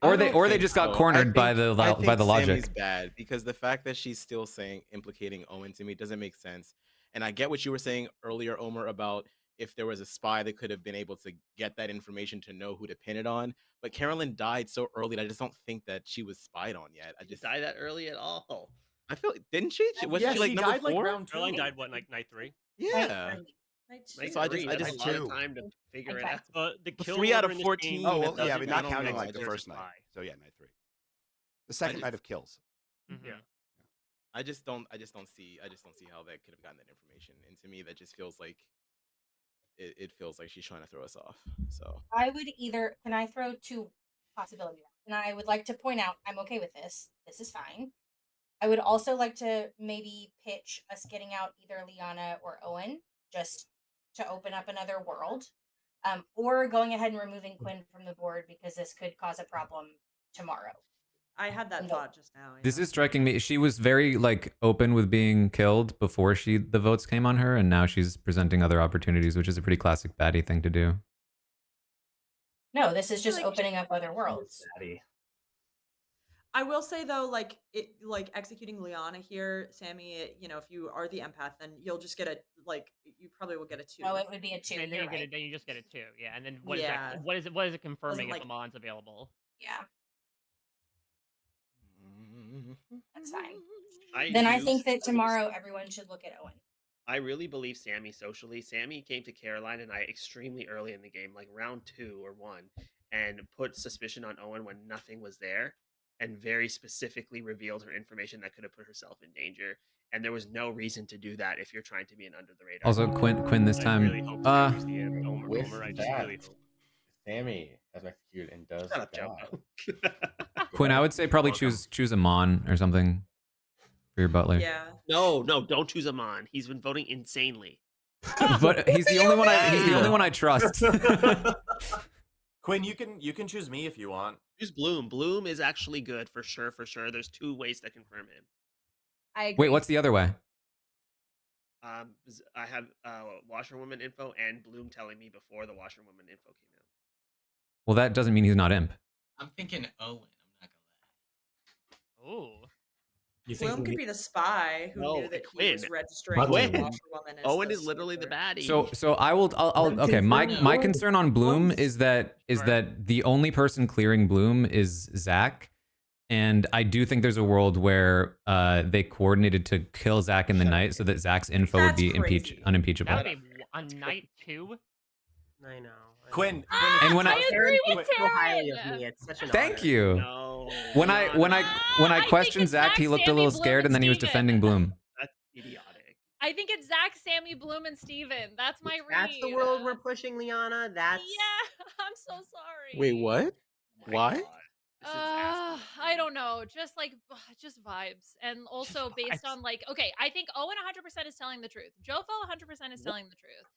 Or I they don't just think got so. cornered I by think- the I by think the logic. Sammy's bad because the fact that she's still saying implicating Owen to me doesn't make sense. And I get what you were saying earlier, Omer, about if there was a spy that could have been able to get that information to know who to pin it on. But Carolyn died so early that I just don't think that she was spied on yet. I just die that early at all. I feel didn't she? Wasn't she like number died 4? like round 2. Caroline died what, like night 3? Yeah. So I just a lot of time to figure it out. The But kill 3 out order of in this 14. game Oh, well, yeah, doesn't but not mean counting that like the there's a first night. spy. So yeah, night 3. The second night of kills. Yeah. I just don't see how that could have gotten that information. And to me, that just feels like it feels like she's trying to throw us off. So I would either, can I throw 2 possibilities out? And I would like to point out, I'm okay with this. This is fine. I would also like to maybe pitch us getting out either Liana or Owen, just to open up another world. Or going ahead and removing Quinn from the board because this could cause a problem tomorrow. I had that thought just now. This is striking me. She was very like open with being killed before the votes came on her, and now she's presenting other opportunities, which is a pretty classic baddie thing to do. No, this is just opening up other worlds. I will say though, like executing Liana here, Sammy. You know, if you are the empath, then you'll just get you probably will get a 2. Oh, it would be a 2. And then You're right. then you just get a 2. Yeah, and then what is Yeah. that? What is it confirming Wasn't if Amon's available? Yeah. That's fine. I Then I do think that still- tomorrow everyone should look at Owen. I really believe Sammy socially. Sammy came to Caroline and I extremely early in the game, like round 2 or 1, and put suspicion on Owen when nothing was there, and very specifically revealed her information that could have put herself in danger. And there was no reason to do that if you're trying to be an under the radar. Also, Quinn this time. I really hope Sammy's the end. Omer, I just that, really hope. Sammy has executed and does Shut up, die. Quinn, I would say probably choose Amon or something for your butler. Yeah. No, don't choose Amon. He's been voting insanely. But he's the only one I trust. Quinn, you can choose me if you want. Choose Bloom. Bloom is actually good for sure. There's 2 ways to confirm him. I agree. Wait, what's the other way? I have washerwoman info and Bloom telling me before the washerwoman info came out. Well, that doesn't mean he's not imp. I'm thinking Owen. I'm not gonna lie. Oh. Bloom could be the spy who knew that he was registering as a Quinn. washerwoman. Owen is literally the baddie. So I'll okay. My concern on Bloom is that the only person clearing Bloom is Zach, and I do think there's a world where they coordinated to kill Zach in the night so that Zach's info would be unimpeachable. That would be on night 2. I know. Quinn. And when I agree with so highly Taran. of me. It's such an Thank honor. you. No. When I questioned Zach, he looked a little scared, and then he was defending Bloom. That's idiotic. I think it's Zach, Sammy, Bloom, and Steven. That's my read. That's the world we're pushing, Liana. That's Yeah, I'm so sorry. Wait, what? Why? I don't know. Just vibes. And also based on okay, I think Owen 100% is telling the truth. Jofo 100% is telling the truth.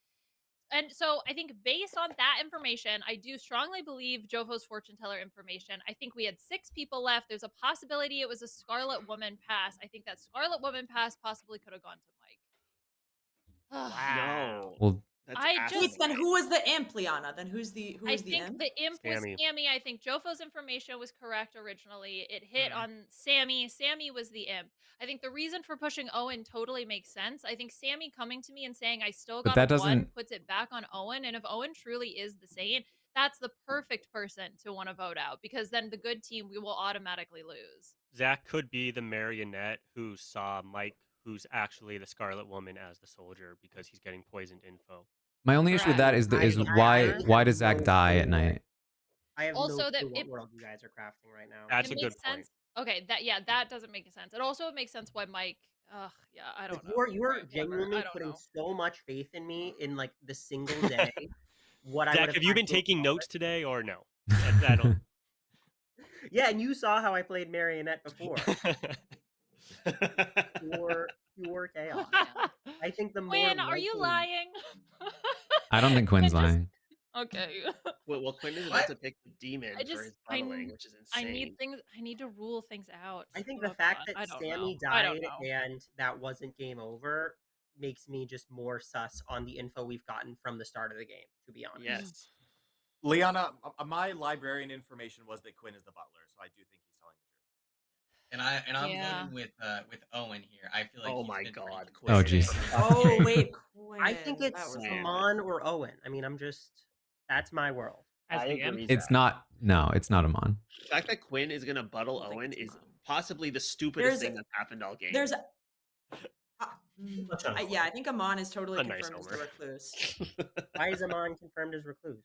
And so I think based on that information, I do strongly believe Jofo's fortune teller information. I think we had 6 people left. There's a possibility it was a Scarlet Woman pass. I think that Scarlet Woman pass possibly could have gone to Mike. Wow. Well, Then who was the imp, Liana? Then who's the I the think imp? the imp was Sammy. Sammy. I think Jofo's information was correct originally. It hit on Sammy. Sammy was the imp. I think the reason for pushing Owen totally makes sense. I think Sammy coming to me and saying I still But got that a 1 doesn't- puts it back on Owen. And if Owen truly is the saint, that's the perfect person to want to vote out because then the good team we will automatically lose. Zach could be the marionette who saw Mike, who's actually the Scarlet Woman, as the soldier because he's getting poisoned info. My only issue with that is why does Zach die at night? I have Also no that clue what it- world you guys are crafting right now. That's it a makes good point. sense. Okay, that doesn't make sense. It also makes sense why Mike. I don't know. You're Whatever, genuinely I don't putting know. so much faith in me in like the single day. What I Zach, would've have you been actually taking thought. notes today or no? I don't. Yeah, and you saw how I played Marionette before. pure chaos. I think the more Quinn, are you likely- lying? I don't think Quinn's lying. Okay. Well, Quinn is about to pick the demon for his funneling, which is I insane. need things. I need to rule things out. I think the Oh, fact God, I that don't Sammy know. I don't died know. and that wasn't game over makes me just more sus on the info we've gotten from the start of the game, to be honest. Yes. Liana, my librarian information was that Quinn is the butler, so I do think he's telling the truth. And I'm Yeah. voting with Owen here. I feel like Oh he's my been God, pretty Quinn. Oh, jeez. Oh wait, I think Quinn. That it's was Man. Amon or Owen. I mean, that's my world. As I the agree. imp. It's not. No, it's not Amon. The fact that Quinn is gonna buttle I don't think Owen it's is Amon. possibly the stupidest There's thing that's happened all game. there's Much on yeah, I think Amon is totally A nice confirmed as the Homer. recluse Why is Amon confirmed as recluse?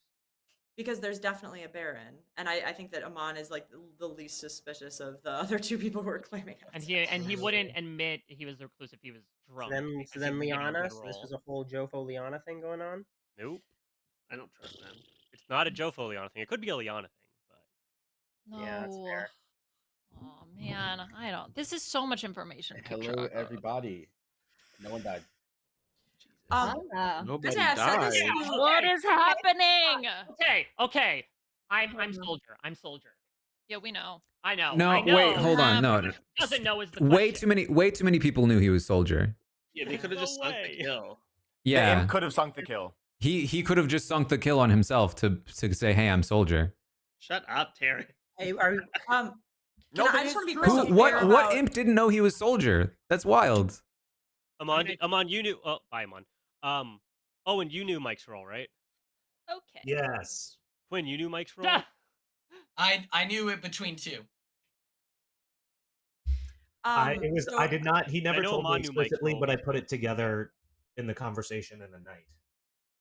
because there's definitely a Baron, and I think that Amon is like the least suspicious of the other two people who are claiming And outside. he wouldn't admit he was the recluse if he was drunk. So because then he would give him a Liana. good So this roll. was a whole Jofo Liana thing going on. Nope. I don't trust them. It's not a Jofo Liana thing. It could be a Liana thing, but Yeah, that's No. fair. Oh man, I don't. This is so much information. to keep Hello, track of. everybody. No one died. Nobody I said died. this Yeah, to- What is happening? Okay. I'm soldier. I'm soldier. Yeah, we know. I know. No, I know. wait, hold on. No, no. Doesn't know is the Way question. too many people knew he was soldier. Yeah, they could have No just sunk the way. kill. The Yeah, imp could have sunk the kill. he could have just sunk the kill on himself to say, "Hey, I'm soldier." Shut up, Taran. Hey, are you, can I just want to be Who? crystal clear What about imp didn't know he was soldier? That's wild. Amon, you knew. Oh, bye, Amon. Owen, you knew Mike's role, right? Okay. Yes. Quinn, you knew Mike's role. I knew it between two. I did not. He never know told me Amon knew Mike's explicitly, role. but I put it together in the conversation in the night.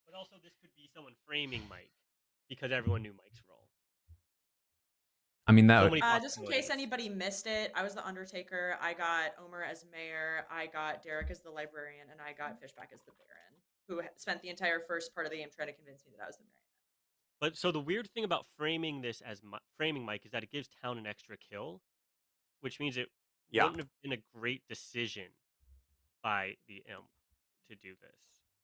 But also, this could be someone framing Mike because everyone knew Mike's role. I mean, that. So would- many just in case anybody missed it, I was the Undertaker. I got Omer as mayor. I got Derek as the librarian, and I got Fishback as the Baron, who spent the entire first part of the game trying to convince me that I was the marionette. But so the weird thing about framing this as framing Mike is that it gives Town an extra kill, which means it wouldn't have been a great decision by the imp to do this.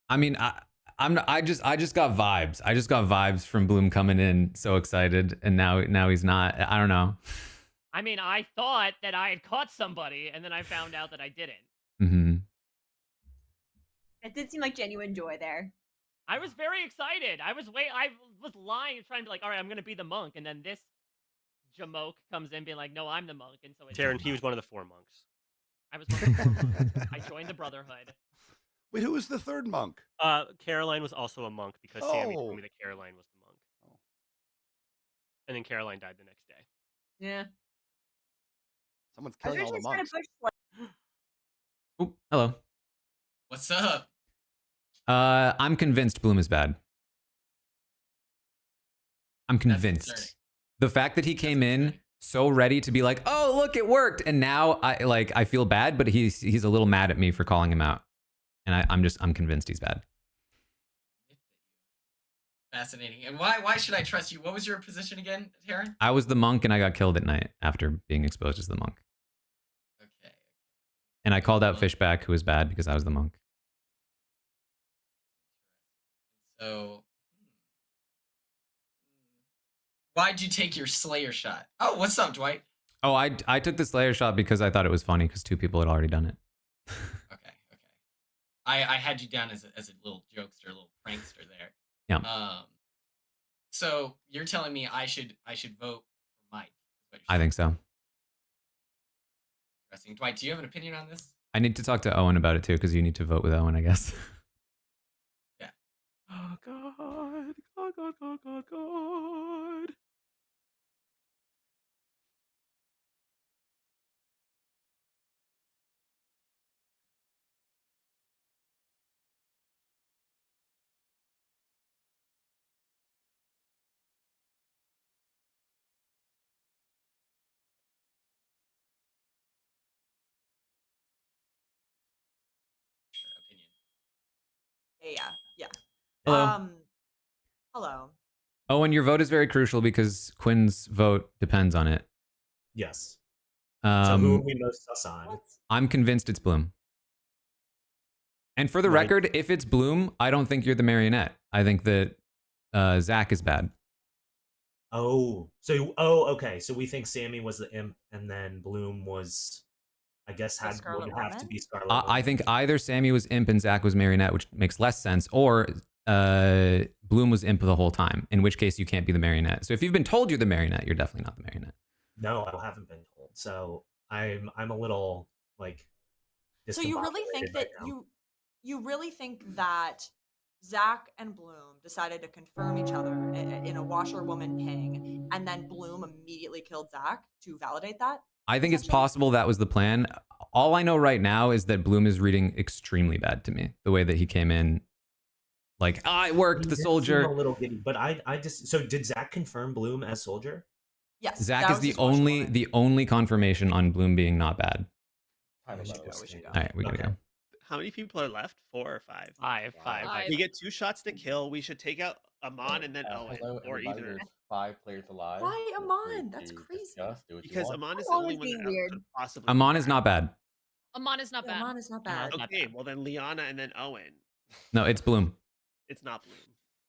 I mean, I just got vibes. I just got vibes from Bloom coming in so excited, and now he's not. I don't know. I mean, I thought that I had caught somebody, and then I found out that I didn't. Mm-hmm. It did seem like genuine joy there. I was very excited. I was lying, trying to be like, all right, I'm gonna be the monk, and then this jamoke comes in, being like, no, I'm the monk, and so it's Taran, he was one of the 4 monks. I was one of the 4 monks. I joined the Brotherhood. Wait, who was the third monk? Caroline was also a monk because Sammy told Oh. me that Caroline was the monk. And then Caroline died the next day. Yeah. Someone's I was killing all the originally trying monks. to push Oh, hello. What's up? I'm convinced Bloom is bad. I'm concerning. convinced. The fact that he came in so ready to be like, "Oh, look, it worked," and now I feel bad, but he's a little mad at me for calling him out, and I'm convinced he's bad. Fascinating. And why should I trust you? What was your position again, Taran? I was the monk, and I got killed at night after being exposed as the monk. Okay. And I called out Fishback, who was bad because I was the monk. So, why'd you take your Slayer shot? Oh, what's up, Dwight? Oh, I took the Slayer shot because I thought it was funny because 2 people had already done it. Okay. I had you down as a little jokester, a little prankster there. Yeah. So you're telling me I should vote for Mike? I think so. Interesting. Dwight, do you have an opinion on this? I need to talk to Owen about it too because you need to vote with Owen, I guess. Yeah. Oh God! God! Yeah. Hello. Hello. Owen, your vote is very crucial because Quinn's vote depends on it. Yes. So who are Um, we most sus on? I'm convinced it's Bloom. And for the Right. record, if it's Bloom, I don't think you're the marionette. I think that Zach is bad. Okay. So we think Sammy was the imp, and then Bloom was, I guess, would have to be Scarlet. I think either Sammy was imp and Zach was marionette, which makes less sense, or Bloom was imp the whole time, in which case you can't be the marionette. So if you've been told you're the marionette, you're definitely not the marionette. No, I haven't been told. So I'm a little like. So you really think that you really think that Zach and Bloom decided to confirm each other in a washerwoman ping, and then Bloom immediately killed Zach to validate that? I think it's possible that was the plan. All I know right now is that Bloom is reading extremely bad to me. The way that he came in, like, I worked the soldier. A little giddy, but I just. So did Zach confirm Bloom as soldier? Yes. Zach is the only confirmation on Bloom being not bad. All right, we gotta go. How many people are left? 4 or 5? Five. We get 2 shots to kill. We should take out Amon and then Owen, or either. There's 5 players alive. Why Amon? That's crazy. Because Amon is the only one that could possibly. Amon is not bad. Amon is not bad. Amon is not bad. Okay, well then Liana and then Owen. No, it's Bloom. It's not Bloom.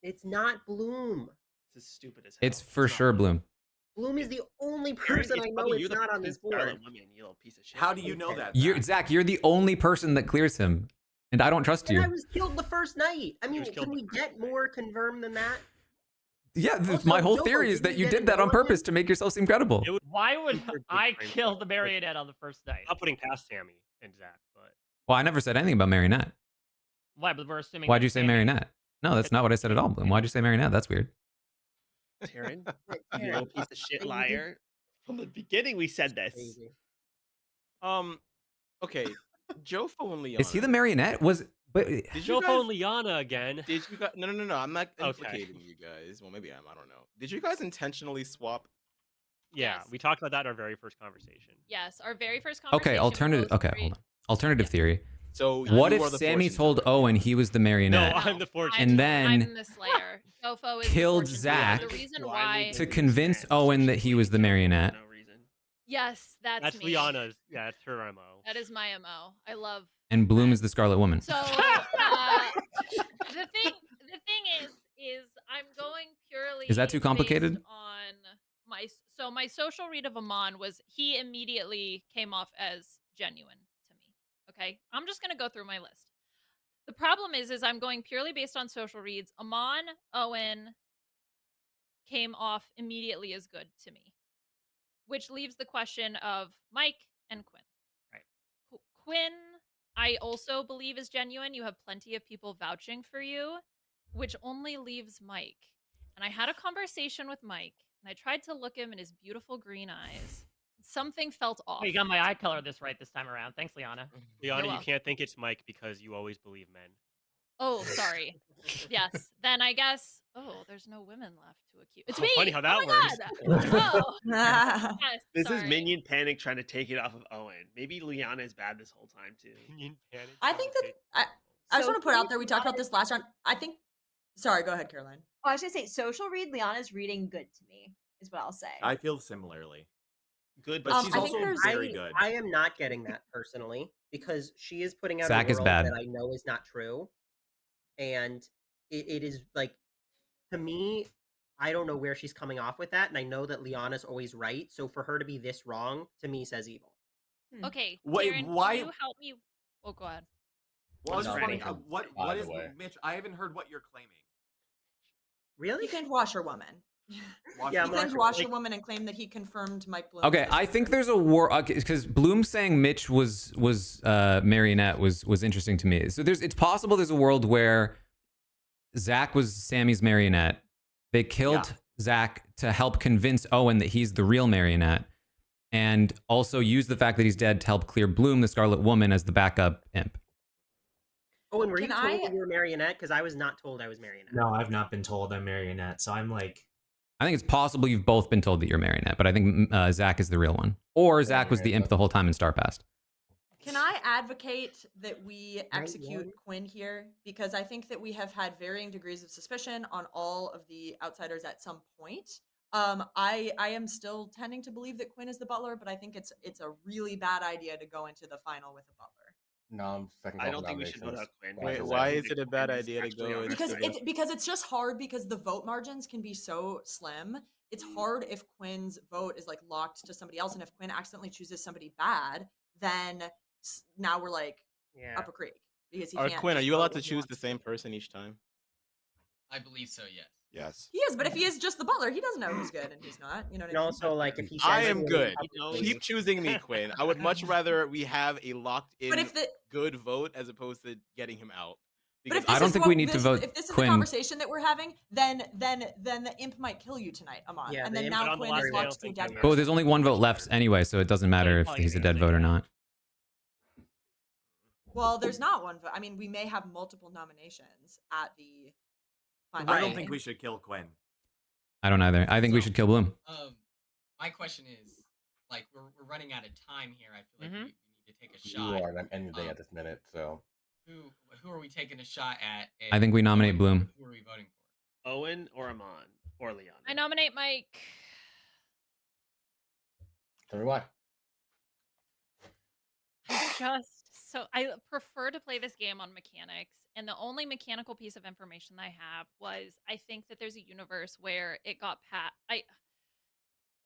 It's not Bloom. This is stupid as hell. It's for sure Bloom. Bloom is the only person I know it's not on this board. Woman, you little piece of shit. How do you know that? Zach, you're the only person that clears him, and I don't trust And you. I was killed the first night. I mean, can we get more confirmed than that? Yeah, Also, my whole Jovo, theory is didn't that you you get did that on involved in- purpose to make yourself seem credible. Why would I kill the marionette on the first night? Not putting past Sammy and Zach, but Well, I never said anything about Marionette. Why? But we're assuming. Why'd that you say Sammy- Marionette? No, that's not what I said at all, Bloom. Why'd you say Marionette? That's weird. Taran, you little piece of shit liar. From the beginning, we said this. Okay, Jofo and Liana. Is he the Marionette? But Did Jofo and Liana again. Did you guys? No. I'm not Okay. implicating you guys. Well, maybe I am. I don't know. Did you guys intentionally swap? Yeah, Yes. we talked about that in our very first conversation. Yes, our very first conversation. Okay, alternative. both Okay, agreed. hold on. Alternative theory. So what you if are the Sammy fortune told Owen he was the Marionette? No, I'm the fortune. And then I'm the Slayer. Jofo is killed the fortune Zach teller. The reason why. to convince Owen that he was the Marionette. Yes, that's me. Liana's. Yeah, that's her MO. That is my MO. I love. And Bloom is the Scarlet Woman. So the thing is I'm going purely. Is that too complicated? based on my social read of Amon was he immediately came off as genuine to me. Okay, I'm just gonna go through my list. The problem is I'm going purely based on social reads. Amon, Owen came off immediately as good to me, which leaves the question of Mike and Quinn. Right. Quinn, I also believe is genuine. You have plenty of people vouching for you, which only leaves Mike. And I had a conversation with Mike, and I tried to look him in his beautiful green eyes. Something felt off. Oh, you got my eye color this right this time around. Thanks, Liana. Liana, you welcome. can't think it's Mike because you always believe men. Oh, sorry. Yes. Then I guess. Oh, there's no women left to accuse. It's Oh, me. funny how that oh my works. God. Oh. Yes, This sorry. is Minion Panic trying to take it off of Owen. Maybe Liana is bad this whole time too. Minion Panic. I think that I just want to put out there. We talked about this last round. I think. Sorry, go ahead, Caroline. Oh, I was gonna say social read. Liana's reading good to me is what I'll say. I feel similarly. Good, but she's I also think very good. I am not getting that personally because she is putting out Zach a is world bad. that I know is not true, and it is like to me. I don't know where she's coming off with that, and I know that Liana's always right. So for her to be this wrong to me says evil. Okay. Wait, Taran, why- Can you help me? Oh, go ahead. Well, I was just Sorry. wondering, what By is the way. Mitch? I haven't heard what you're claiming. Really? He claimed washerwoman. Yeah, he claimed Washerwoman. washerwoman and claimed that he confirmed Mike Bloom. Okay, I think there's a war because Bloom saying Mitch was Marionette was interesting to me. So it's possible there's a world where Zach was Sammy's Marionette. They killed Zach to help convince Owen that he's the real Marionette, and also use the fact that he's dead to help clear Bloom, the Scarlet Woman, as the backup imp. Owen, were you Can told I- that you were Marionette? Because I was not told I was Marionette. No, I've not been told I'm Marionette, so I'm like. I think it's possible you've both been told that you're Marionette, but I think Zach is the real one. Or Zach was the imp the whole time in Starpast. Can I advocate that we execute one. Quinn here? Because I think that we have had varying degrees of suspicion on all of the outsiders at some point. I am still tending to believe that Quinn is the butler, but I think it's a really bad idea to go into the final with a butler. No, I'm second. I don't think we should vote out Quinn. Wait, because why I is think it a Quinn bad is idea to actually go on into the Because it's just hard because the vote margins can be so slim. It's hard if Quinn's vote is like locked to somebody else, and if Quinn accidentally chooses somebody bad, then now we're like up a creek because he Or can't. Quinn, are just you vote allowed to when he choose wants the same person each time? I believe so, yes. Yes. He is, but if he is just the butler, he doesn't know who's good and who's not. You know what I And mean? also, like, if he says I am really good. publicly- Keep choosing me, Quinn. I would much rather we have a locked in But if the good vote as opposed to getting him out. but if I this don't is think what we need to this, vote if this is the Quinn. conversation that we're having, then the imp might kill you tonight, Amon. Yeah, and the then imp- now But on the Quinn last is day, I'll locked to a think dead you're But person. there's only one vote left anyway, so it doesn't matter if he's a dead vote or not. Well, there's not one vote. I mean, we may have multiple nominations at the final I don't day. think we should kill Quinn. I don't either. I think we should kill Bloom. My question is, like, we're running out of time here. I feel like we need to take a You shot. are, and I'm ending the day at this minute, so. Who are we taking a shot at? I think we nominate Bloom. Who are we voting for? Owen or Amon or Leon? I nominate Mike. Tell me why. I prefer to play this game on mechanics, and the only mechanical piece of information I have was I think that there's a universe where it got I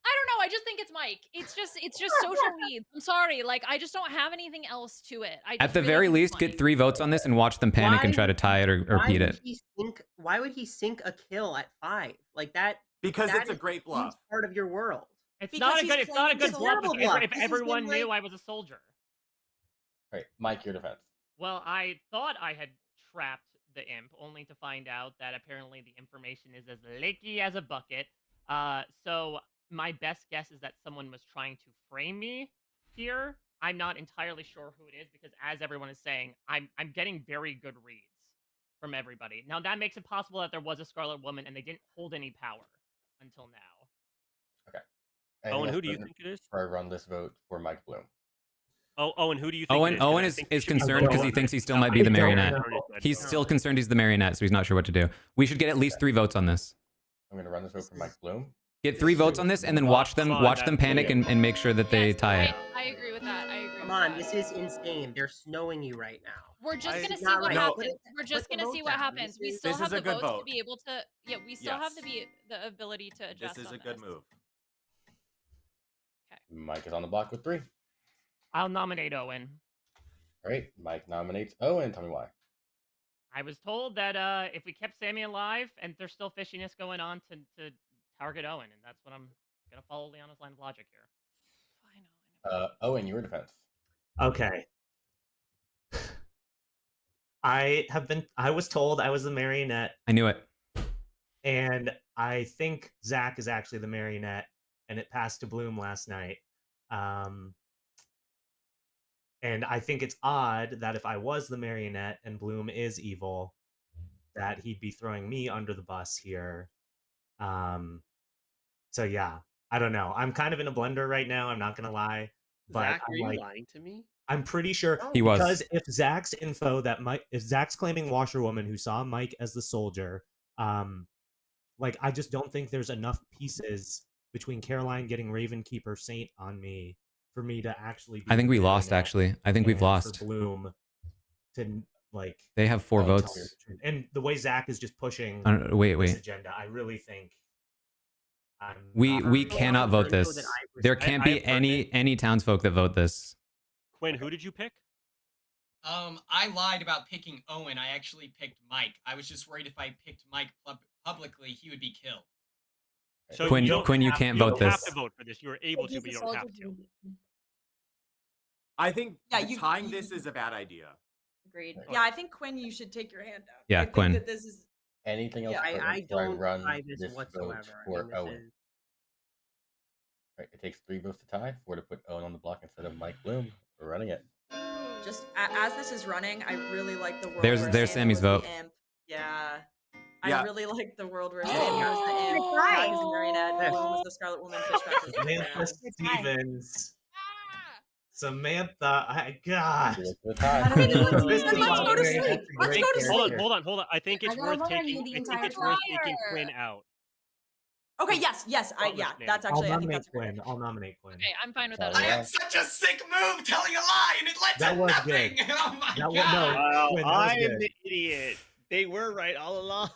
don't know. I just think it's Mike. It's just social reads. I'm sorry. Like, I just don't have anything else to it. At the very least, get 3 votes on this and watch them panic and try to tie it or beat it. Why would he sink a kill at 5? Like that? Because that it's a is great bluff. huge part of your world. It's not a good. It's not a good bluff. terrible bluff. If This has everyone been, knew like- I was a soldier. Right, Mike, your defense. Well, I thought I had trapped the imp, only to find out that apparently the information is as leaky as a bucket. So my best guess is that someone was trying to frame me here. I'm not entirely sure who it is because, as everyone is saying, I'm getting very good reads from everybody. Now that makes it possible that there was a Scarlet Woman and they didn't hold any power until now. Okay. Owen, who do you think it is? Before I run this vote for Mike Bloom. Oh, Owen, who do you think it is? 'Cause Owen I is think we should be concerned voting because he on thinks it. he still No, might be I the don't marionette. know. He's still concerned he's the marionette, so he's not sure what to do. We should get at least 3 votes on this. I'm going to run this vote for Mike Bloom. Get 3 votes on this and then watch them panic and make sure that they tie it. I agree with that. I agree. Come on, this is insane. They're snowing you right now. We're just gonna This is see not what right. happens. Put We're just the gonna vote see what down. happens. We still This have is a the good votes to vote. be able to. Yeah, we still have the ability to adjust. This is on a good this. move. Mike is on the block with 3. I'll nominate Owen. All right, Mike nominates Owen. Tell me why. I was told that if we kept Sammy alive and there's still fishiness going on to target Owen, and that's what I'm gonna follow Leona's line of logic here. Owen, your defense. Okay. I was told I was the marionette, I knew it. and I think Zach is actually the marionette, and it passed to Bloom last night. And I think it's odd that if I was the marionette and Bloom is evil, that he'd be throwing me under the bus here. So yeah, I don't know. I'm kind of in a blender right now. I'm not gonna lie, but Zach, are I'm you like, lying to me? I'm pretty sure He was. because if Zach's info that if Zach's claiming washerwoman who saw Mike as the soldier, like I just don't think there's enough pieces between Caroline getting Ravenkeeper Saint on me for me to actually. I think we lost, actually. I think we've and lost. For Bloom to like. They have 4 tell me votes. the truth. And the way Zach is just pushing Wait. this agenda, I really think. We cannot vote this. There can't be any townsfolk that vote this. Quinn, who did you pick? I lied about picking Owen. I actually picked Mike. I was just worried if I picked Mike publicly, he would be killed. So Quinn, you you have- can't you vote don't have this. to vote for this. You are able to, but you don't have to. I think Yeah, tying this is a bad idea. Agreed. Yeah, I think Quinn, you should take your hand down. Yeah, I think Quinn. That this is. Anything else? Yeah, I before don't run buy this vote whatsoever. for I mean, Owen. this is... Right, it takes 3 votes to tie, 4 to put Owen on the block instead of Mike Bloom. We're running it. Just as this is running, I really like the world. There's where Sammy Sammy's was the vote. imp. Yeah. Yeah. I really like the world where Sammy was the imp, Zach is the marionette, Bloom was the Scarlet Woman, Fishback was the Samantha Stevens. Samantha, God. Let's go to sleep. Let's go to sleep. Hold on. I think it's I gotta worth vote on taking. you the I think entire it's worth time. taking Quinn out. Okay, yes, that's actually. I'll I think nominate that's Quinn. I'll nominate Quinn. Okay, I'm fine with that. I had such a sick move telling a lie, and it led That to was nothing. good. Oh my That was- god! no, Wow, Quinn, that was I am good. the idiot. They were right all along.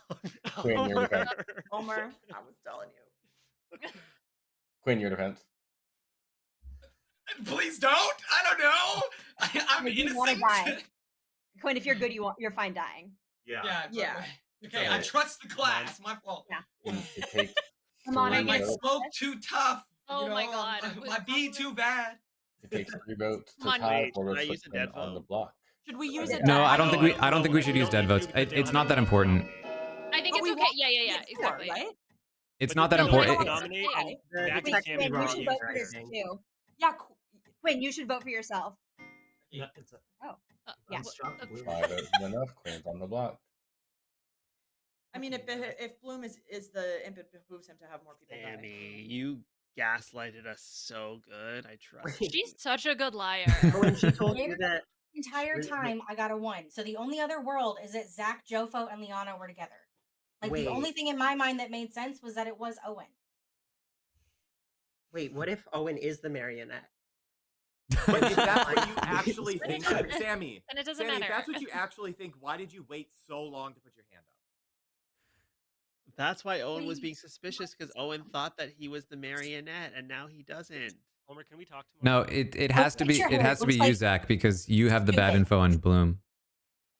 Quinn, your defense. Homer, I was telling you. Quinn, your defense. Please don't. I don't know. I'm You want to innocent. die. Quinn, if you're good, you're fine dying. Yeah. Yeah. Yeah. Okay, I trust the class. My fault. Yeah. It takes Come on, three I My get votes. smoke too tough. Oh You my know, god. my B too bad. It takes 3 votes to Come on. tie Wait, for should to I put use a them dead on the vote? block. Should we use it? No, now? I don't think we. No, I don't think we no, should you use don't dead need votes. to because they don't It's have not to that vote without important. me. I think But it's we okay. won't Yeah, get four, exactly. right? It's No, not that No, important. like, Let's it's nominate okay. and The Zach Wait, and Sammy Quinn, you vote should on vote you. for this thing. too. Yeah. Quinn, you should vote for yourself. No, it's Oh, Uh, yeah. Armstrong, Bloom. 5 votes is enough. Quinn's on the block. I mean, if Bloom is the imp, it behooves him to have more people die. Sammy, you gaslighted us so good. I trust She's you. such a good liar. When she told you David, that the entire time I got a 1. So the only other world is that Zach, Jofo, and Liana were together. Like the only Wait. thing in my mind that made sense was that it was Owen. Wait, what if Owen is the marionette? But if that's what you actually think, Sammy, Then it doesn't Sammy, if matter. that's what you actually think, why did you wait so long to put your hand up? That's why Owen was being suspicious because Owen thought that he was the marionette, and now he doesn't. Homer, can we talk to No, it has to be. picture It her, has to it be looks you, like Zach, because you have the bad stupid. info on Bloom.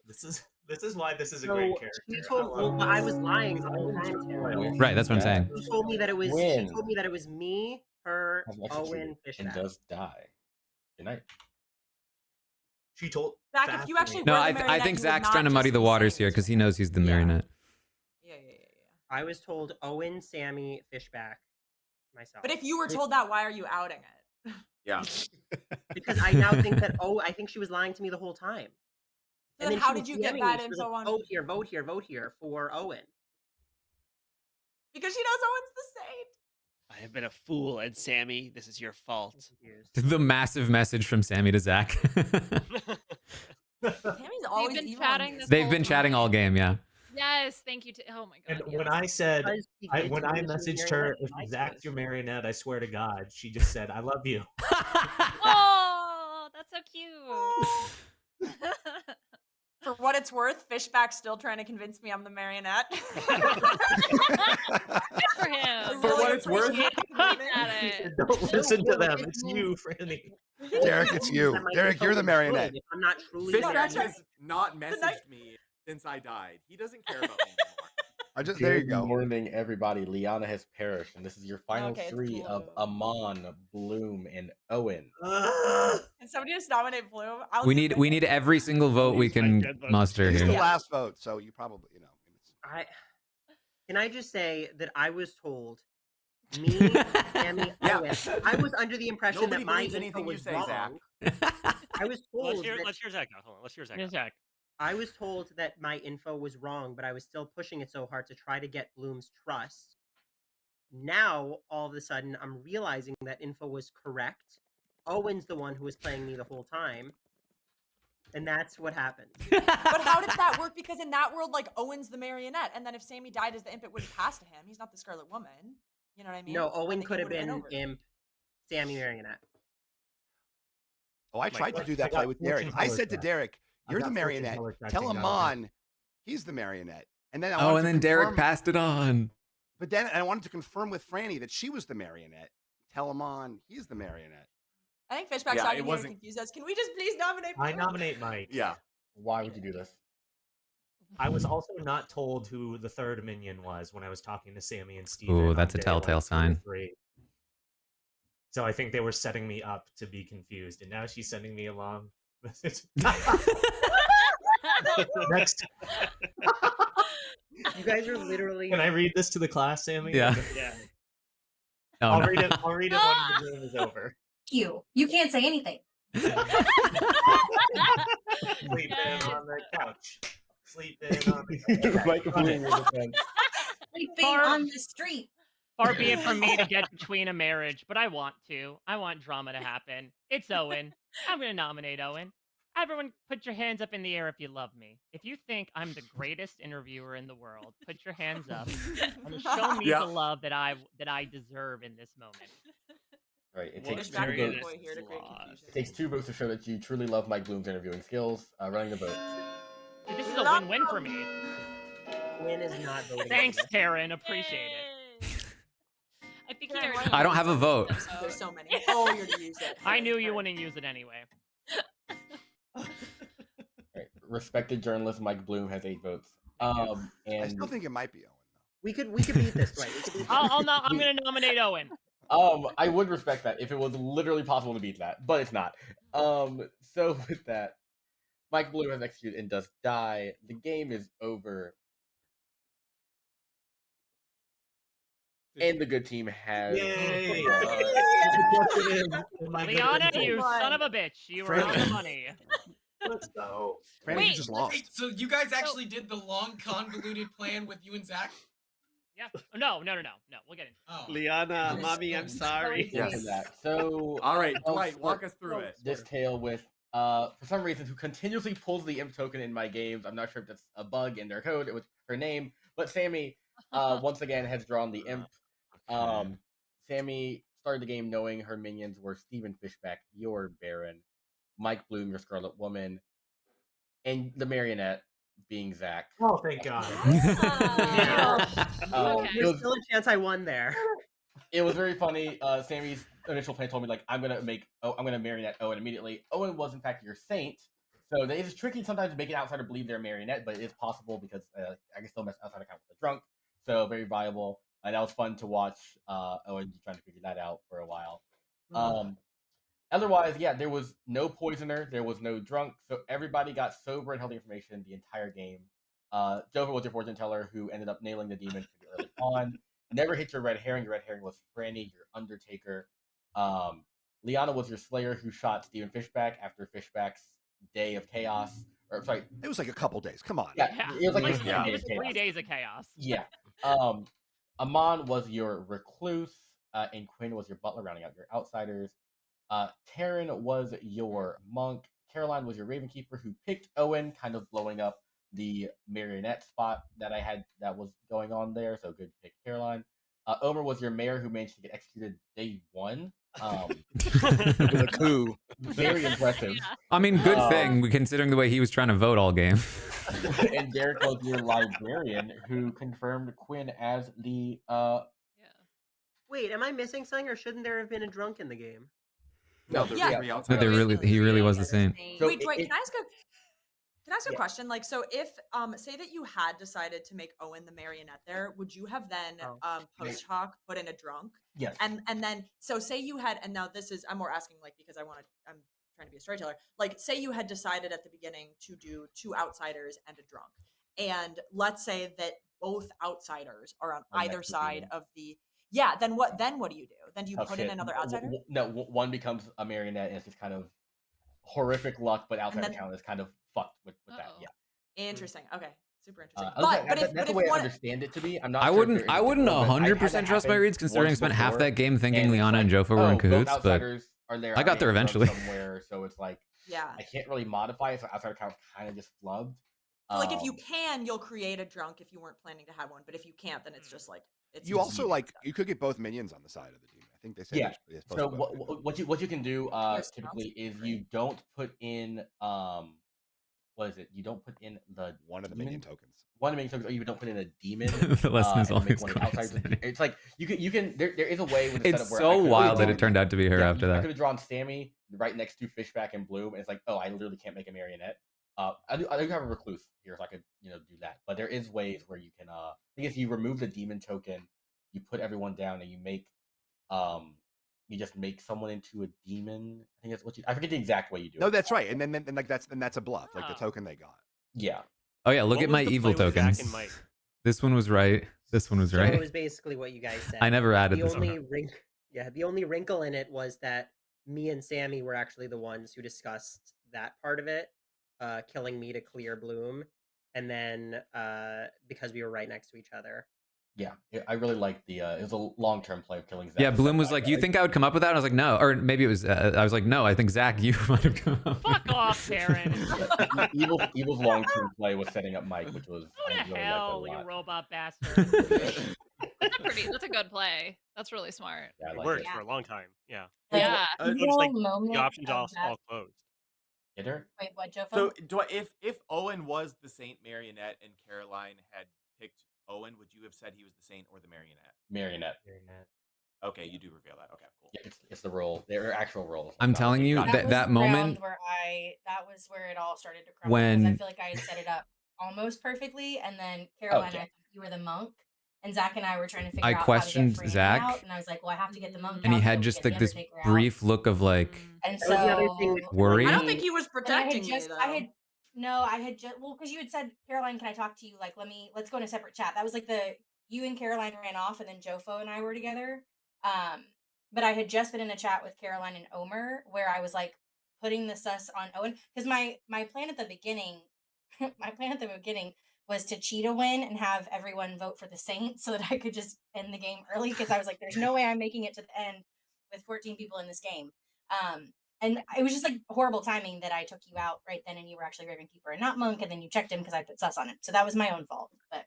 This is why this is a So great character. she told well, I was lying the whole time, Taran. Right, that's what I'm saying. She told me that it was. She Win. told me that it was me, her, Has executed Owen, and Fishback. does die. Good night. She told Zach, if you actually No, were the I marionette, think you would Zach's not trying to muddy just the be waters saying here this because he right knows he's the marionette. Yeah. I was told Owen, Sammy, Fishback, myself. But if you were told that, why are you outing it? Yeah. Because I now think that I think she was lying to me the whole time. So And then then how she was did you get DMing bad me. She was info like, on? vote here, vote here, vote here for Owen. Because she knows Owen's the saint. I have been a fool, and Sammy, this is your fault. The massive message from Sammy to Zach. Sammy's always been evil. chatting this They've whole been chatting all game, yeah. Yes, thank you. Oh my god. And yes. when I said, Because he did when tell I me she was messaged her, marionette, if I lied to Zach's us. your marionette, I swear to God, she just said, I love you. Oh, that's so cute. For what it's worth, Fishback's still trying to convince me I'm the marionette. Good for him. For what it's worth. At it. Don't listen to them. It's It's you, Franny. Derek, it's you. That my Derek, info you're the was marionette. good if I'm not truly the Fishback marionette. has not messaged me since I died. He doesn't care about me anymore. There you Good go. morning, everybody. Liana has perished, and this is your final Okay, it's 3 of Bloom. Amon, Bloom, and Owen. Can somebody just nominate Bloom? I'll We just need every single vote we can muster He's the here. last vote, so you probably, Can I just say that I was told me, Sammy, Owen. I was under the impression Nobody that my believes info anything you was say, wrong. Zach. I was Let's told hear that Zach now. Hold on. Let's hear Zach. Yeah, now. Zach. I was told that my info was wrong, but I was still pushing it so hard to try to get Bloom's trust. Now, all of a sudden, I'm realizing that info was correct. Owen's the one who was playing me the whole time. And that's what happened. But how did that work? Because in that world, like, Owen's the marionette, and then if Sammy died as the imp, it wouldn't pass to him. He's not the Scarlet Woman. You know what I mean? No, I Owen think it could have would've been over. Imp, Sammy Marionette. Oh, I tried to do that I play got with Derek. fortune I teller said to chat. Derek, I "You're got the fortune marionette. teller chat Tell thing him going. on, he's the marionette." And then I Oh, wanted and to then Derek confirm- passed it on. But then I wanted to confirm with Franny that she was the marionette. Tell him on, he's the marionette. I think Fishback's Yeah, not it even here to wasn't- confuse us. Can we just please nominate I Bloom? nominate Mike. Yeah. Why would you do this? I was also not told who the third minion was when I was talking to Sammy and Steven. Ooh, on that's a day, telltale 2 or sign. 3. So I think they were setting me up to be confused, and now she's sending me a long message. Next, You guys are literally. can I read this to the class, Sammy? Yeah. Yeah. Oh, I'll no. read it. I'll read it when the room is over. You can't say anything. Sleeping on the couch. Sleeping on the Mike Bloom with a fence. Sleeping Far- on the street. Far be it from me to get between a marriage, but I want to. I want drama to happen. It's Owen. I'm going to nominate Owen. Everyone, put your hands up in the air if you love me. If you think I'm the greatest interviewer in the world, put your hands up and show me Yeah. the love that I deserve in this moment. Right. It What takes Fishback 2 is votes. boy here to create confusion. It takes 2 votes to show that you truly love Mike Bloom's interviewing skills. Running the vote. Dude, this is a win-win for me. Quinn is not voting. Thanks, on this. Taran. Appreciate it. I think Karen, he why already I don't have a vote. There's so many. Oh, you're to use it. I knew you wouldn't use it anyway. Right. Respected journalist Mike Bloom has 8 votes. And I still think it might be Owen. We could beat this, Dwight. We could beat this. I'm gonna nominate Owen. I would respect that if it was literally possible to beat that, but it's not. So with that, Mike Blue has executed and does die. The game is over. And the good team has. Yay! Liana, you son of a bitch! You were on the money. Let's go. Wait, just lost. wait, so you guys actually did the long, convoluted plan with you and Zach? Yeah. No. We'll get into it. Oh. Liana, mommy, I'm sorry. Yes. So, all right, Dwight, walk us through it. This tale with, for some reason, who continuously pulls the imp token in my games. I'm not sure if that's a bug in their code. It was her name, but Sammy, once again, has drawn the imp. Sammy started the game knowing her minions were Steven Fishback, your Baron, Mike Bloom, your Scarlet Woman, and the marionette being Zach. Oh, thank God. There's still a chance I won there. It was very funny. Sammy's initial plan told me like I'm gonna marionette Owen immediately. Owen was in fact your saint, so it is tricky sometimes to make an outsider believe they're a marionette, but it is possible because I can still mess outside account with a drunk. So very viable. And that was fun to watch Owen trying to figure that out for a while. Otherwise, yeah, there was no poisoner, there was no drunk, so everybody got sober and healthy information the entire game. Jover was your fortune teller who ended up nailing the demon pretty early on. Never hit your red herring. Your red herring was Franny, your Undertaker. Liana was your Slayer who shot Steven Fishback after Fishback's day of chaos. Or sorry, it was like a couple days. Come on. Yeah, it was like it was 3 days of chaos. Yeah. Amon was your recluse, and Quinn was your butler, rounding out your outsiders. Taran was your monk. Caroline was your ravenkeeper who picked Owen, kind of blowing up the marionette spot that I had that was going on there. So good pick, Caroline. Omer was your mayor who managed to get executed day one. With a coup. Very impressive. I mean, good thing considering the way he was trying to vote all game. And Derek was your librarian who confirmed Quinn as the Wait, am I missing something, or shouldn't there have been a drunk in the game? No, No, he really was the same. So wait, Dwight, can I ask a question? Like, so if say that you had decided to make Owen the marionette there, would you have then post hoc put in a drunk? Yes. And then so say you had, and now this is I'm more asking like because I'm trying to be a storyteller. Like, say you had decided at the beginning to do 2 outsiders and a drunk, and let's say that both outsiders are on either side of the. Yeah, then what do you do? Then do you put in another outsider? No, one becomes a marionette, and it's just kind of horrific luck, but outside account is kind of fucked with that. Yeah. Interesting. Okay. Super interesting. That's the way I understand it to be. I'm not. I wouldn't 100% trust my reads, considering I spent half that game thinking Liana and Jofa were in cahoots, but I got there eventually. Somewhere, so it's like, I can't really modify it, so outside account kind of just flubbed. So like if you can, you'll create a drunk if you weren't planning to have one, but if you can't, then it's just like you also like you could get both minions on the side of the team. I think they say So what you can do typically is you don't put in what is it? You don't put in the one of the minion tokens. One of the minion tokens, or you don't put in a demon. The lesson is always it's like you can there is a way with the it's setup where so wild that it turned out to be her after I that. could have drawn Sammy right next to Fishback and Bloom, and it's like, oh, I literally can't make a marionette. I do have a recluse here, so I could do that. But there is ways where you can. I think if you remove the demon token, you put everyone down, and you make you just make someone into a demon. I think that's what I forget the exact way you do it. No, that's right. And then like that's a bluff, like the token they got. Yeah. Oh yeah, look at my evil tokens. This one was right. This one was right. So it was basically what you guys said. I never added the this only one. the only wrinkle in it was that me and Sammy were actually the ones who discussed that part of it, killing me to clear Bloom, and then because we were right next to each other. Yeah, I really liked the. It was a long-term play of killing Zach. Yeah, Bloom was like, "You think I would come up with that?" And I was like, "No," or maybe it was. I was like, "No, I think Zach, you might have come up." Fuck off, Taran. Evil's long-term play was setting up Mike, which was. Go to hell, you robot bastard. That's a good play. That's really smart. Yeah, it worked for a long time. Yeah. Yeah. It looks like the options all closed. Wait, what, Jofa? So, if Owen was the Saint Marionette and Caroline had picked Owen, would you have said he was the Saint or the Marionette? Marionette. Okay, you do reveal that. Okay, cool. Yeah, it's the role. They're actual roles. I'm telling you that moment that was where it all started to crumble. When because I feel like I had set it up almost perfectly, and then Caroline, I thought you were the monk, and Zach and I were trying to figure I out how to questioned get Franny Zach, out, and I was like, well, I have to get the monk and out he so had that we just get like the this Undertaker out. brief look of like, And That was the other thing that so worry. I don't think he was and I had protecting me just, though. I had just, well, because you had said, Caroline, can I talk to you? Like, let's go in a separate chat. That was like you and Caroline ran off, and then Jofo and I were together. But I had just been in a chat with Caroline and Omer where I was like putting the sus on Owen, because my plan at the beginning, was to cheat a win and have everyone vote for the Saints so that I could just end the game early, because I was like, there's no way I'm making it to the end with 14 people in this game. And it was just like horrible timing that I took you out right then, and you were actually Raven Keeper and not Monk, and then you checked him because I put sus on him. So that was my own fault. But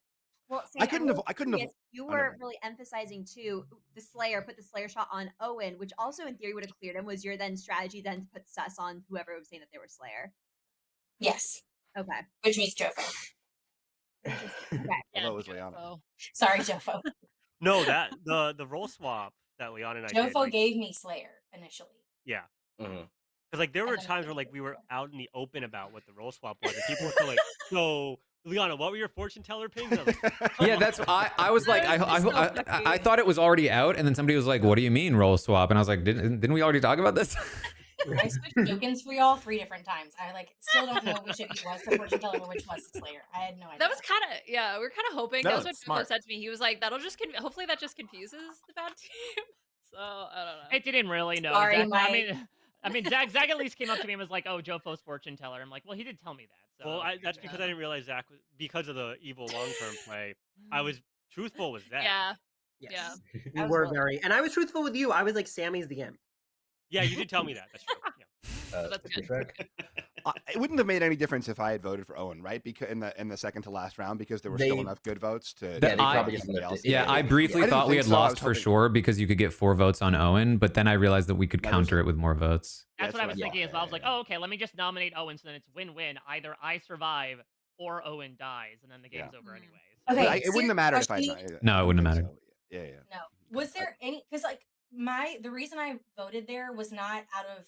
well, I couldn't have. You were really emphasizing too the Slayer, put the Slayer shot on Owen, which also in theory would have cleared him. Was your then strategy then to put sus on whoever was saying that they were Slayer? Yes. Okay. Which was Jofo. Okay. Although it was Liana. Sorry, Jofo. No, that the role swap that Leon and I did. Jofo gave me Slayer initially. Yeah. Mm-hmm. Because like there were times where like we were out in the open about what the role swap was, and people were still like, "So, Liana, what were your fortune teller pings?" I was like, yeah, that's I was like I thought it was already out, and then somebody was like, "What do you mean role swap?" And I was like, "Didn't we already talk about this?" I switched tokens for y'all 3 different times. I like still don't know which of you was the fortune teller or which was the Slayer. I had no idea. That was kind of we were kind of hoping. No, That was what it's Jofo smart. said to me. He was like, "That'll just hopefully that just confuses the bad team." So I don't know. It didn't really know. Sorry, Zach, Mike. I mean, Zach at least came up to me and was like, "Oh, Jofo's fortune teller." I'm like, "Well, he did tell me that." So well, that's because I didn't realize Zach was, because of the evil long-term play. I was truthful with Zach. Yeah. Yes. Yeah. You were very, and I was truthful with you. I was like, Sammy's the imp. Yeah, you did tell me that. That's true. Yeah. That's good. It wouldn't have made any difference if I had voted for Owen, right? Because in the second to last round, because there were still enough good votes to. That I briefly thought we had lost for sure because you could get 4 votes on Owen, but then I realized that we could counter it with more votes. That's what I was thinking as well. I was like, "Oh, okay, let me just nominate Owen, so then it's win-win. Either I survive or Owen dies, and then the game's over anyway." So. Okay, it wouldn't have mattered if I question- died. No, it wouldn't have mattered. So. Yeah. No. Was there any, because like the reason I voted there was not out of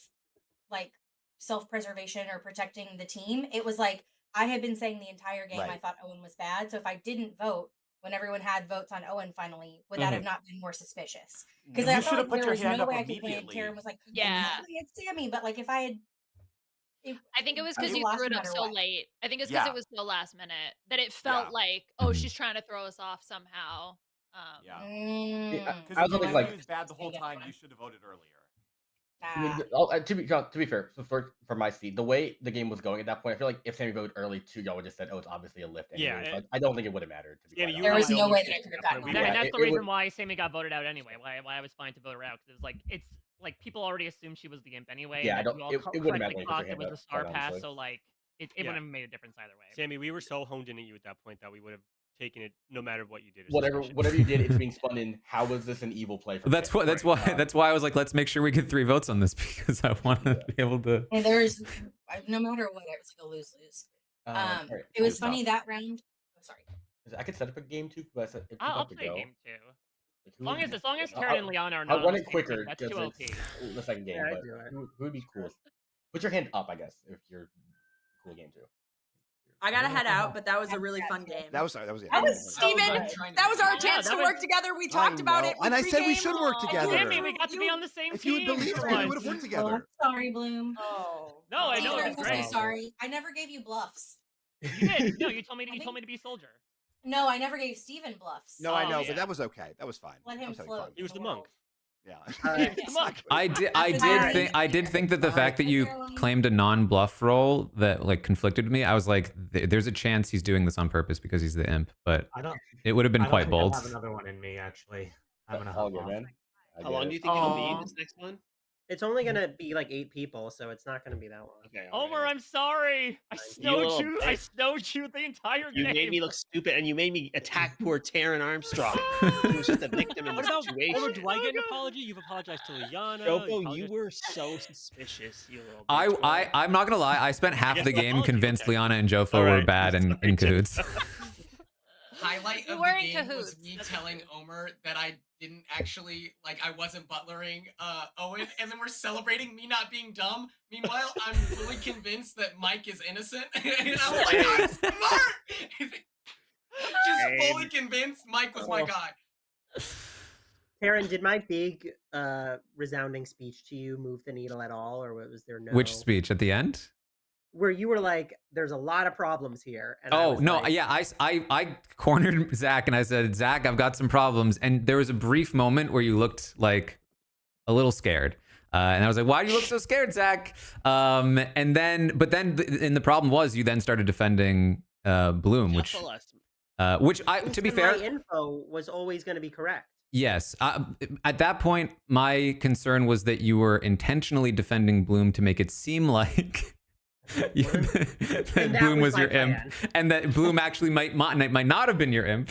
like self-preservation or protecting the team. It was like I had been saying the entire game I thought Owen was bad. So if I didn't vote when everyone had votes on Owen finally, would that have not been more suspicious? Because I felt like there was no way I could win. Karen was like, Yeah. It's Sammy, but like if I had I think it was because you you lost threw it no up matter so what. late. I think it's because it was so last minute that it felt like, oh, she's trying to throw us off somehow. Yeah. Mm. Because if you was bad the whole time, you should have voted earlier. I mean, to be fair, for my seat, the way the game was going at that point, I feel like if Sammy voted early too, y'all would just said, "Oh, it's obviously a lift." Anyway. Yeah, So I don't think it would have mattered. To be Yeah, quite there honest. was no way that I could have gotten And that's the reason why Sammy got voted out anyway. Why I was fine to vote her out, because it was like it's like people already assumed she was the imp anyway. Yeah, and I don't- you all it wouldn't matter correctly when you put your clocked it hand was up, a star quite pass, honestly. so like it wouldn't have made a difference either way. Sammy, we were so honed in at you at that point that we would have taken it no matter what you did. as Whatever suspicious. you did, it's being spun in. How was this an evil play? For That's why I was like, let's make sure we get 3 votes on this because I want to be able to. And there's no matter what, I was gonna lose. Alright, It was stop. funny that round. Oh, sorry. I could set up a game too. But I'll play a game too. Like, As long as Taran and Liana are not. I'll on run the it same quicker. team, that's 2 'cause LT. it's the second game, Yeah, I'd but do it. who would be coolest? Put your hand up, I guess, if you're cool game too. I gotta head out, but that was a really fun game. That was it. That was Steven. That was our chance to work together. We talked about it. And I said we pregame. should work together. Sammy, we got to be on the same If team. you had believed me, we would have worked together. Sorry, Bloom. Oh. No, I know Steven, it's I'm great. so sorry. I never gave you bluffs. You did. No, you told me to be soldier. No, I never gave Steven bluffs. No, I know, but that was okay. That was fine. Let I him was having float. fun. He was the monk. Yeah. I did think that the fact that you claimed a non-bluff role that like conflicted with me, I was like, there's a chance he's doing this on purpose because he's the imp, but it would have been quite bold. I have another one in me actually. I'm gonna All hop good, off. man. How long do you think it'll be this next one? It's only gonna be like 8 people, so it's not gonna be that long. Okay. Omer, I'm sorry. I snowed you. I snowed you the entire You game. made me look stupid, and you made me attack poor Taran Armstrong. He was just a victim in What the about situation. Omer, do I get an apology? You've apologized to Liana. Jopo, you were so suspicious, you little. I'm not gonna lie. I spent half Yes, the game apology, convinced okay. Liana and Jofo All were right. bad and in cahoots. highlight We of were the in game was cahoots. me That's telling Omer that I didn't actually, like, I wasn't butlering Owen, and then we're celebrating me not being dumb. Meanwhile, I'm fully convinced that Mike is innocent. And I was like, I'm smart! Just fully convinced Mike was my guy. Taran, did my big resounding speech to you move the needle at all, or was there no? Which speech at the end? Where you were like, "There's a lot of problems here," and Oh no, yeah, I cornered Zach and I said, Zach, I've got some problems, and there was a brief moment where you looked like a little scared, and I was like, why do you look so scared, Zach? And then the problem was you then started defending Bloom, which to be fair, my info was always going to be correct. yes. At that point, my concern was that you were intentionally defending Bloom to make it seem like that Bloom was your imp, and that Bloom actually might not have been your imp.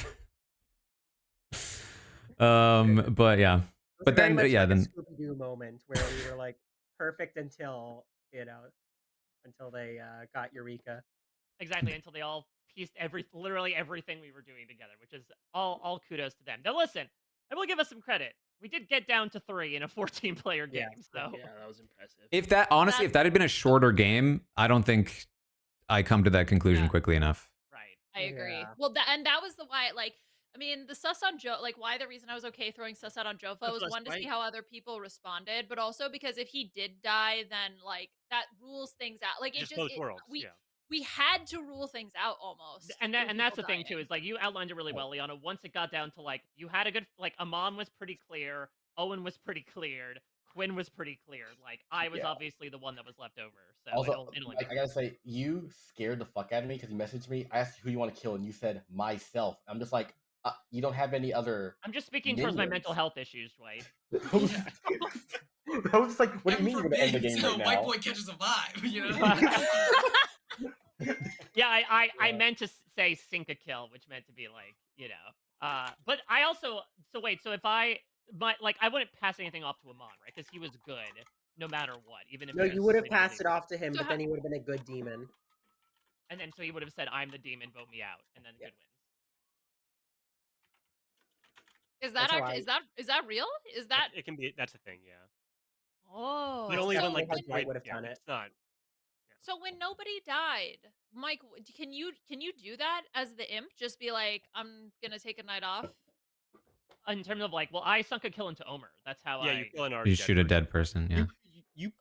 But yeah. But then, then yeah, then Scooby-Doo moment where we were like perfect until they got Eureka. Exactly, until they all pieced literally everything we were doing together, which is all kudos to them. Now listen, I will give us some credit. We did get down to 3 in a 14-player game, so yeah, that was impressive. if that had been a shorter game, I don't think I come to that conclusion quickly enough. Right. I agree. Well, that was the why. Like, I mean, the sus on Joe. Like, why the reason I was okay throwing sus out on Jofo was one to see how other people responded, but also because if he did die, then like that rules things out. Like, we had to rule things out almost. And that's the thing too, is like you outlined it really well, Liana. Once it got down to like you had a good Amon was pretty clear, Owen was pretty cleared, Quinn was pretty clear. Like I was obviously the one that was left over. So also, I gotta say, you scared the fuck out of me because you messaged me. I asked you who you want to kill, and you said myself. I'm just like, you don't have any other. I'm just speaking towards my mental health issues, Dwight. I was just like, what do you mean you're gonna end the game right now? White boy catches a vibe, you know? Yeah, I meant to say sink a kill, which meant to be like, you know. But I also so if I wouldn't pass anything off to Amon, right? Because he was good no matter what, even if No, you would have passed it off to him, but then he would have been a good demon. And then so he would have said, "I'm the demon, vote me out," and then good wins. Is that real? Is that it can be? That's a thing, yeah. Oh, but only so when like Dwight would have done it. It's not. So when nobody died, Mike, can you do that as the imp? Just be like, I'm gonna take a night off. In terms of like, well, I sunk a kill into Omer. That's how you kill an already You shoot a dead person, yeah. You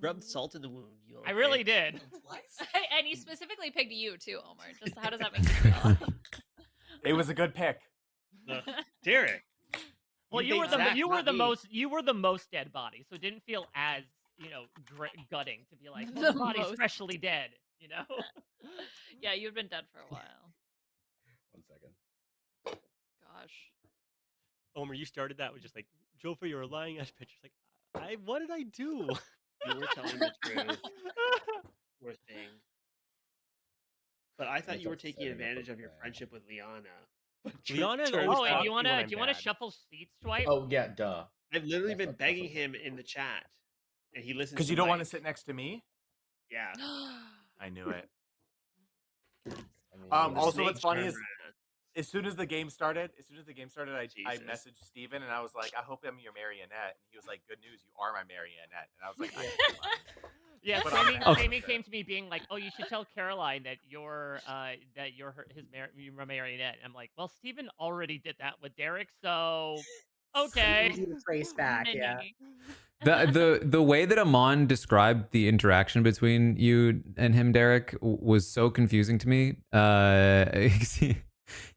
rubbed salt in the wound. I really did. And he specifically picked you too, Omer. Just how does that make you feel? It was a good pick. Derek. Well, you were the most dead body, so it didn't feel as gutting to be like, well, the body's freshly dead, you know? Yeah, you'd been dead for a while. 1 second. Gosh. Omer, you started that with just like, Jofo, you're a lying ass bitch. It's like, what did I do? You were telling the truth. Poor thing. But I thought you were taking advantage of your friendship with Liana. Liana, do you want to shuffle seats, Dwight? Oh yeah, duh. I've literally been begging him in the chat, and he listens. Because you don't want to sit next to me. Yeah. I knew it. Also, what's funny is, as soon as the game started, I messaged Steven and I was like, I hope I'm your marionette. And he was like, good news, you are my marionette. And I was like, yeah, Sammy came to me being like, oh, you should tell Caroline that you're your marionette. And I'm like, well, Steven already did that with Derek, so okay. Easy to trace back, yeah. The way that Amon described the interaction between you and him, Derek, was so confusing to me.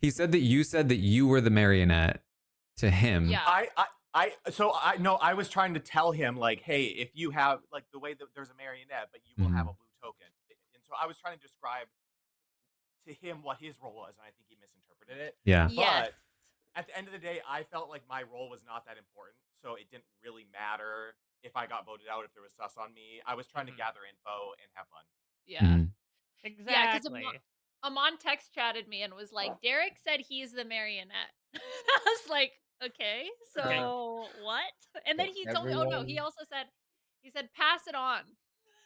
He said that you said that you were the marionette to him. Yeah. I was trying to tell him like, hey, if you have like the way that there's a marionette, but you will have a blue token. And so I was trying to describe to him what his role was, and I think he misinterpreted it. Yeah. But at the end of the day, I felt like my role was not that important, so it didn't really matter if I got voted out, if there was sus on me. I was trying to gather info and have fun. Yeah. Exactly. Yeah, because Amon text chatted me and was like, Derek said he's the marionette. I was like, okay, so what? And then he told me, oh no, he also said, pass it on.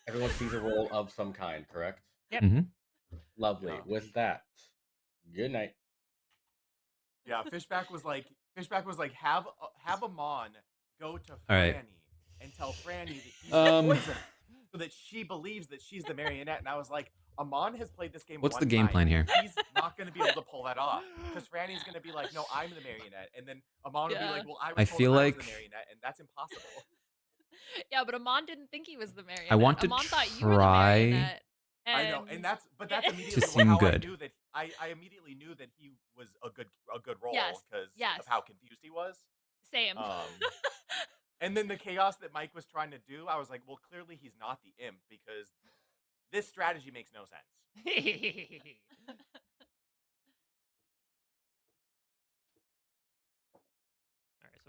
Everyone sees a role of some kind, correct? Yep. Lovely. With that, good night. Yeah, Fishback was like have Amon go to All right. Franny and tell Franny that he's poisoned, so that she believes that she's the marionette. And I was like, Amon has played this game. What's one the game time. plan here? He's not going to be able to pull that off because Franny's going to be like, no, I'm the marionette, and then Amon would be like, well, I was I told feel I was like- the marionette, and that's impossible. Yeah, but Amon didn't think he was the marionette. I want to Amon thought you were the try marionette. I know, and that's immediately seem how good. I knew that. I immediately knew that he was a good role Yes, because yes. of how confused he was. Same. And then the chaos that Mike was trying to do, I was like, well, clearly he's not the imp because this strategy makes no sense.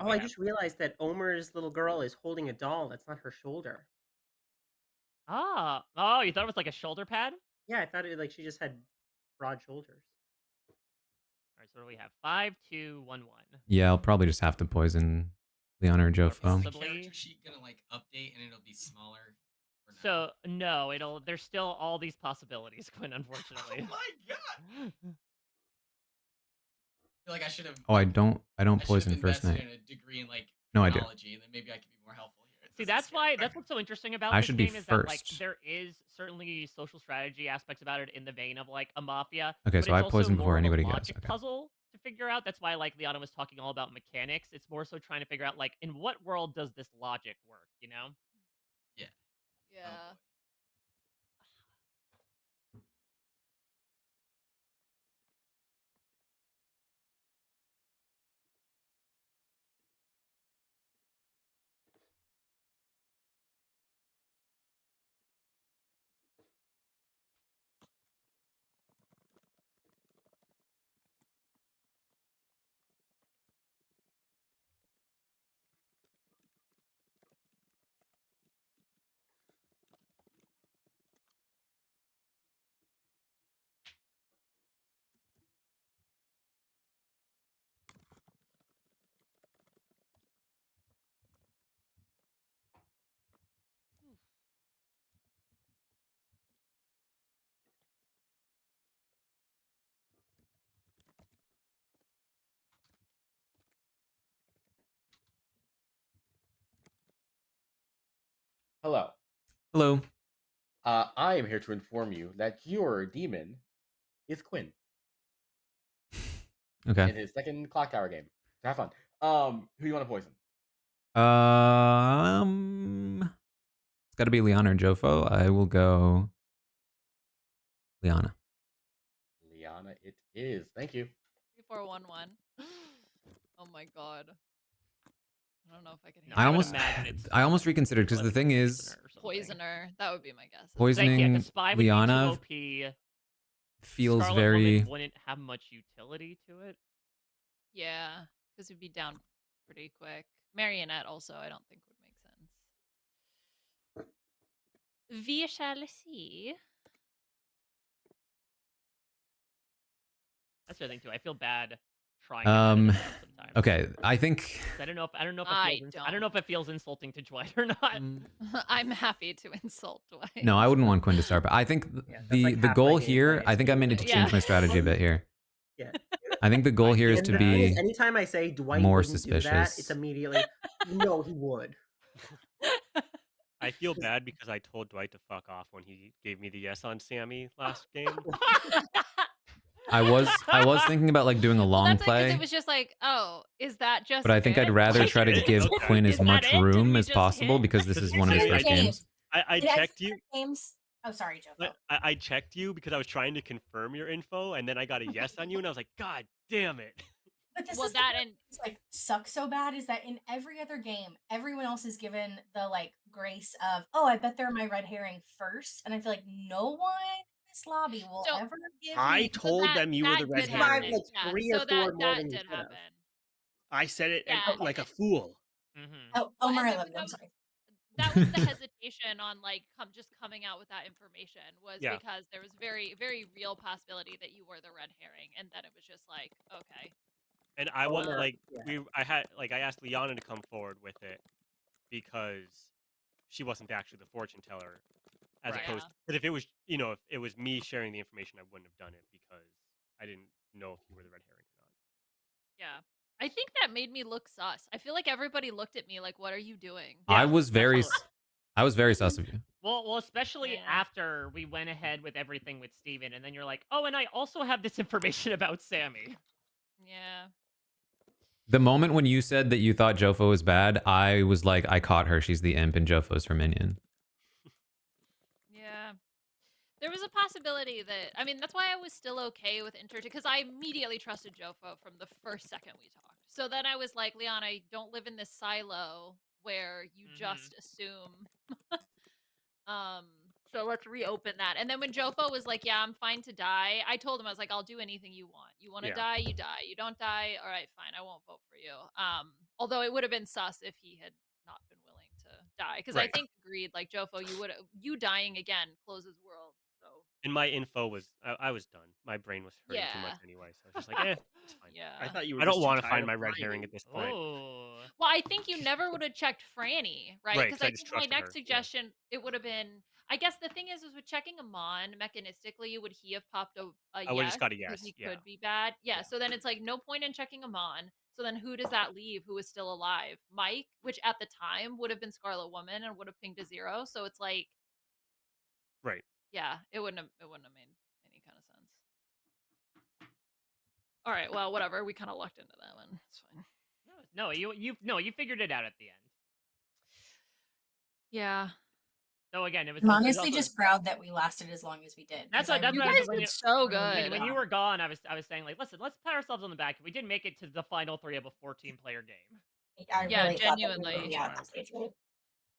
Oh, I just realized that Omer's little girl is holding a doll. That's not her shoulder. Oh, you thought it was like a shoulder pad? Yeah, I thought it like she just had broad shoulders. All right, so what do we have? 5, 2, 1, 1. Yeah, I'll probably just have to poison Leona or Is Jofo. the character sheet gonna like update and it'll be smaller? So no, there's still all these possibilities, Quinn, unfortunately. Oh my god! I feel like I should have. Oh, I don't poison first invested night. in a degree in like No, I do. chronology, and then maybe I could be more helpful here. See, that's what's so interesting about I this should be game is that like first. there is certainly social strategy aspects about it in the vein of like a mafia. Okay, but so it's I also poison more before of a anybody goes, logic okay. puzzle to figure out. That's why like Liana was talking all about mechanics. It's more so trying to figure out like in what world does this logic work, you know? Yeah. Yeah. Hello. Hello. I am here to inform you that your demon is Quinn. Okay. In his second Clocktower game. So have fun. Who do you want to poison? It's got to be Liana or Jofo. I will go Liana. Liana, it is. Thank you. 3411. Oh my god. I don't know if I can. No, I I would almost, imagine it's I almost reconsidered because the thing is, Poisoner. That would be my guess. poisoning Spy would be Liana too OP. feels Scarlet very. Woman wouldn't have much utility to it. Yeah, because it'd be down pretty quick. Marionette also, I don't think would make sense. We shall see. That's the thing too. I feel bad trying to edit it out sometimes. Okay, I think. I don't know if I I don't know if it feels insulting to Dwight or not. I'm happy to insult Dwight. No, I wouldn't want Quinn to start, but I think the goal here. I think I meant to change my strategy a bit here. Yeah. I think the goal here is And to the thing be is, anytime I say Dwight more wouldn't do that, suspicious. it's immediately no, he would. I feel bad because I told Dwight to fuck off when he gave me the yes on Sammy last game. I was thinking about like doing a long That's play. because it was just like, oh, is that just? But I think I'd it? rather Like, try to give Okay. Quinn Is as that much it? Did room we as just possible hit? because this is one of his first games. I checked you. Games. Oh, sorry, Joe. I checked you because I was trying to confirm your info, and then I got a yes on you, and I was like, God damn it! But this Well, is that the and it's like sucks so bad is that in every other game, everyone else is given the like grace of, oh, I bet they're my red herring first, and I feel like no one in this lobby will So- ever give I me. told them you were the did red happen, herring. Like yeah, 3 so or 4 that more than you did should have. happen. I said it Yeah. like a fool. Oh, Omer, I love you. I'm sorry. That was the hesitation on like just coming out with that information was Yeah. because there was very, very real possibility that you were the red herring, and then it was just like, okay. And I was Omer, like, yeah. I asked Liana to come forward with it because she wasn't actually the fortune teller, as Right. opposed. But if it was, if it was me sharing the information, I wouldn't have done it because I didn't know if you were the red herring or not. Yeah. I think that made me look sus. I feel like everybody looked at me like, "What are you doing?" I Yeah, was very, absolutely. I was very sus of you. Well, especially Yeah. after we went ahead with everything with Steven, and then you're like, "Oh, and I also have this information about Sammy." Yeah. The moment when you said that you thought Jofo was bad, I was like, I caught her. She's the imp, and Jofo's her minion. Yeah. There was a possibility that I mean, that's why I was still okay with because I immediately trusted Jofo from the first second we talked. So then I was like, Leon, I don't live in this silo where you just assume. So let's reopen that. And then when Jofo was like, "Yeah, I'm fine to die," I told him I was like, "I'll do anything you want. You want to Yeah. die, you die. You don't die, all right, fine. I won't vote for you." Although it would have been sus if he had not been willing to die, because I Right. think agreed, like Jofo, you dying again closes world. So And my info was I was done. My brain was hurting too much yeah, anyway, so I was just like, eh, it's fine. I yeah. thought you were I don't just too want to tired find of my red herring lying. at this point. Oh. Well, I think you never would have checked Franny, right? Right, Because 'cause I I just think my trusted next her. Yeah. suggestion, it would have been. I guess the thing is with checking Amon mechanistically, would he have popped a I would have yes just got a because yes. he Yeah. could be bad? Yeah. Yeah. So then it's like no point in checking Amon. So then who does that leave? Who is still alive? Mike, which at the time would have been Scarlet Woman and would have pinged a 0. So it's like, Right. yeah, it wouldn't have made any kind of sense. All right, well, whatever. We kind of lucked into that one. It's fine. No, you figured it out at the end. Yeah. So again, it was I'm it was honestly also, just proud that we lasted as long as we did. that's 'Cause what I that's You what really guys when did you so when, good. when you were gone, I was saying like, listen, let's pat ourselves on the back. We did make it to the final 3 of a 14-player game. I Yeah, really thought that we were genuinely. gonna be out this stage.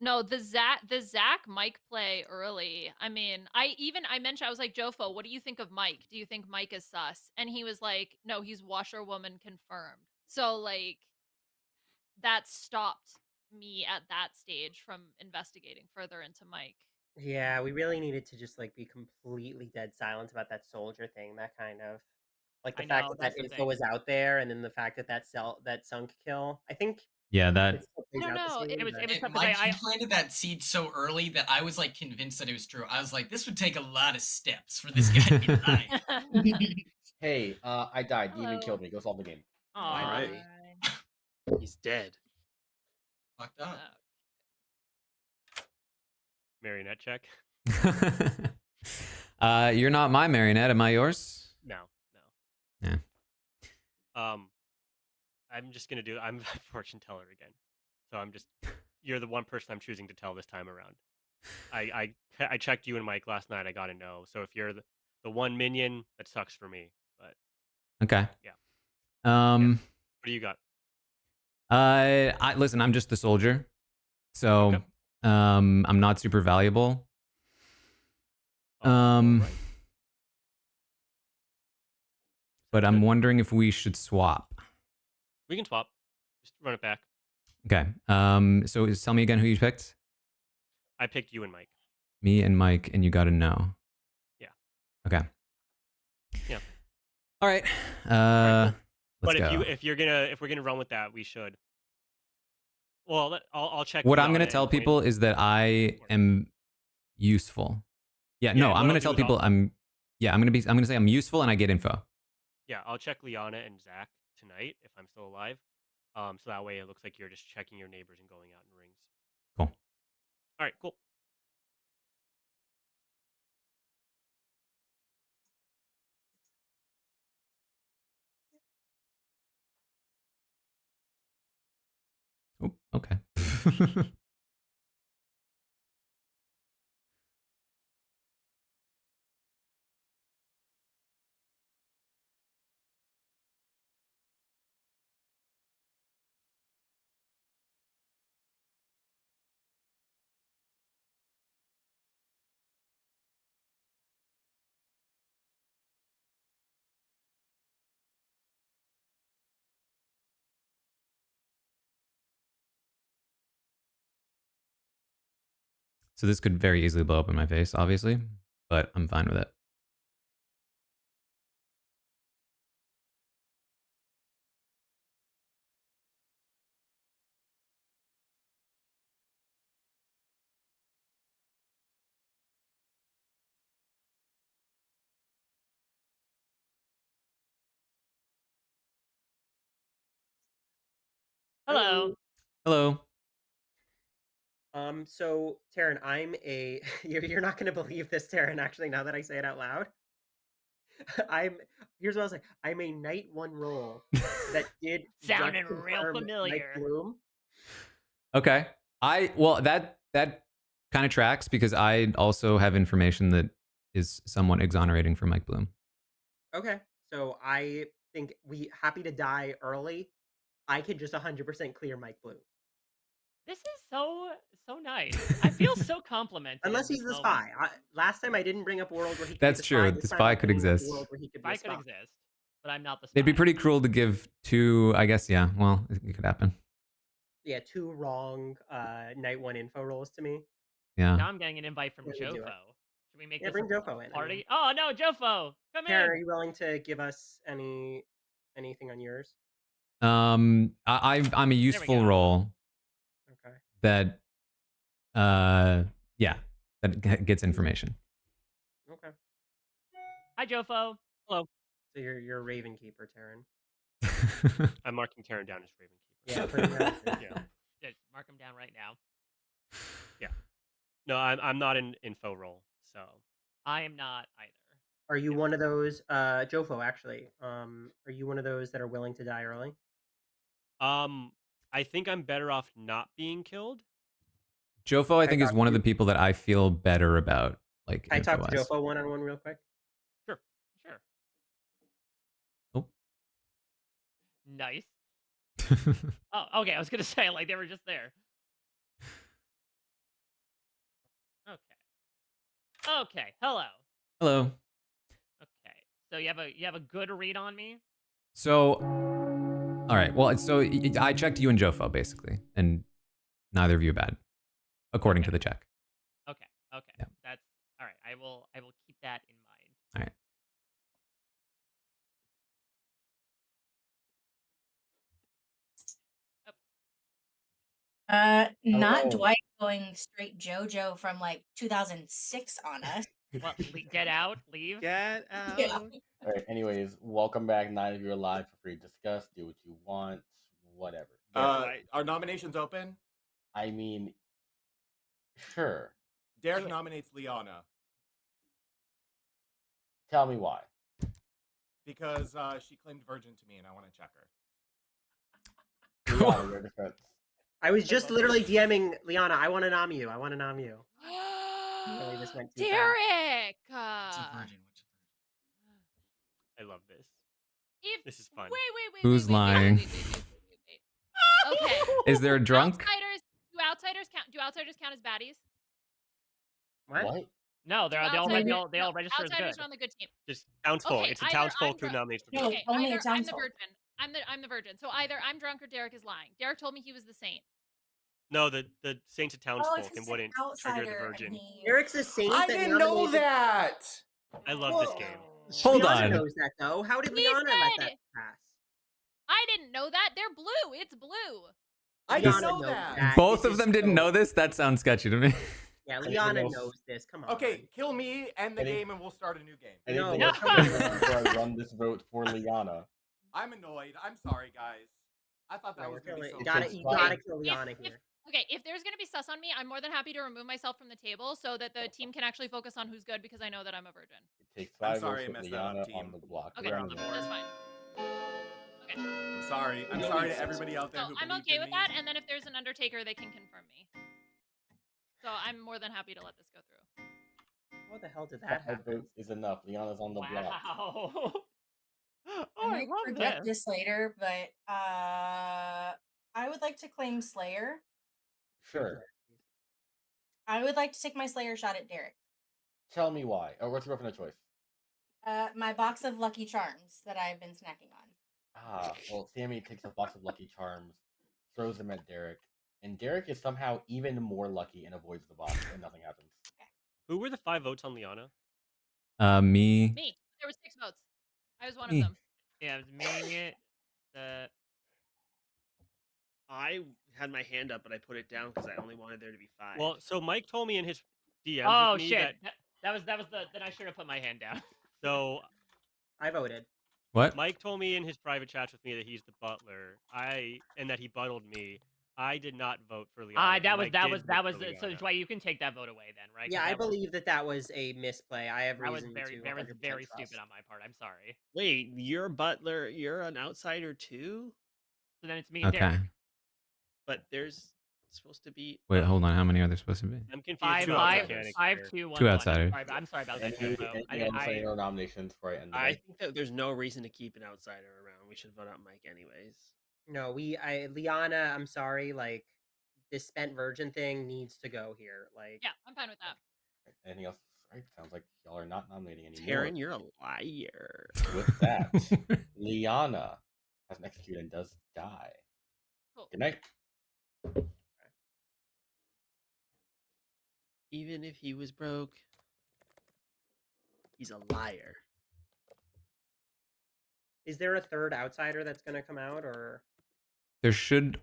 No, the Zach Mike play early. I mean, I mentioned I was like, Jofo, what do you think of Mike? Do you think Mike is sus? And he was like, no, he's washerwoman confirmed. So like that stopped me at that stage from investigating further into Mike. Yeah, we really needed to just like be completely dead silent about that soldier thing. That kind of like the I fact know, that that that's the info thing. was out there, and then the fact that that sunk kill. I think Yeah, it that still I plays don't out the know. same. It was But... tough because Mike, I you planted that seed so early that I was like convinced that it was true. I was like, this would take a lot of steps for this guy to be lying. Hey, I died. Demon Hello. killed me. Go solve the game. Finally. He's dead. Fucked up. Marionette check. You're not my marionette. Am I yours? No. Yeah. I'm just gonna do. I'm a fortune teller again, so You're the one person I'm choosing to tell this time around. I checked you and Mike last night. I got a no. So if you're the one minion, that sucks for me. But Okay. yeah. Yeah. What do you got? Listen, I'm just the soldier, so Okay. I'm not super valuable. Right. But I'm wondering if we should swap. We can swap. Just run it back. Okay. So tell me again who you picked. I picked you and Mike. Me and Mike, and you got to know. Yeah. Okay. Yeah. All right. But Let's go. if we're gonna run with that, we should. Well, I'll check. What I'm Liana gonna tell and Quinn. people is that I am useful. Yeah. No, what I'm I'll gonna do tell is people I'm gonna say I'm useful and I get info. Yeah, I'll check Liana and Zach tonight if I'm still alive. So that way it looks like you're just checking your neighbors and going out in rings. Cool. All right, cool. Oh, okay. So this could very easily blow up in my face, obviously, but I'm fine with it. Hello. Hello. So Taran, I'm a you're not gonna believe this, Taran, actually, now that I say it out loud. Here's what I'll say. I'm a night 1 roll that did just Sounding real confirm Night familiar. Bloom. Okay. Well, that kind of tracks because I also have information that is somewhat exonerating for Mike Bloom. Okay. So I think we happy to die early. I could just 100% clear Mike Bloom. This is so nice. I feel so complimented. Unless in he's this the moment. spy. Last time I didn't bring up a world where he could That's be the true. spy. The This time spy I'm could bringing up a exist. world where he could be Spy a could spy. exist, but I'm not the spy. It'd be pretty cruel to give 2. I guess. Yeah. Well, it could happen. Yeah, 2 wrong night 1 info rolls to me. Yeah. Now I'm getting an invite from Yeah, we do Jofo. it. Should we make Yeah, this bring a Jofo in. party? I mean, Oh no, Jofo, come Taran, in. are you willing to give us anything on yours? I'm a useful role. Okay. That. Yeah. That gets information. Okay. Hi, Jofo. Hello. So you're a Raven Keeper, Taran. I'm marking Taran down as Raven Keeper. Yeah, put him down. Yeah. Just mark him down right now. Yeah. No, I'm not an info role, so. I am not either. Are you one of those, Jofo, actually? Are you one of those that are willing to die early? I think I'm better off not being killed. Jofo, I think, is one of the people that I feel better about. Like, Can I talk to info-wise. Jofo one-on-one real quick? Sure. Oh. Nice. Oh, okay. I was gonna say like they were just there. Okay. Okay. Hello. Hello. Okay. So you have a good read on me. So, all right. Well, so I checked you and Jofo basically, and neither of you are bad, according to the check. Okay. Okay. Yeah. That's all right. I will keep that in mind. All right. Not Hello. Dwight going straight JoJo from like 2006 on us. Well, get out, leave. Get out. Yeah. All right. Anyways, welcome back. 9 of you are live. Feel free to discuss. Do what you want. Whatever. Are nominations open? I mean, sure. Derek nominates Liana Tell me why. because she claimed virgin to me, and I want to check her. Liana, your defense. I was just literally DMing Liana. I want to nom you. I want to nom you. Really, this went too fast. Derek! I love this. This is fun. Wait. Who's lying? Okay. Is there a drunk? Do outsiders count as baddies? What? No, they all register as Outsiders good. are on the good team. Just townsfolk. Okay, It's a either townsfolk who I'm nominates the No, Okay, only either a I'm the townsfolk. virgin. I'm the virgin. So either I'm drunk or Derek is lying. Derek told me he was the saint. No, the saint's a townsfolk it's and an wouldn't trigger the outsider, and virgin. Eric's a saint. I that didn't know nominated- that. I love this game. Hold Liana on. knows that though. How did He Liana let said- that pass? I didn't know that. They're blue. It's blue. I Liana didn't know knows that. Both This of is them didn't so- know this. That sounds sketchy to me. Yeah, Anything Liana else? knows this. Come on. Okay, kill me, end the game, and we'll start a new game. Anything No. else you want to say before I run this vote for Liana? I'm annoyed. I'm sorry, guys. I thought that No, was we're gonna be killing- so. you gotta fun. kill Liana here. Okay, if there's gonna be sus on me, I'm more than happy to remove myself from the table so that the team can actually focus on who's good because I know that I'm a virgin. It takes I'm 5 sorry I votes with messed that up, Liana team. on the block. Okay, We're on the that's fine. Okay. I'm sorry. I'm sorry to everybody out there So who I'm believed okay in with me. that, and then if there's an Undertaker, they can confirm me. So I'm more than happy to let this go through. What the hell did that 5 happen? votes is enough. Liana's on the block. Wow. I I might love forget this. this later, but I would like to claim Slayer. Sure. I would like to take my Slayer shot at Derek. Tell me why. Oh, what's your weapon of choice? My box of Lucky Charms that I've been snacking on. Well, Sammy takes a box of Lucky Charms, throws them at Derek, and Derek is somehow even more lucky and avoids the box, and nothing happens. Who were the 5 votes on Liana? Me. Me. There were 6 votes. I was one Me. of them. Yeah, it was me. I had my hand up, but I put it down because I only wanted there to be 5. Well, so Mike told me in his DMs Oh with me shit. that That was the. Then I should have put my hand down. so I voted. What? Mike told me in his private chats with me that he's the butler. And that he buttled me. I did not vote for Liana. That was Mike did vote for so Liana. Joy, you can take that vote away then, right? Yeah, I believe that was a misplay. I have that was reason very to that was 100% very trust. stupid on my part. I'm sorry. Wait, you're butler. You're an outsider too. So then it's me and Okay. Derek. But there's supposed to be. Wait, hold on. How many are there supposed to be? I'm confused. Five, about the mechanics here. 2, 1, Two 1. outsiders. I'm sorry about that, Any Jofo. else nominations for it? I think that there's no reason to keep an outsider around. We should vote out Mike anyways. No, Liana, I'm sorry, like this spent virgin thing needs to go here. Like, yeah, I'm fine with that. Anything else? Right, sounds like y'all are not nominating anymore. Taran, you're a liar. With that, Liana has an execute and does die. Cool. Good night. Even if he was broke, he's a liar. is there a third outsider that's going to come out, or There should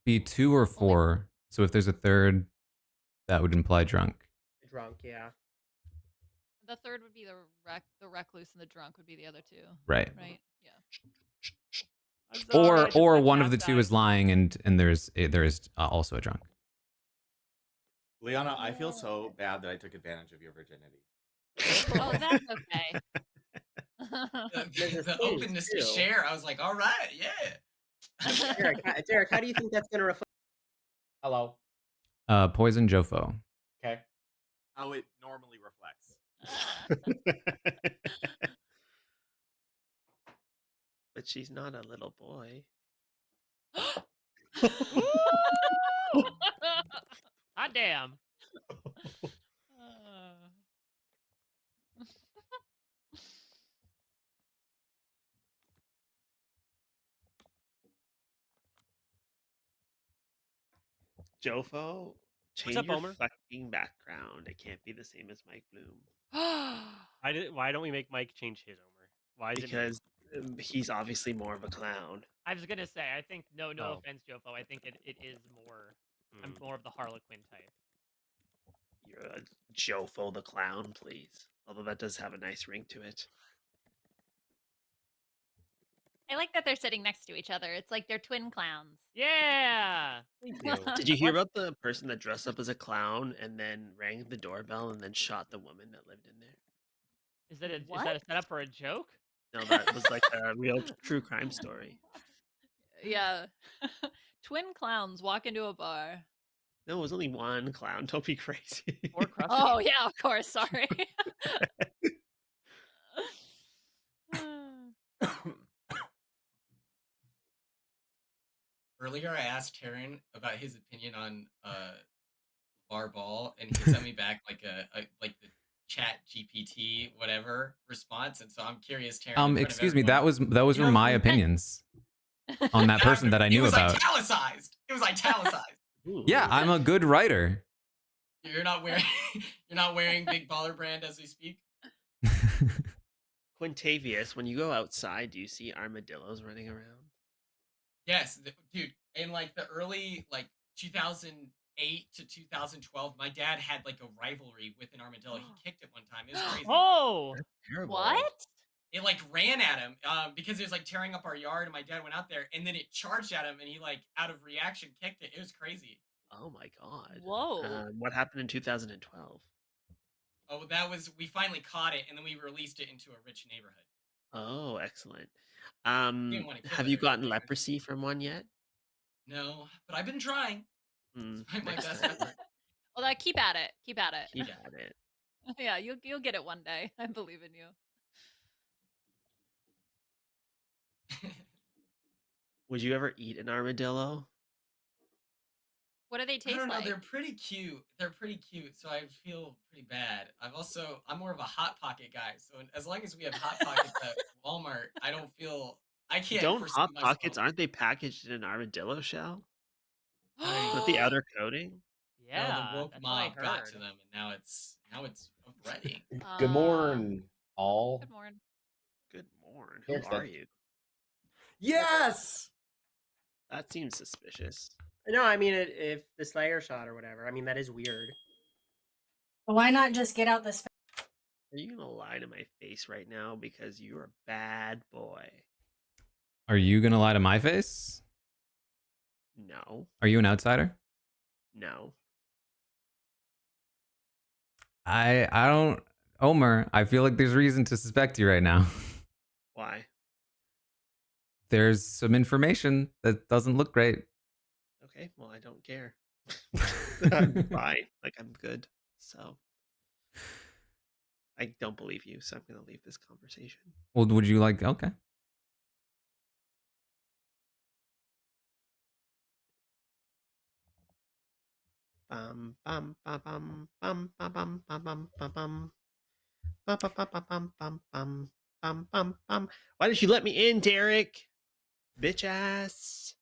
be 2 or 4. So if there's a third, that would imply drunk. drunk? Yeah. The third would be the recluse, and the drunk would be the other 2. Right. Right. Yeah. Or one of the 2 is lying, and there is also a drunk. Liana, I feel so bad that I took advantage of your virginity. Oh, that's okay. The openness to share. I was like, all right, yeah. Derek, how do you think that's going to reflect? Hello. Poison Jofo. Okay. How it normally reflects. But she's not a little boy. Hot damn. Jofo, change up, your Homer? fucking background. It can't be the same as Mike Bloom. Why don't we make Mike change his Homer? Why is because he's obviously more of a clown. I was gonna say, I think no Oh. offense, Jofo. I think it is more. I'm more of the Harlequin type. You're a Jofo the clown, please. Although that does have a nice ring to it. I like that they're sitting next to each other. It's like they're twin clowns. Yeah. Did you hear about the person that dressed up as a clown and then rang the doorbell and then shot the woman that lived in there? Is that a setup for a joke? No, that was like a real true crime story. Yeah. Twin clowns walk into a bar. No, it was only one clown. Don't be crazy. Oh, yeah, of course. Sorry. Earlier, I asked Taran about his opinion on LeVar Ball, and he sent me back like like the Chat GPT whatever response, and so I'm curious, Taran. Excuse me, those were my opinions on that person that I knew about. It was italicized. Yeah, I'm a good writer. You're not wearing Big Baller Brand as we speak. Quintavious, when you go outside, do you see armadillos running around? Yes, dude. In like the early 2008 to 2012, my dad had like a rivalry with an armadillo. He kicked it one time. It was crazy. Oh, what? It like ran at him because it was like tearing up our yard, and my dad went out there, and then it charged at him, and he like out of reaction kicked it. It was crazy. Oh my god! Whoa! What happened in 2012? Oh, we finally caught it, and then we released it into a rich neighborhood. Oh, excellent. Didn't want to kill Have it you or gotten anything. leprosy from one yet? No, but I've been trying. It's my best effort. Well, keep at it. Keep at it. Keep at it. Yeah, you'll get it one day. I believe in you. Would you ever eat an armadillo? What do they I taste don't know. like? They're pretty cute. So I feel pretty bad. I'm more of a Hot Pocket guy. So as long as we have Hot Pockets at Walmart, I can't. Don't foresee Hot myself. Pockets, aren't they packaged in an armadillo shell? Nice. With the outer coating? Yeah, No, the woke that's what I mob got to heard. them, and now it's breading. Good morning, all. Good morning. Good morning. Here's Who are the- you? Yes. That seems suspicious. No, I mean, if the Slayer shot or whatever, I mean, that is weird. Why not just get out the Are you gonna lie to my face right now because you're a bad boy? Are you gonna lie to my face? No. Are you an outsider? No. I don't, Omer. I feel like there's reason to suspect you right now. Why? There's some information that doesn't look great. Okay, well I don't care. I'm fine. Like I'm good. So I don't believe you, so I'm gonna leave this conversation. Well, would you like? Okay. Bum bum bum bum bum bum bum bum bum bum bum. Bum bum bum bum bum bum bum bum bum. Why didn't you let me in, Derek? Bitch ass.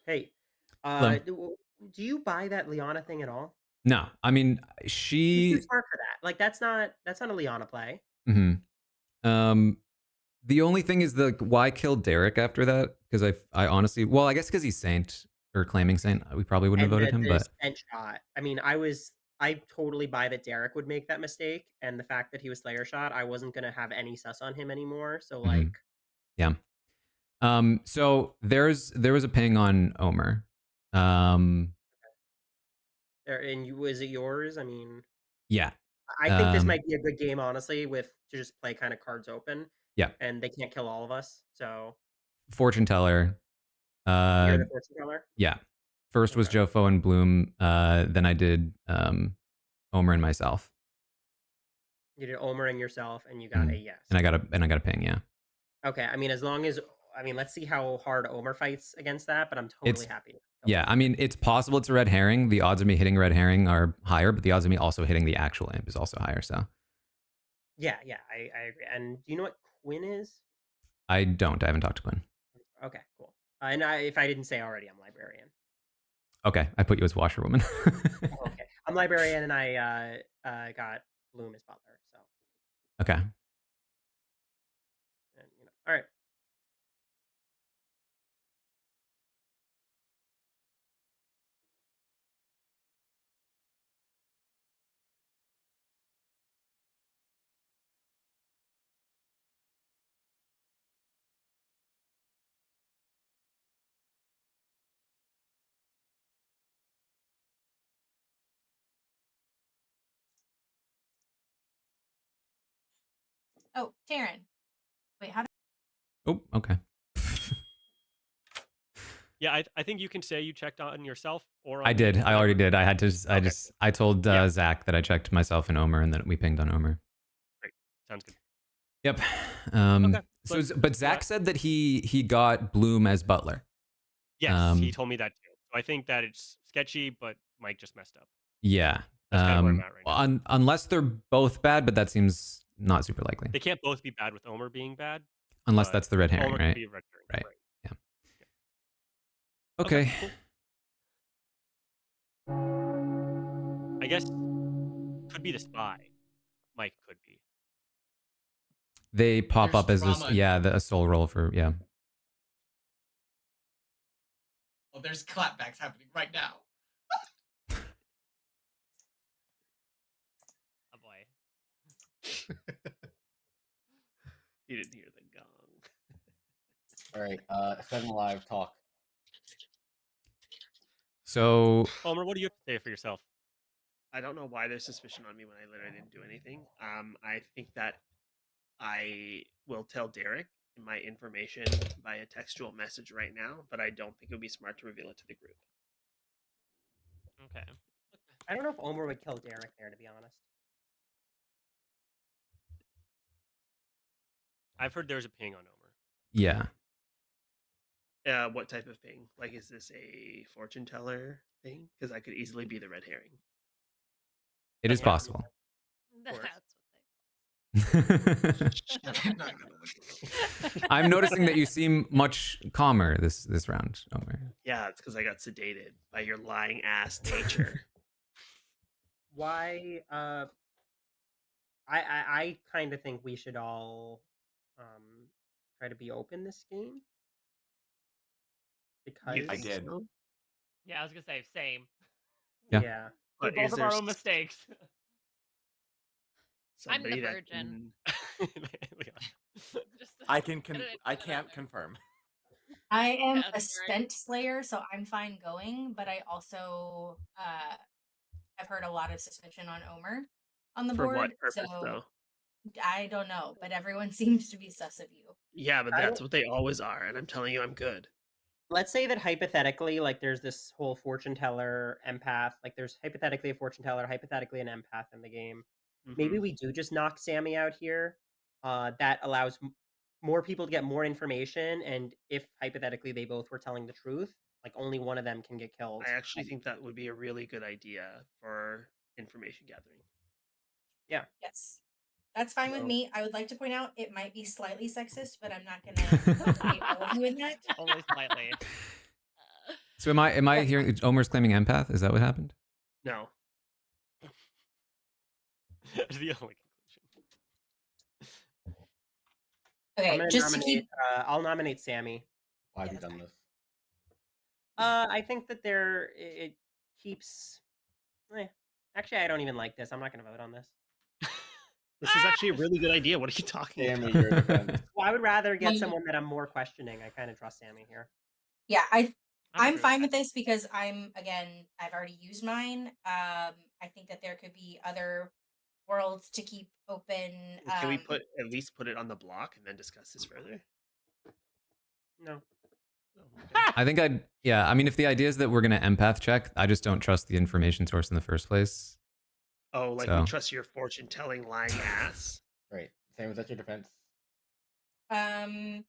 Hey, Hello. do you buy that Liana thing at all? No, I mean She's too she. smart for that. Like that's not a Liana play. The only thing is the why kill Derek after that? Because I honestly, well, I guess because he's Saint or claiming Saint, we probably wouldn't have And voted him. the But scent shot. I mean, I totally buy that Derek would make that mistake, and the fact that he was Slayer shot, I wasn't gonna have any sus on him anymore. So like, yeah. So there was a ping on Omer. and you was it yours? I mean, Yeah. I think this might be a good game, honestly, with to just play kind of cards open. Yeah. And they can't kill all of us, so Fortune teller. you're the fortune teller. Yeah. First was Jofo and Bloom. Then I did Omer and myself. You did Omer and yourself, and you got a yes. And I got a ping. Yeah. Okay. I mean, let's see how hard Omer fights against that, but I'm totally happy. Yeah, I mean, it's possible it's a red herring. The odds of me hitting a red herring are higher, but the odds of me also hitting the actual imp is also higher. So Yeah, I agree. And do you know what Quinn is? I don't. I haven't talked to Quinn. Okay, cool. And if I didn't say already, I'm librarian. Okay, I put you as washerwoman. Okay, I'm librarian, and I got Bloom as butler. So Okay. and, all right. Oh, Taran. Wait, how? Oh, okay. Yeah, I think you can say you checked on yourself or on I did. me, I already whatever. did. I had to. I told Zach that I checked myself and Omer, and then we pinged on Omer. Great, sounds good. Yep. Okay. But Zach said that he got Bloom as butler. Yes, he told me that too. So I think that it's sketchy, but Mike just messed up. Yeah. That's kind of where I'm at right now. Unless they're both bad, but that seems not super likely. They can't both be bad with Omer being bad. Unless that's the red herring, Omer right? could be a red herring. Right. Yeah. Okay. Cool. I guess could be the spy. Mike could be. They pop There's up as a soul roll for Oh, there's clapbacks happening right now. Oh boy. You didn't hear the gong. All right, 7 Live talk. So Omer, what do you have to say for yourself? I don't know why there's suspicion on me when I literally didn't do anything. I think that I will tell Derek my information via textual message right now, but I don't think it would be smart to reveal it to the group. Okay. I don't know if Omer would kill Derek there, to be honest. I've heard there's a ping on Omer. Yeah. What type of ping? Like, is this a fortune teller ping? Because I could easily be the red herring. It is possible. That's I'm noticing that you seem much calmer this round, Omer. Yeah, it's because I got sedated by your lying ass nature. Why? I kind of think we should all try to be open this game because I did. Yeah, I was gonna say same. Yeah. Yeah. We're But both is of there our own mistakes. I'm the somebody that virgin. Just I get it I out can't there. confirm. I am Yeah, a that's right. spent slayer, so I'm fine going, but I also have heard a lot of suspicion on Omer on the For board. what purpose, So though? I don't know, but everyone seems to be sus of you. Yeah, but I that's don't- what they always are, and I'm telling you, I'm good. Let's say that hypothetically, like there's this whole fortune teller empath, like there's hypothetically a fortune teller, hypothetically an empath in the game. Maybe Mhm. we do just knock Sammy out here. That allows more people to get more information, and if hypothetically they both were telling the truth, like only one of them can get killed. I actually think that would be a really good idea for information gathering. Yeah. Yes. That's fine with So- me. I would like to point out it might be slightly sexist, but I'm not gonna implicate all of you in that. Only slightly. So am I hearing Omer's claiming empath? Is that what happened? No. That's the only Okay, I'm gonna just to nominate. keep. I'll nominate Sammy. Why have you done this? I think that it keeps. Actually, I don't even like this. I'm not gonna vote on this. This is actually a really good idea. What are you talking Sammy, about? your defense. Well, I would rather get Mm. someone that I'm more questioning. I kind of trust Sammy here. Yeah, I'm agree fine with with this because I've already used mine. I think that there could be other worlds to keep open. Can we at least put it on the block and then discuss this further? No. I think I mean, if the idea is that we're going to empath check, I just don't trust the information source in the first place. Oh, like So. you trust your fortune telling lying ass? Right. Sam, is that your defense? I'm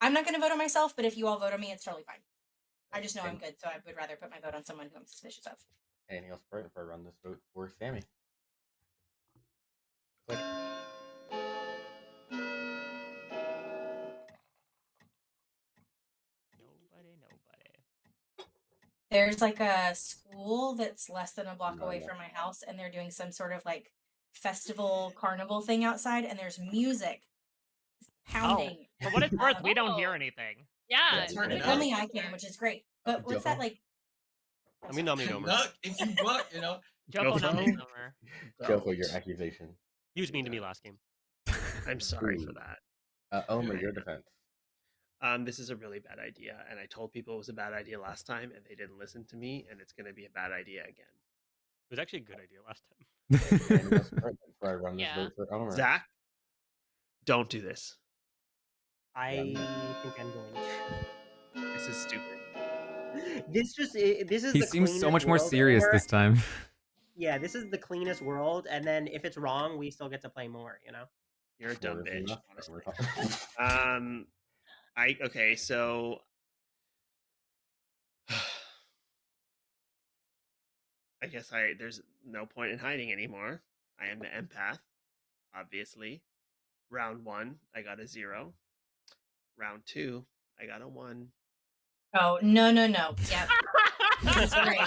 not going to vote on myself, but if you all vote on me, it's totally fine. I just know I'm good, so I would rather put my vote on someone who I'm suspicious of. Anything else before I run this vote for Sammy? Click. Nobody. There's like a school that's less than a block No, away no. from my house, and they're doing some sort of like festival carnival thing outside, and there's music pounding. Oh, for what it's worth, we don't hear anything. Yeah, Yeah, we're I know. Only I can, which is great. But what's that Joko? like? Let me nominate Omer. Look, if you look, you know. Joko Joko? nominates Omer. Joko, your accusation. He was mean to me last game. I'm sorry for Ooh. that. Omer, your defense. This is a really bad idea, and I told people it was a bad idea last time, and they didn't listen to me, and it's going to be a bad idea again. It was actually a good idea last time. Anything else before I run this Yeah. vote for Omer? Zach, don't do this. I think I'm going to. This is stupid. This is He the seems so cleanest much more world serious ever. this time. Yeah, this is the cleanest world, and then if it's wrong, we still get to play more. You know. You're a dumb More bitch, enough. honestly. Okay, so I guess there's no point in hiding anymore. I am the empath, obviously. Round 1, I got a 0. Round 2, I got a 1. Oh no! Yep, this is great.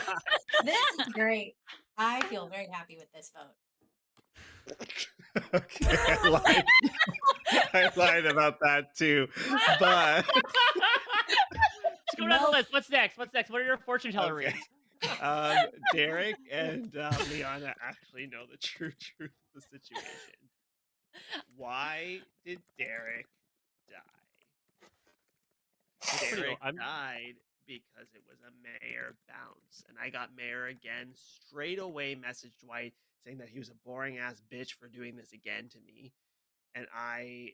This is great. I feel very happy with this vote. Okay, I lied about that too, but Let's go down the list. What's next? What are your fortune teller Okay. reads? Derek and Liana actually know the true truth of the situation. Why did Derek die? Derek died because it was a mayor bounce, and I got mayor again. Straight away messaged Dwight saying that he was a boring ass bitch for doing this again to me, and I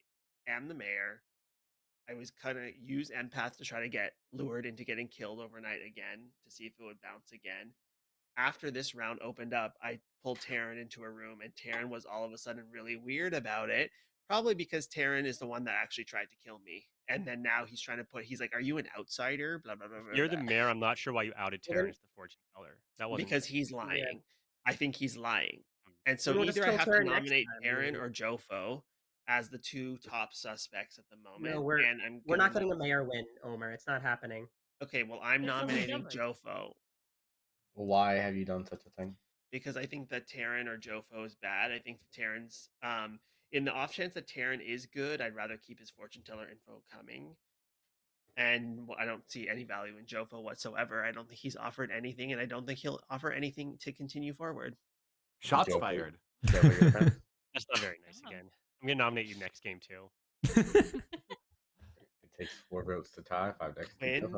am the mayor. I was gonna use empath to try to get lured into getting killed overnight again to see if it would bounce again. After this round opened up, I pulled Taran into a room, and Taran was all of a sudden really weird about it. Probably because Taran is the one that actually tried to kill me. And then now he's trying to he's like, are you an outsider? Blah, blah, blah, blah. You're the mayor. I'm not sure why you outed Well, Taran as the fortune teller. That wasn't because he's lying. Yeah. I think he's lying. And so We'll just either I kill have to Taran next nominate time, Taran maybe. or Jofo as the two top suspects at the moment. No, and we're not letting a mayor win, Omer. It's not happening. Okay, well, I'm It's something nominating different. Jofo Why have you done such a thing? because I think that Taran or Jofo is bad. I think Taran's in the off chance that Taran is good, I'd rather keep his fortune teller info coming. And I don't see any value in Jofo whatsoever. I don't think he's offered anything, and I don't think he'll offer anything to continue forward. Shots fired. That's not very nice again. I'm going to nominate you next game, too. It takes 4 votes to tie, 5 next. Win.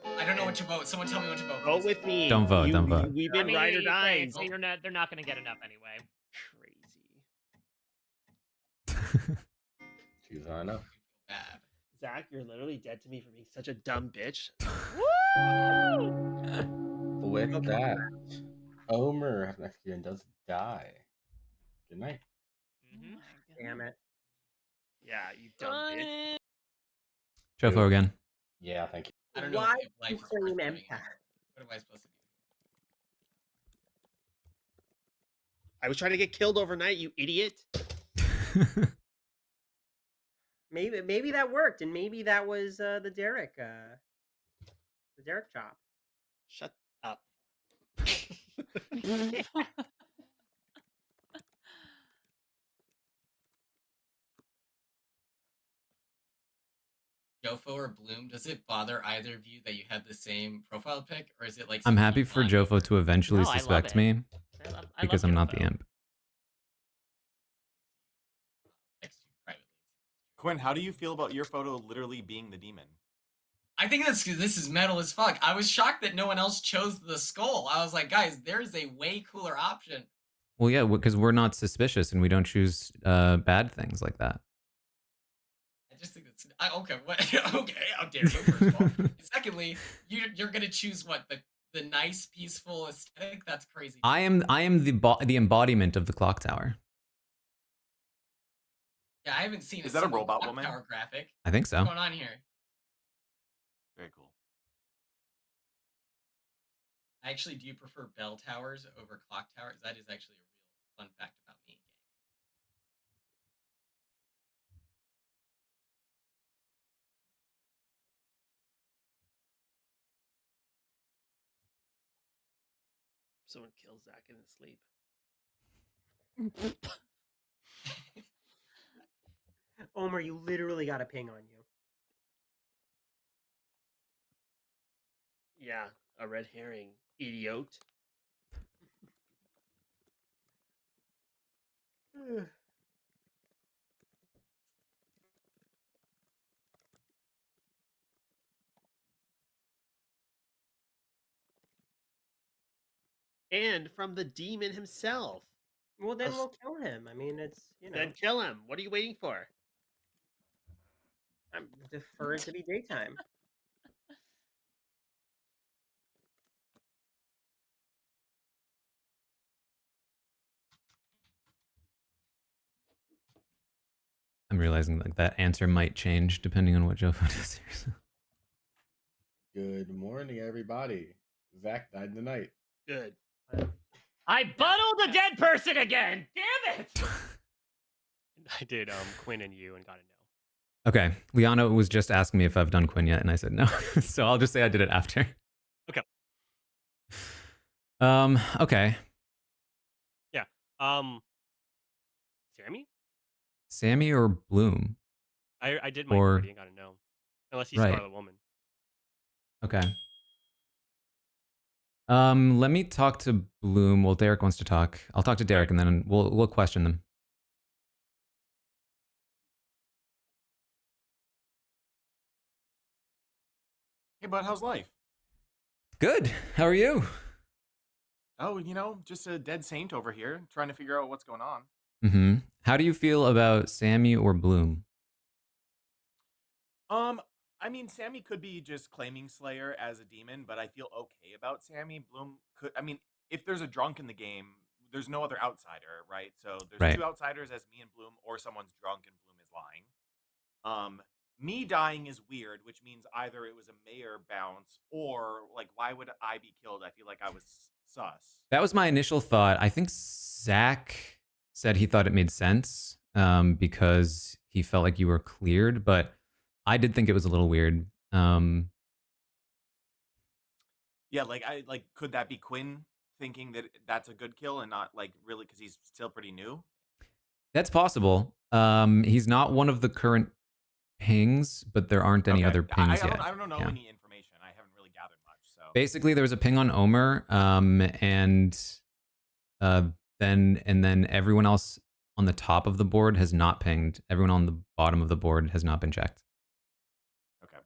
I don't know what to vote. Someone tell me what to vote. Vote with me. Don't vote. Don't vote. We've been ride or die. So they're not going to get enough anyway. Crazy. Choose on enough. Bad. Zach, you're literally dead to me for being such a dumb bitch. With that, Omer has next year and does die. Good night. Damn it. Yeah, you dumb bitch. Jofo again. Yeah, thank you. I don't know Why if life is worth claim living. empath? What am I supposed to do? I was trying to get killed overnight, you idiot. Maybe that worked, and maybe that was the Derek chop. Shut up. Jofo or Bloom, does it bother either of you that you had the same profile pic, or is it like I'm something happy you for bond Jofo to eventually No, I love suspect it. me I love because I'm not the Jofo. imp. Quinn, how do you feel about your photo literally being the demon? I think this is metal as fuck. I was shocked that no one else chose the skull. I was like, guys, there's a way cooler option. Well, yeah, because we're not suspicious and we don't choose bad things like that. I just think that's okay. What? Okay, how dare you? First of all, and secondly, you're gonna choose what the nice, peaceful aesthetic. That's crazy. I am the embodiment of the clock tower. Yeah, I haven't seen. Is that a robot Clock woman? Tower graphic. I think so. What's going on here? Very cool. Actually, do you prefer bell towers over clock towers? That is actually a real fun fact about me. Someone kills Zach in his sleep. Omer, you literally got a ping on you. Yeah, a red herring. Idiot. And from the demon himself. Well, then we'll kill him. I mean, it's, you know. Then kill him. What are you waiting for? I'm deferred to be daytime. I'm realizing like that answer might change depending on what Jofo does here. Good morning, everybody. Zach died tonight. Good. I bundled a dead person again. Damn it! I did Quinn and you and got a no. Okay, Liana was just asking me if I've done Quinn yet, and I said no. So I'll just say I did it after. Okay. Okay. Yeah. Sammy? Sammy or Bloom? I did my Or- already and got a no. Unless he's Right. Scarlet Woman. Okay. Let me talk to Bloom. Well, Derek wants to talk. I'll talk to Derek, and then we'll question them. Hey, bud, how's life? Good. How are you? Oh, you know, just a dead saint over here, trying to figure out what's going on. Mm-hmm. How do you feel about Sammy or Bloom? I mean, Sammy could be just claiming Slayer as a demon, but I feel okay about Sammy. Bloom could, I mean, if there's a drunk in the game, there's no other outsider, right? So there's Right. two outsiders as me and Bloom, or someone's drunk and Bloom is lying. Me dying is weird, which means either it was a mayor bounce or like, why would I be killed? I feel like I was sus. That was my initial thought. I think Zach said he thought it made sense because he felt like you were cleared, but I did think it was a little weird. Yeah, like could that be Quinn thinking that that's a good kill and not like really because he's still pretty new? That's possible. He's not one of the current pings, but there aren't any other pings yet. I don't know Yeah. any information. I haven't really gathered much. So Basically, there was a ping on Omer, and then everyone else on the top of the board has not pinged. Everyone on the bottom of the board has not been checked. Okay.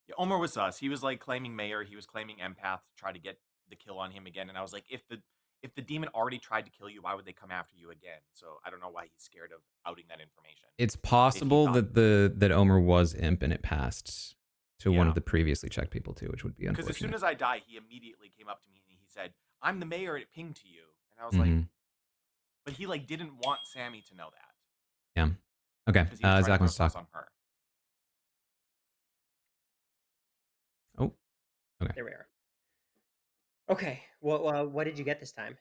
Yeah, Omer was sus. He was like claiming Mayor. He was claiming Empath to try to get the kill on him again. And I was like, if the demon already tried to kill you, why would they come after you again? So I don't know why he's scared of outing that information. It's possible that Omer was imp and it passed to one of the previously checked people too, which would be unfortunate. Because as soon as I die, he immediately came up to me and he said, "I'm the mayor. It pinged to you." And I was like, but he like didn't want Sammy to know that. Yeah. Okay. Because he was trying Zach to wants to focus talk. on her. Oh. Okay. There we are. Okay. Well, what did you get this time?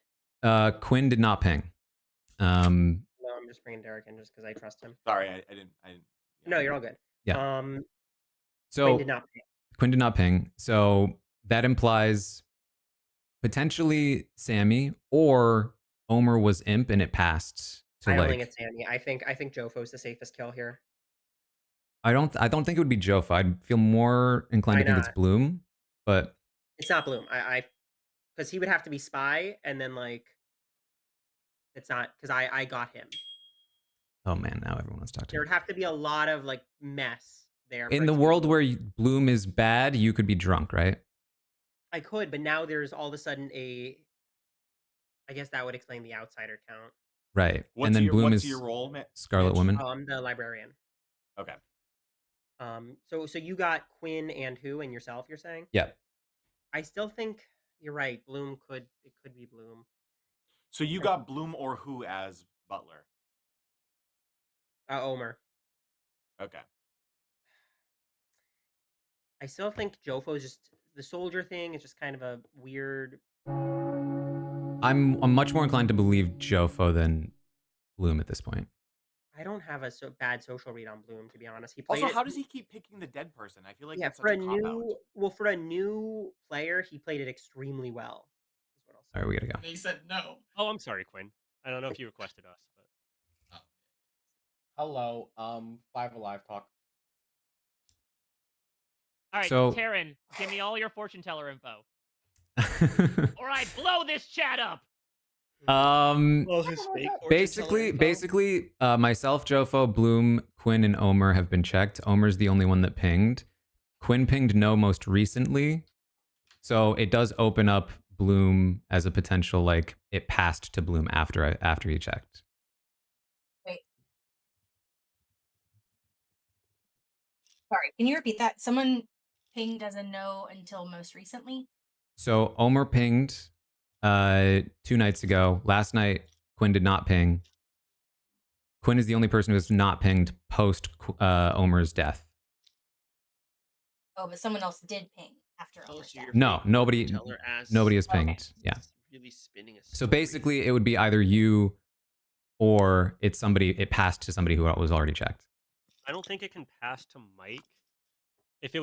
Quinn did not ping. No, I'm just bringing Derek in just because I trust him. Sorry, I didn't. No, you're all good. Yeah. So Quinn did not ping. Quinn did not ping. So that implies potentially Sammy or Omer was imp and it passed to I don't like. think it's Sammy. I think Jofo's the safest kill here. I don't think it would be Jofa. I'd feel more inclined to think it's Bloom, but It's not Bloom. Because he would have to be spy, and then like, it's not because I got him. oh man, now everyone wants to talk to There me. would have to be a lot of like mess there. In the world where Bloom is bad, you could be drunk, right? I could, but now there's all of a sudden a. I guess that would explain the outsider count. Right. And then Bloom is your role, Scarlet Mitch? Woman. I'm the librarian. Okay. So you got Quinn and who and yourself? You're saying? Yeah. I still think you're right. Bloom could be Bloom. So you got Bloom or who as Butler? Omer. Okay. I still think Jofo's just the soldier thing is just kind of a weird. I'm much more inclined to believe Jofo than Bloom at this point. I don't have a bad social read on Bloom, to be honest. He played Also, how does he keep picking the dead person? I feel like that's for such a a cop-out. for a new player, he played it extremely well. All right, we gotta go. He said no. Oh, I'm sorry, Quinn. I don't know if you requested us, but Hello, 5 Alive talk. All right, So- Taran, give me all your fortune teller info. Or I blow this chat up. Basically, myself, Jofo, Bloom, Quinn, and Omer have been checked. Omer's the only one that pinged. Quinn pinged no most recently, so it does open up Bloom as a potential, like it passed to Bloom after he checked. Wait. Sorry, can you repeat that? Someone pinged as a no until most recently? So Omer pinged 2 nights ago. Last night, Quinn did not ping. Quinn is the only person who has not pinged post Omer's death. Oh, but someone else did ping after Omer's death. No, nobody has pinged. Yeah. Really spinning a So basically, it would be either you or it's somebody. It passed to somebody who was already checked. I don't think it can pass to Mike. If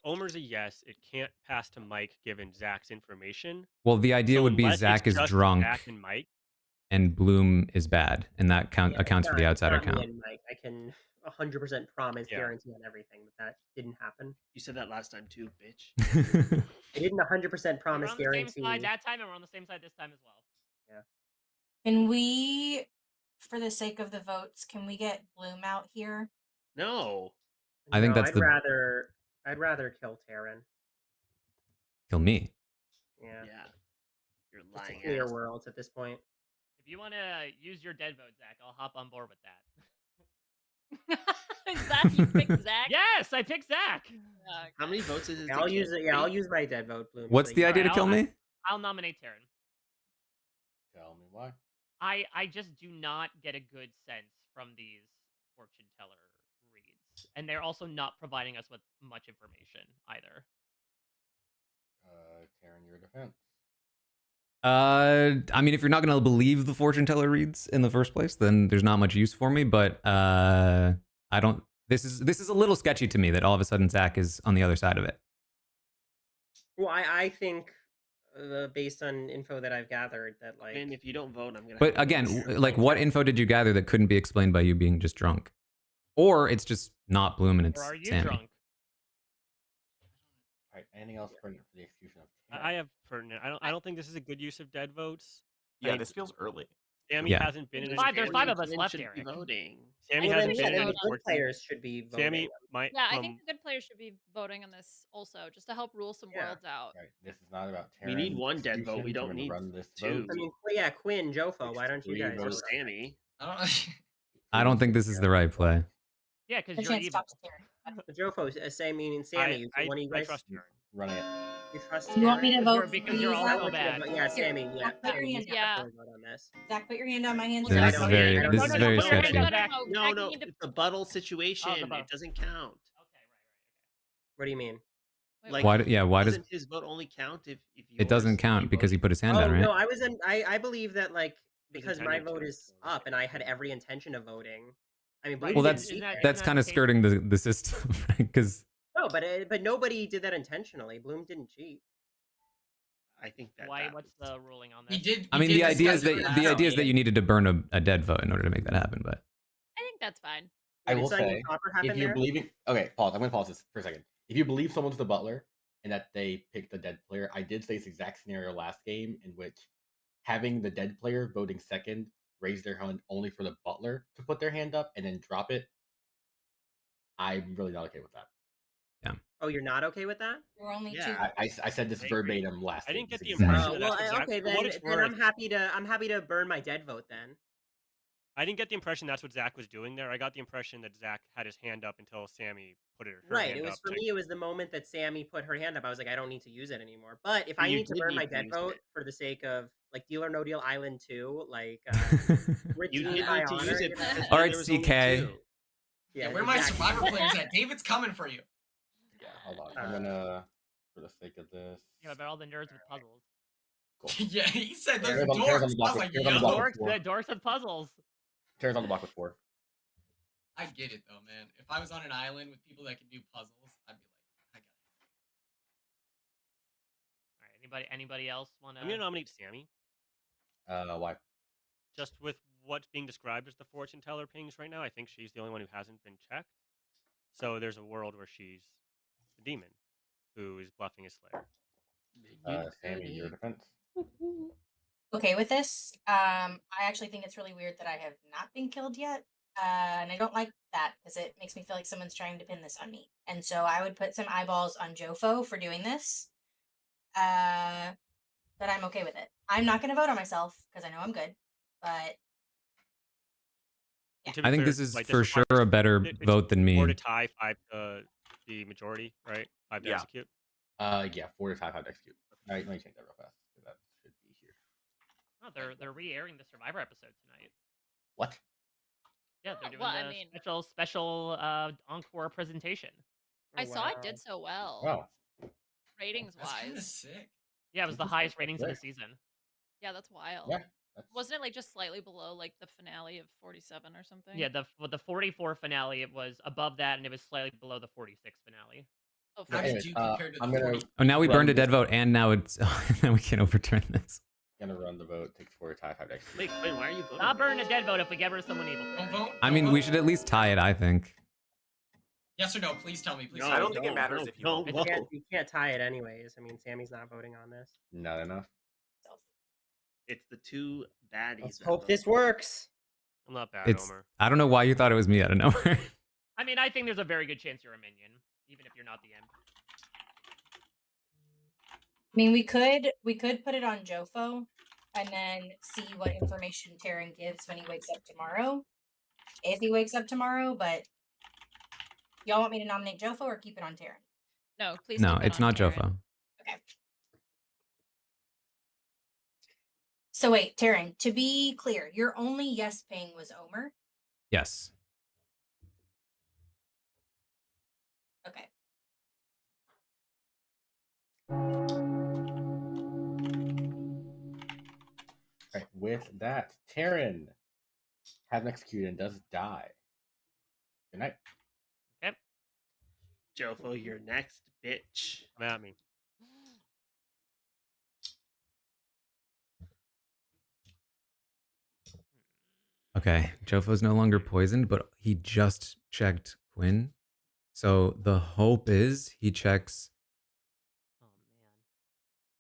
Omer's a yes, it can't pass to Mike given Zach's information. Well, the idea So would be unless Zach it's is just drunk Zach and Mike. and Bloom is bad, and that accounts for the outsider Not me count. and Mike. I can 100% promise, Yeah. guarantee on everything that didn't happen. You said that last time too, bitch. I didn't 100% We're promise, on the same guarantee. side that time, and we're on the same side this time as well. Yeah. Can we, for the sake of the votes, can we get Bloom out here? No. I think that's I'd rather kill Taran. Kill me. Yeah. You're It's lying. clear ass. worlds at this point. If you want to use your dead vote, Zach, I'll hop on board with that. Zach, you picked Zach? Yes, I picked Zach. How many votes is it? I'll use it. Yeah, I'll use my dead vote, Bloom. What's the idea to kill me? I'll nominate Taran. Tell me why. I just do not get a good sense from these fortune teller reads, and they're also not providing us with much information either. Taran, your defense. I mean, if you're not going to believe the fortune teller reads in the first place, then there's not much use for me. But I don't. This is a little sketchy to me that all of a sudden Zach is on the other side of it. Well, I think based on info that I've gathered that like. And if you don't vote, I'm gonna. But again, like, what info did you gather that couldn't be explained by you being just drunk? Or it's just not Bloom and Or it's are you Sammy. drunk? All right. Anything else for the execution of Taran? I have pertinent. I don't think this is a good use of dead votes. I Yeah, mean, this feels early. Sammy Yeah. hasn't been in There's any five 14 of us left, should be Eric. voting. Sammy Well, then, hasn't yeah, been in then any the good 14. players should be voting. Sammy might. Yeah, I from, think the good players should be voting on this also, just to help rule some worlds out. Right. This is not about Taran. We need one dead vote. We execution, so don't we're gonna need run this two. vote. I mean, yeah, Quinn, Jofo, why don't you Three guys? Or votes. Sammy. I don't think this is the right play. Yeah, because The you're chance evil. stops Taran. Jofo, Sammy, and Sammy. I one of you guys trust her. Running it. You trust You want me to Taran? vote Because for you're you, Zach? also bad. Yeah, Sammy. Yeah, Zach, put your Sammy, you hand should down. definitely vote on this. Zach, put your hand on my hand. Yeah, this is very No, this no, is no, very put your hand sketchy. down, Zach. No, Zach, you no, need to- it's a buttle situation. the buttle. It doesn't count. What do you mean? Like, Why does doesn't his vote only count if it doesn't yours- count because he put his hand Oh down, right? no, I believe that like because my intended vote to. is up and I had every intention of voting. I mean, Right. Bloom Well, didn't that's cheat there. that's kind of skirting the system, right? Because No, but nobody did that intentionally. Bloom didn't cheat. I think that. Why? What's the ruling on this? He did. I mean, the idea is that you needed to burn a dead vote in order to make that happen. But I think that's fine. I will something say, proper if happen you're there? believing, okay, pause. I'm gonna pause this for a second. If you believe someone's the butler and that they picked the dead player, I did say this exact scenario last game in which having the dead player voting second raise their hand only for the butler to put their hand up and then drop it. I'm really not okay with that. Oh, you're not okay with that? You're only two. Yeah. I said this I agree. verbatim last I game. didn't get the This exact- impression that Well, that's what Zach. okay, for what then it's I'm worth, happy to burn my dead vote then. I didn't get the impression that's what Zach was doing there. I got the impression that Zach had his hand up until Sammy put her Right. hand It was up. for me. It was the moment that Sammy put her hand up. I was like, I don't need to use it anymore. But if But I you need to did burn need my to dead use vote it. for the sake of like Deal or No Deal Island 2, like Rich You Dean did by need to honor, use it you know? because All right, there was only CK. two. Yeah, where are my exactly. survivor players at? David's coming for you. Yeah, hold on. I'm gonna, for the sake of this. Yeah, about all the nerds with puzzles. Yeah, he said those Here's on the dorks. I was block. like, Here's on the yo. block with Dorks, four. dorks with puzzles. Taran's on the block with 4. I get it though, man. If I was on an island with people that can do puzzles, I'd be like, I got it. All right. Anybody else want to? I'm gonna nominate Sammy. Why? Just with what's being described as the fortune teller pings right now, I think she's the only one who hasn't been checked. So there's a world where she's the demon who is bluffing his slayer. Sammy, your defense. Okay with this. I actually think it's really weird that I have not been killed yet. And I don't like that because it makes me feel like someone's trying to pin this on me. And so I would put some eyeballs on Jofo for doing this. But I'm okay with it. I'm not going to vote on myself because I know I'm good. But And to be I think clear, this is like, for requires- sure a better it's vote than me. 4 to tie, 5 to the majority, right? 5 to Yeah. execute. Yeah, 4 to 5 have to execute. All right, let me change that real fast. 'Cause that should be here. Oh, they're re-airing the Survivor episode tonight. What? Yeah, they're doing Well, I the mean- special encore presentation. I saw it did so well. Oh. Ratings That's kind of wise. sick. Yeah, it was the Interesting. highest ratings of the Right. season. Yeah, that's wild. Yeah. That's... Wasn't it like just slightly below like the finale of 47 or something? Yeah, the 44 finale, it was above that, and it was slightly below the 46 finale. Oh, How Anyways, did you compare to I'm the gonna 40? Oh, now we run burned a this- dead vote, and now it's now we can't overturn this. Gonna run the vote. Takes 4 to tie, 5 to execute. Wait, Quinn, why are you voting? Not burn a dead vote if we get rid of someone evil. Don't vote. I Don't mean, vote. we should at least tie it. I think. Yes or no? Please tell me. Please. No, tell I me. don't think it matters if you don't vote. vote. You can't tie it anyways. I mean, Sammy's not voting on this. Not enough. It's the two baddies. Let's that hope vote. this works. I'm not bad, It's. Homer. I don't know why you thought it was me out of nowhere. I mean, I think there's a very good chance you're a minion, even if you're not the imp. I mean, we could put it on Jofo and then see what information Taran gives when he wakes up tomorrow. If he wakes up tomorrow, but y'all want me to nominate Jofo or keep it on Taran? No, please. No, keep it it's on not Taran. Jofo. Okay. So wait, Taran, to be clear, your only yes ping was Omer? Yes. Okay. All right, with that, Taran hasn't executed and does die. Good night. Okay. Jofo, you're next, bitch. Come at me. Okay, Jofo's no longer poisoned, but he just checked Quinn. So the hope is he checks.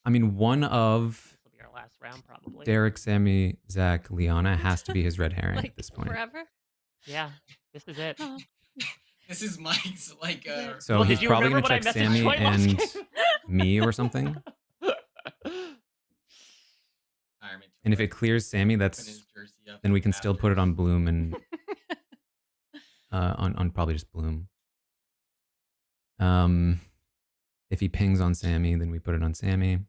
I mean, one of This will be our last round, probably. Derek, Sammy, Zach, Liana has to be his red herring at this point. Forever? Yeah, this is it. This is Mike's like. So Well, he's did you probably remember gonna what I check messaged Sammy Dwight last and game? me or something. And if it clears Sammy, then we can still put it on Bloom and on probably just Bloom. If he pings on Sammy, then we put it on Sammy.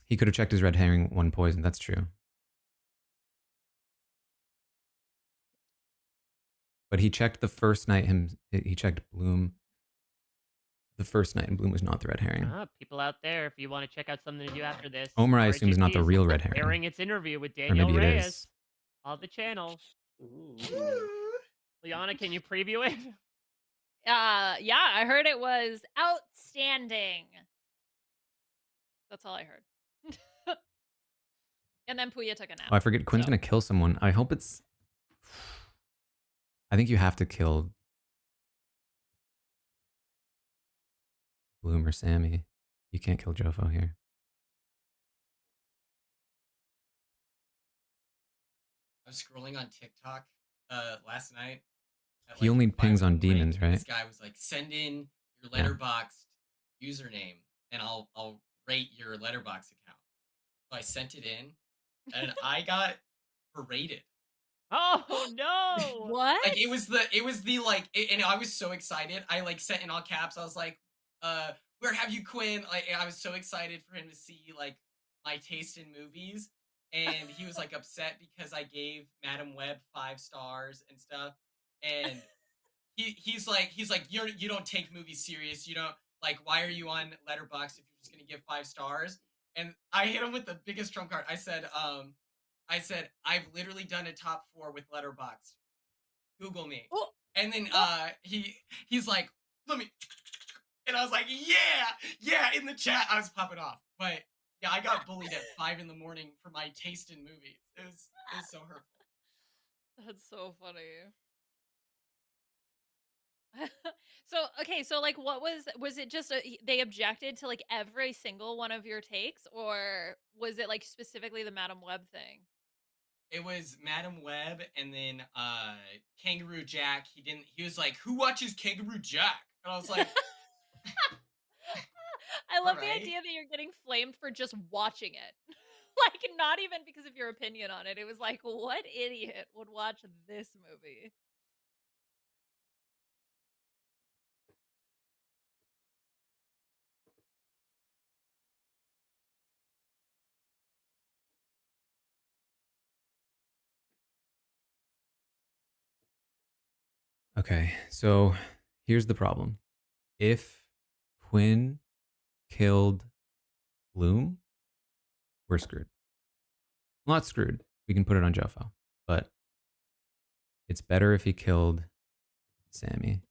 He could have checked his red herring one poison. That's true. But he checked the first night. He checked Bloom the first night, and Bloom was not the red herring. People out there, if you want to check out something to do after this, Omer, I assume, is not the RGP real red herring. airing its interview with Or Danielle maybe it Reyes is. on the channel. Liana, can you preview it? Yeah, I heard it was outstanding. That's all I heard. And then Puya took a nap. Oh, I forget. Quinn's gonna kill someone. I hope it's. I think you have to kill Bloom or Sammy. You can't kill Jofo here. I was scrolling on TikTok last night. He only pings on demons, right? This guy was like, "Send in your letterboxed username, and I'll rate your letterbox account." So I sent it in, and I got berated. Oh no! What? Like it was the like, and I was so excited. I like sent in all caps. I was like, "Where have you, Quinn?" Like I was so excited for him to see like my taste in movies, and he was like upset because I gave Madam Web 5 stars and stuff, and he's like you don't take movies serious. You don't like, why are you on Letterboxd if you're just gonna give 5 stars? And I hit him with the biggest trump card. I said I've literally done a top 4 with Letterboxd. Google me. Oh. And then he's like, let me, and I was like, yeah, in the chat I was popping off. But yeah, I got bullied at 5 in the morning for my taste in movies. It was so hurtful. That's so funny. So like what was it just they objected to like every single one of your takes, or was it like specifically the Madam Web thing? It was Madam Web, and then Kangaroo Jack. He was like, "Who watches Kangaroo Jack?" And I was like, I love the Alright. idea that you're getting flamed for just watching it. Like not even because of your opinion on it. It was like, what idiot would watch this movie? Okay, so here's the problem. If Quinn killed Bloom, we're screwed. Well, not screwed. We can put it on Jofo, but it's better if he killed Sammy.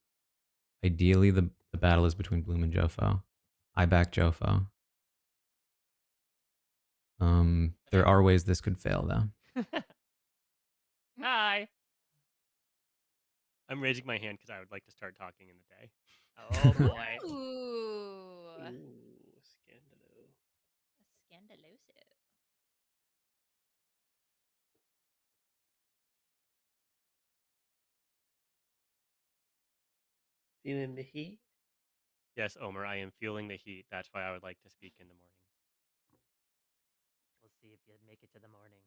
Ideally, the battle is between Bloom and Jofo. I back Jofo. There are ways this could fail, though. Hi. I'm raising my hand because I would like to start talking in the day. Oh boy. Ooh. Scandalo. Scandaloso. Feeling the heat? Yes, Omer, I am feeling the heat. That's why I would like to speak in the morning. We'll see if you make it to the morning.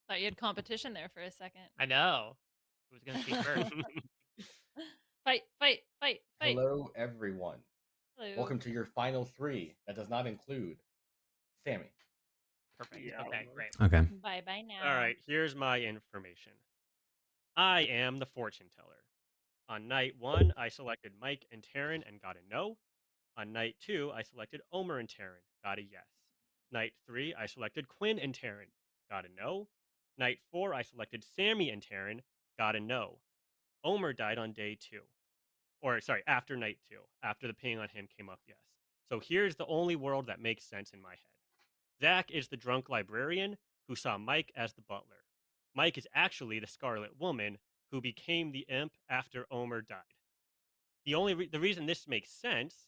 Thought you had competition there for a second. I know. Who's gonna speak first? Fight. Hello, everyone. Hello. Welcome to your final 3. That does not include Sammy. Perfect. Okay, great. Okay. Bye now. All right, here's my information. I am the fortune teller. On night 1, I selected Mike and Taran and got a no. On night 2, I selected Omer and Taran. Got a yes. Night 3, I selected Quinn and Taran. Got a no. Night 4, I selected Sammy and Taran. Got a no. Omer died on day 2. Or, sorry, after night 2. After the ping on him came up yes. So here's the only world that makes sense in my head. Zach is the drunk librarian who saw Mike as the butler. Mike is actually the Scarlet Woman who became the imp after Omer died. The reason this makes sense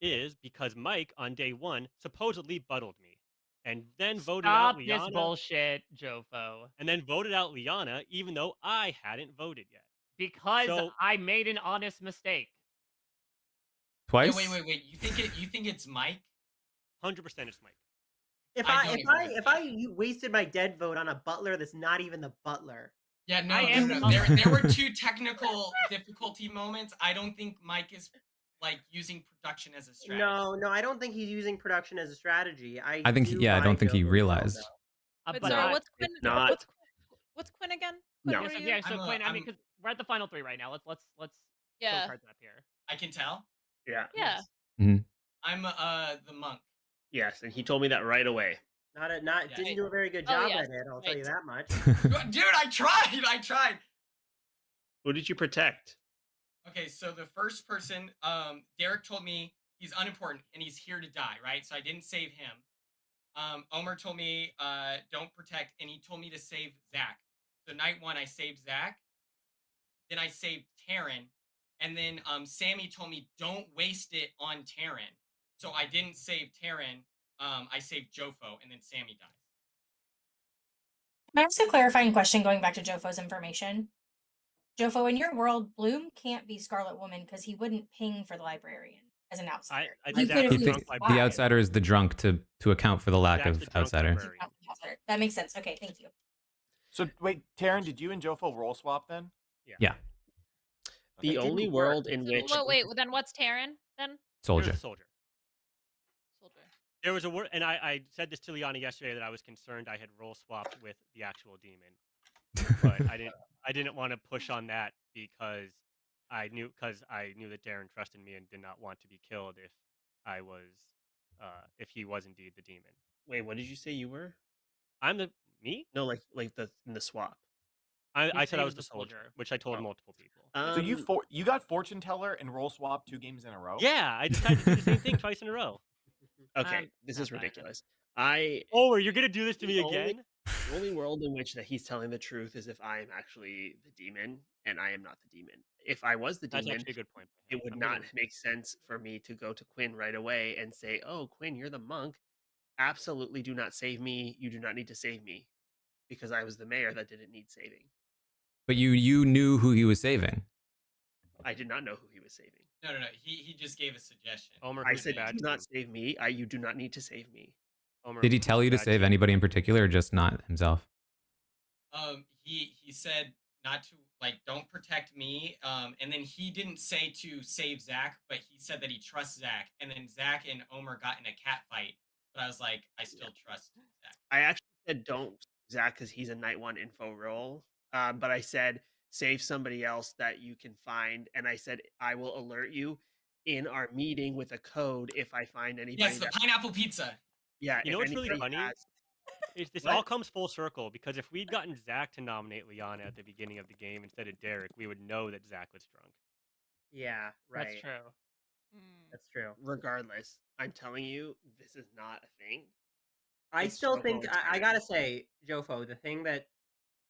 is because Mike on day 1 supposedly buttled me, and then voted out Stop Liana. this bullshit, Jofo. And then voted out Liana, even though I hadn't voted yet. Because I made an honest mistake. Twice? Yeah, wait. You think it's Mike? 100% it's Mike. If you wasted my dead vote on a butler that's not even the butler. Yeah, no. There were 2 technical difficulty moments. I don't think Mike is like using production as a strategy. No, I don't think he's using production as a strategy. I think I don't think he realized. Wait, sorry, what's Quinn? What's Quinn again? Quinn, No. what are you? Yeah, so Quinn, I mean, because we're at the final 3 right now. Let's Yeah. go cards up here. I can tell. Yeah. Yeah. I'm the monk. Yes, and he told me that right away. Didn't do a very good Oh, job yes, at it. I'll tell you right. that much. Dude, I tried. Who did you protect? Okay, so the first person, Derek told me he's unimportant and he's here to die, right? So I didn't save him. Omer told me don't protect, and he told me to save Zach. So night 1, I saved Zach. Then I saved Taran. And then Sammy told me don't waste it on Taran. So I didn't save Taran. I saved Jofo, and then Sammy dies. Can I ask a clarifying question going back to Jofo's information? Jofo, in your world, Bloom can't be Scarlet Woman because he wouldn't ping for the librarian as an outsider. The outsider is the drunk to account for the lack of outsider. That makes sense. Okay, thank you. So wait, Taran, did you and Jofo roll swap then? Yeah. The only world in which Wait, then what's Taran then? Soldier. Soldier. There was a word, and I said this to Liana yesterday that I was concerned I had role swapped with the actual demon, but I didn't want to push on that because I knew that Darren trusted me and did not want to be killed if he was indeed the demon. Wait, what did you say you were? I'm me? No, like in the swap. I said I was the soldier, which I told multiple people. So you got fortune teller and roll swap 2 games in a row? Yeah, I decided to do the same thing twice in a row. Okay, this is ridiculous. You're gonna do this to me again? The only world in which that he's telling the truth is if I am actually the demon and I am not the demon. If I was the That's demon, actually a good point. it would not make sense for me to go to Quinn right away and say, "Oh, Quinn, you're the monk. Absolutely do not save me. You do not need to save me," because I was the mayor that didn't need saving. But you knew who he was saving. I did not know who he was saving. No. He just gave a suggestion. I said, "Do not save me. You do not need to save me." Did he tell you to save anybody in particular or just not himself? He said not to, don't protect me. And then he didn't say to save Zach, but he said that he trusts Zach. And then Zach and Omer got in a cat fight. But I was like, I still trust Zach. I actually said don't Zach because he's a night 1 info role. But I said save somebody else that you can find, and I said I will alert you in our meeting with a code if I find anybody. Yes, the pineapple pizza. Yeah, You know what's really funny? This all comes full circle because if we'd gotten Zach to nominate Liana at the beginning of the game instead of Derek, we would know that Zach was drunk. Yeah, right. That's true. That's true. Regardless, I'm telling you, this is not a thing. I It's still Jofo think and I Taran. gotta say, Jofo, the thing that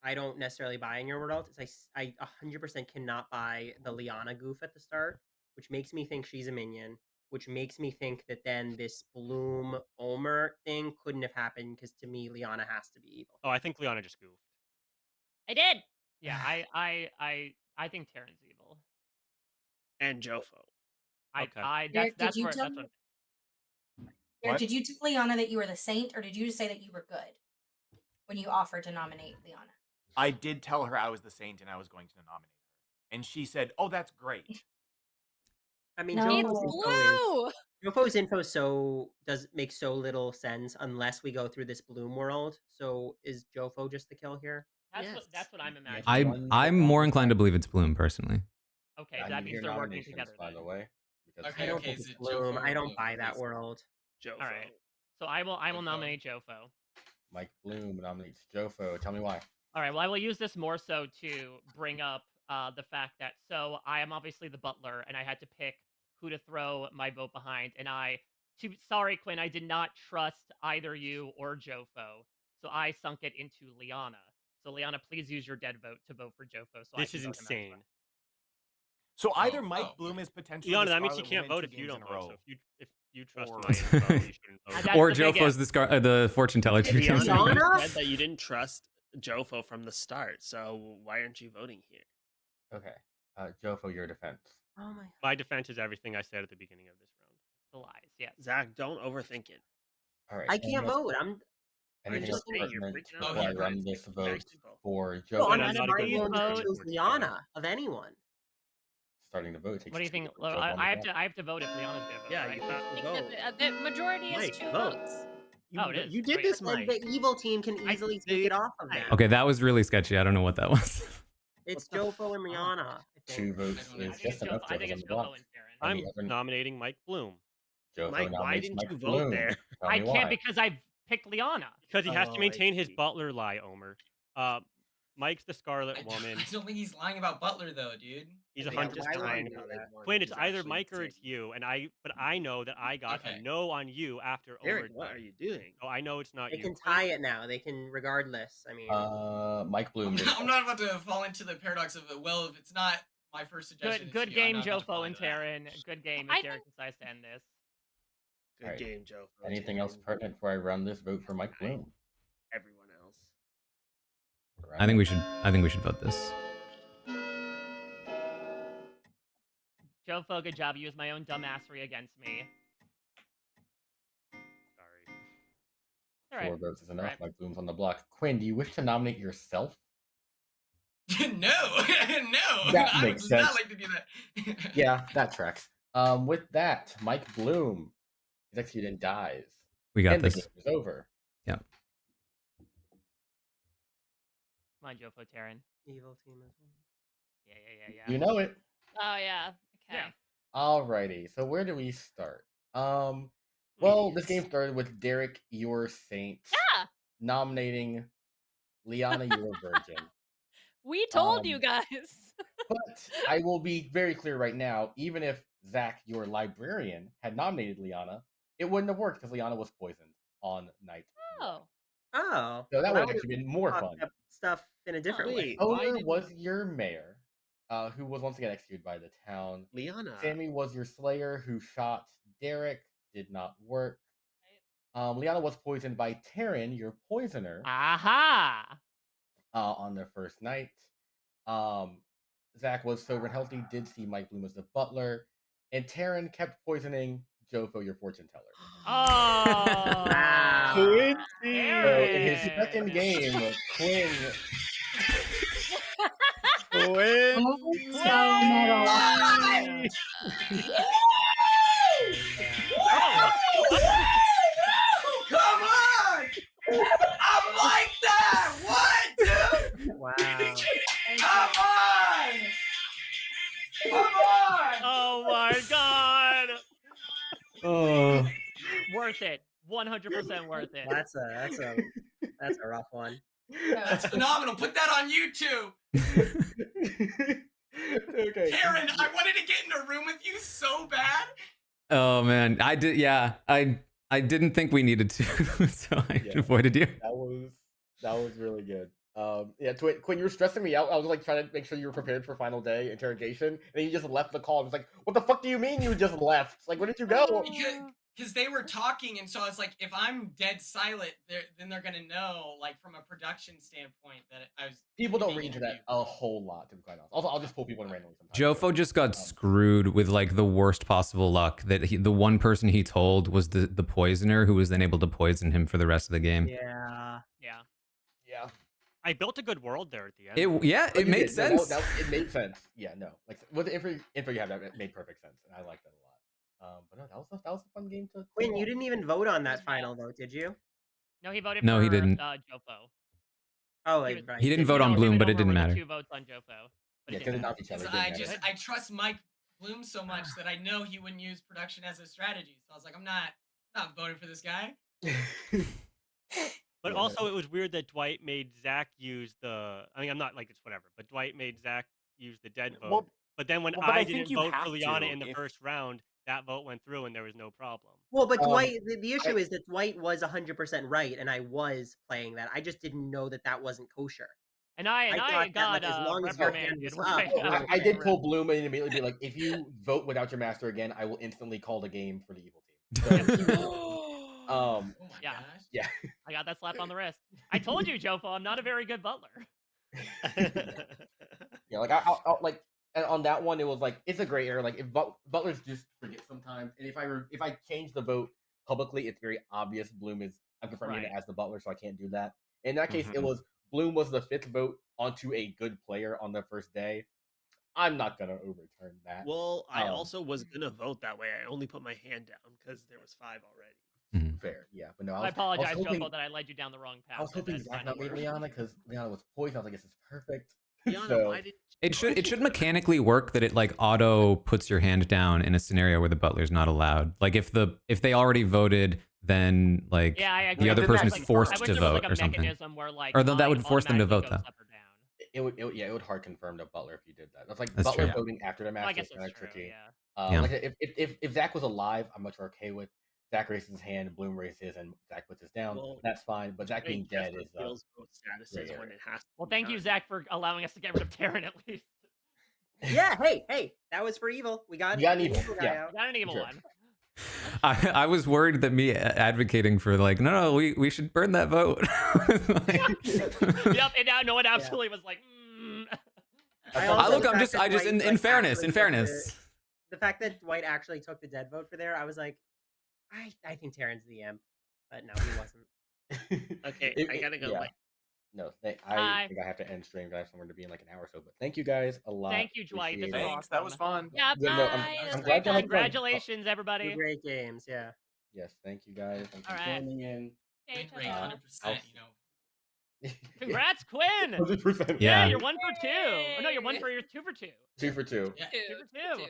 I don't necessarily buy in your world is I 100% cannot buy the Liana goof at the start, which makes me think she's a minion, which makes me think that then this Bloom Omer thing couldn't have happened because to me Liana has to be evil. Oh, I think Liana just goofed. I did. Yeah, I think Taran's evil. And Jofo. Derek, That's did you where tell that's me? what. Derek, did you tell Liana that you were the saint, or did you just say that you were good when you offered to nominate Liana? I did tell her I was the saint and I was going to nominate her, and she said, "Oh, that's great." I mean, No. Jofo's info makes so little sense unless we go through this Bloom world. So is Jofo just the kill here? That's what I'm imagining. I'm more inclined to believe it's Bloom personally. Okay, I'm that means here they're working nominations, together. by the way, Okay, I don't okay, think is it's it Jofo Bloom. or I don't Bloom? buy that Please. world. Jofo. All right. So I will Jofo? nominate Jofo. Mike Bloom nominates Jofo. Tell me why. All right. Well, I will use this more so to bring up the fact that I am obviously the butler, and I had to pick who to throw my vote behind, and sorry Quinn, I did not trust either you or Jofo, so I sunk it into Liana. So Liana, please use your dead vote to vote for Jofo. So This I is can vote him out as well. insane. So either Mike Bloom is potentially Liana, the that means you Scarlet can't Woman vote 2 if you games don't in a vote. row. So if you trust Or- my info, you shouldn't vote. Or Jofo's the fortune teller. Two games in a row. You said that you didn't trust Jofo from the start, so why aren't you voting here? Okay. Jofo, your defense. Oh my. My defense is everything I said at the beginning of this round. The lies, yes. Zach, don't overthink it. All right. I can't vote. Anything just else saying, you're pertinent freaking out. before I Oh, run it's this very vote simple. for No, Jofo? I'm I'm not not a a good one voter. that chose Liana of anyone. Starting the vote takes What do you two think? to put Jofo on the I clock. have to vote if Liana's gonna vote. Yeah, right? you have to I vote. think that the majority is Mike, 2 vote. votes. Oh, it is. You did Great. this, Then Mike. the evil team can easily take it off of them. Okay, that was really sketchy. I don't know what that was. It's Jofo and Liana. I think. 2 votes is just enough. I think Jofo's it's on the block. Jofo and Taran. I'm Any other- nominating Mike Bloom. Jofo Mike, why nominates didn't Mike you vote Bloom. there? Tell I me can't why. because I picked Liana. Because he has Oh, to I maintain his see. butler lie, Omer. Mike's the Scarlet Woman. I don't think he's lying about Butler though, dude. He's Yeah, 100% just why lying would about you? it. Quinn, it's He's either actually Mike or insane. it's you, but I know that I got Okay. a no on you after Eric, overtime. what are you doing? So I know it's not They you. can tie it now. They can, regardless. I mean, Mike Bloom. I'm not about to fall into the paradox of well, if it's not my first suggestion, Good it's you. I'm game, not about to fall Jofo and into that. Taran. Good game I if Derek decides to end this. Good Alright. game, Jofo. Anything else Taran, pertinent before I run this vote for Mike Bloom? everyone else. I think we should vote this. Jofo, good job. You used my own dumbassery against me. Sorry. All right. 4 votes is enough. Right. Mike Bloom's on the block. Quinn, do you wish to nominate yourself? No, no. That I would makes not sense. like to do that. Yeah, that tracks. With that, Mike Bloom is executed and dies. We got and this. The game is over. Yeah. Come on, Jofo, Taran. evil team as well. Yeah. You know it. Oh yeah. Okay. Yeah. Alrighty. So where do we start? Well, this game started with Derek, your saint, Yeah. nominating Liana, your virgin. We told you guys. But I will be very clear right now, even if Zach, your librarian, had nominated Liana, it wouldn't have worked because Liana was poisoned on night. Oh. Oh. So that well, would have would've actually been more fucked fun. up stuff in a different way. Omer was your mayor, who was once again executed by the town. Liana. Sammy was your slayer, who shot Derek. Did not work. Liana was poisoned by Taran, your poisoner. Aha! On their first night. Zach was sober and healthy, did see Mike Bloom as the butler, and Taran kept poisoning Jofo, your fortune teller. Oh! Wow. So in his second game, Quinn. Come on! I'm like that! What, dude? Wow. Come on! Come on! Oh my god! Oh. Worth it. 100% worth it. That's a rough one. That's phenomenal. Put that on YouTube. Okay. Taran, I wanted to get in a room with you so bad. Oh man, I did. Yeah, I didn't think we needed to, so I avoided you. That was really good. Yeah, Quinn, you were stressing me out. I was like trying to make sure you were prepared for final day interrogation, and then you just left the call. I was like, "What the fuck do you mean you just left? Like, where did you go?" Because they were talking, and so I was like, if I'm dead silent, then they're gonna know, like from a production standpoint, that I was. People don't read internet a whole lot, to be quite honest. Also, I'll just pull people in randomly sometimes. Jofo just got screwed with like the worst possible luck that the one person he told was the poisoner, who was then able to poison him for the rest of the game. Yeah. Yeah. I built a good world there at the end. It made sense. It made sense. Yeah, no, like with the info you have, that made perfect sense, and I like that a lot. But no, that was a fun game to. Quinn, you didn't even vote on that final vote, did you? No, he voted No, for he didn't. Jofo. Oh, He was- right. He didn't vote on Bloom, but it didn't matter. 2 votes on Jofo. But Yeah, it didn't matter. not each other. I trust Mike Bloom so much that I know he wouldn't use production as a strategy. So I was like, I'm not voting for this guy. But Yeah, also, it was weird that Dwight made Zach use the. I mean, I'm not like it's whatever, but Dwight made Zach use the dead vote. Well, but then when but I I think didn't you vote have for Liana to in the if first round, that vote went through and there was no problem. Well, but Dwight, I the issue is that Dwight was 100% right, and I was playing that. I just didn't know that that wasn't kosher. And I thought that, got like, as long as your hand reprimanded was when up, I it was asked I okay. did pull Bloom and immediately be like, if you vote without your master again, I will instantly call the game for the evil team. So, Oh my Yeah. gosh. yeah. I got that slap on the wrist. I told you, Jofo, I'm not a very good butler. Yeah, like I'll like and on that one, it was like it's a gray area. Like if butlers just forget sometimes, and if I change the vote publicly, it's very obvious Bloom is I'm confirming Right. it as the butler, so I can't do that. In that case, it Mhm. was Bloom was the 5th vote onto a good player on the first day. I'm not gonna overturn that. Well, I also was gonna vote that way. I only put my hand down because there was 5 already. Fair, yeah, but no, I I was apologize, hoping Jofo, that I led you down the wrong path. I was hoping That Zach final not made word. Liana because Liana was poisoned. I was like, this is perfect. Liana, So why did It should mechanically work that it like auto puts your hand down in a scenario where the butler's not allowed. Like if they already voted, then like Yeah, I agree. the other Then person is that's like- forced I wish to there was, vote like, a or something. mechanism where, like, Or that mine would force them to vote automatically though. goes up or down. it would hard confirm the butler if you did that. That's like That's butler true. voting after the Well, I master guess is kind of that's true, tricky. yeah. Yeah. Like if Zach was alive, I'm much more okay with Zach raises his hand, Bloom raises his, and Zach puts his down. Well, That's fine. But Zach being dead is feels vote statuses gray when area. it has to Well, be thank you, done. Zach, for allowing us to get rid of Taran at least. Yeah, hey, that was for evil. We got You got an the evil, guy yeah. out. Got an evil Sure. one. I was worried that me advocating for like no we should burn that vote. Yep, and now no one absolutely was like. I'm just in fairness, The fact that Dwight actually took the dead vote for there, I was like, I think Taran's the imp, but no, he wasn't. Okay, I gotta go. Yeah. Like, No, Hi. I think I have to end stream. I have somewhere to be in like an hour or so. But thank you guys a lot. Thank you, Dwight. This Appreciate was it. Thanks, that was fun. Yeah, Yeah, no, bye. It was I'm a glad great y'all had time. fun. Congratulations, everybody. Two great games, yeah. Yes, thank you guys. Thanks All for right. joining in. Okay, Win rate ta-ta. 100%. You know. Congrats, Quinn. 100%. Yeah, Yeah. you're 1 for 2. Oh no, you're 2 for 2. 2 for 2. Yeah. 2 for 2.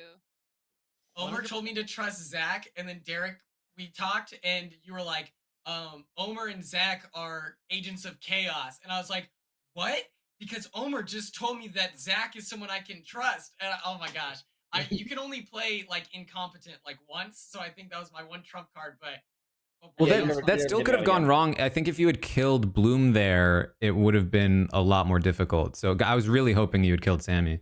Omer told me to trust Zach, and then Derek, we talked, and you were like, Omer and Zach are agents of chaos. And I was like, what? Because Omer just told me that Zach is someone I can trust. And oh my gosh. You can only play like incompetent like once, so I think that was my one trump card, but Well, Yeah, that still could have gone wrong. I think if you had killed Bloom there, it would have been a lot more difficult. So I was really hoping you had killed Sammy.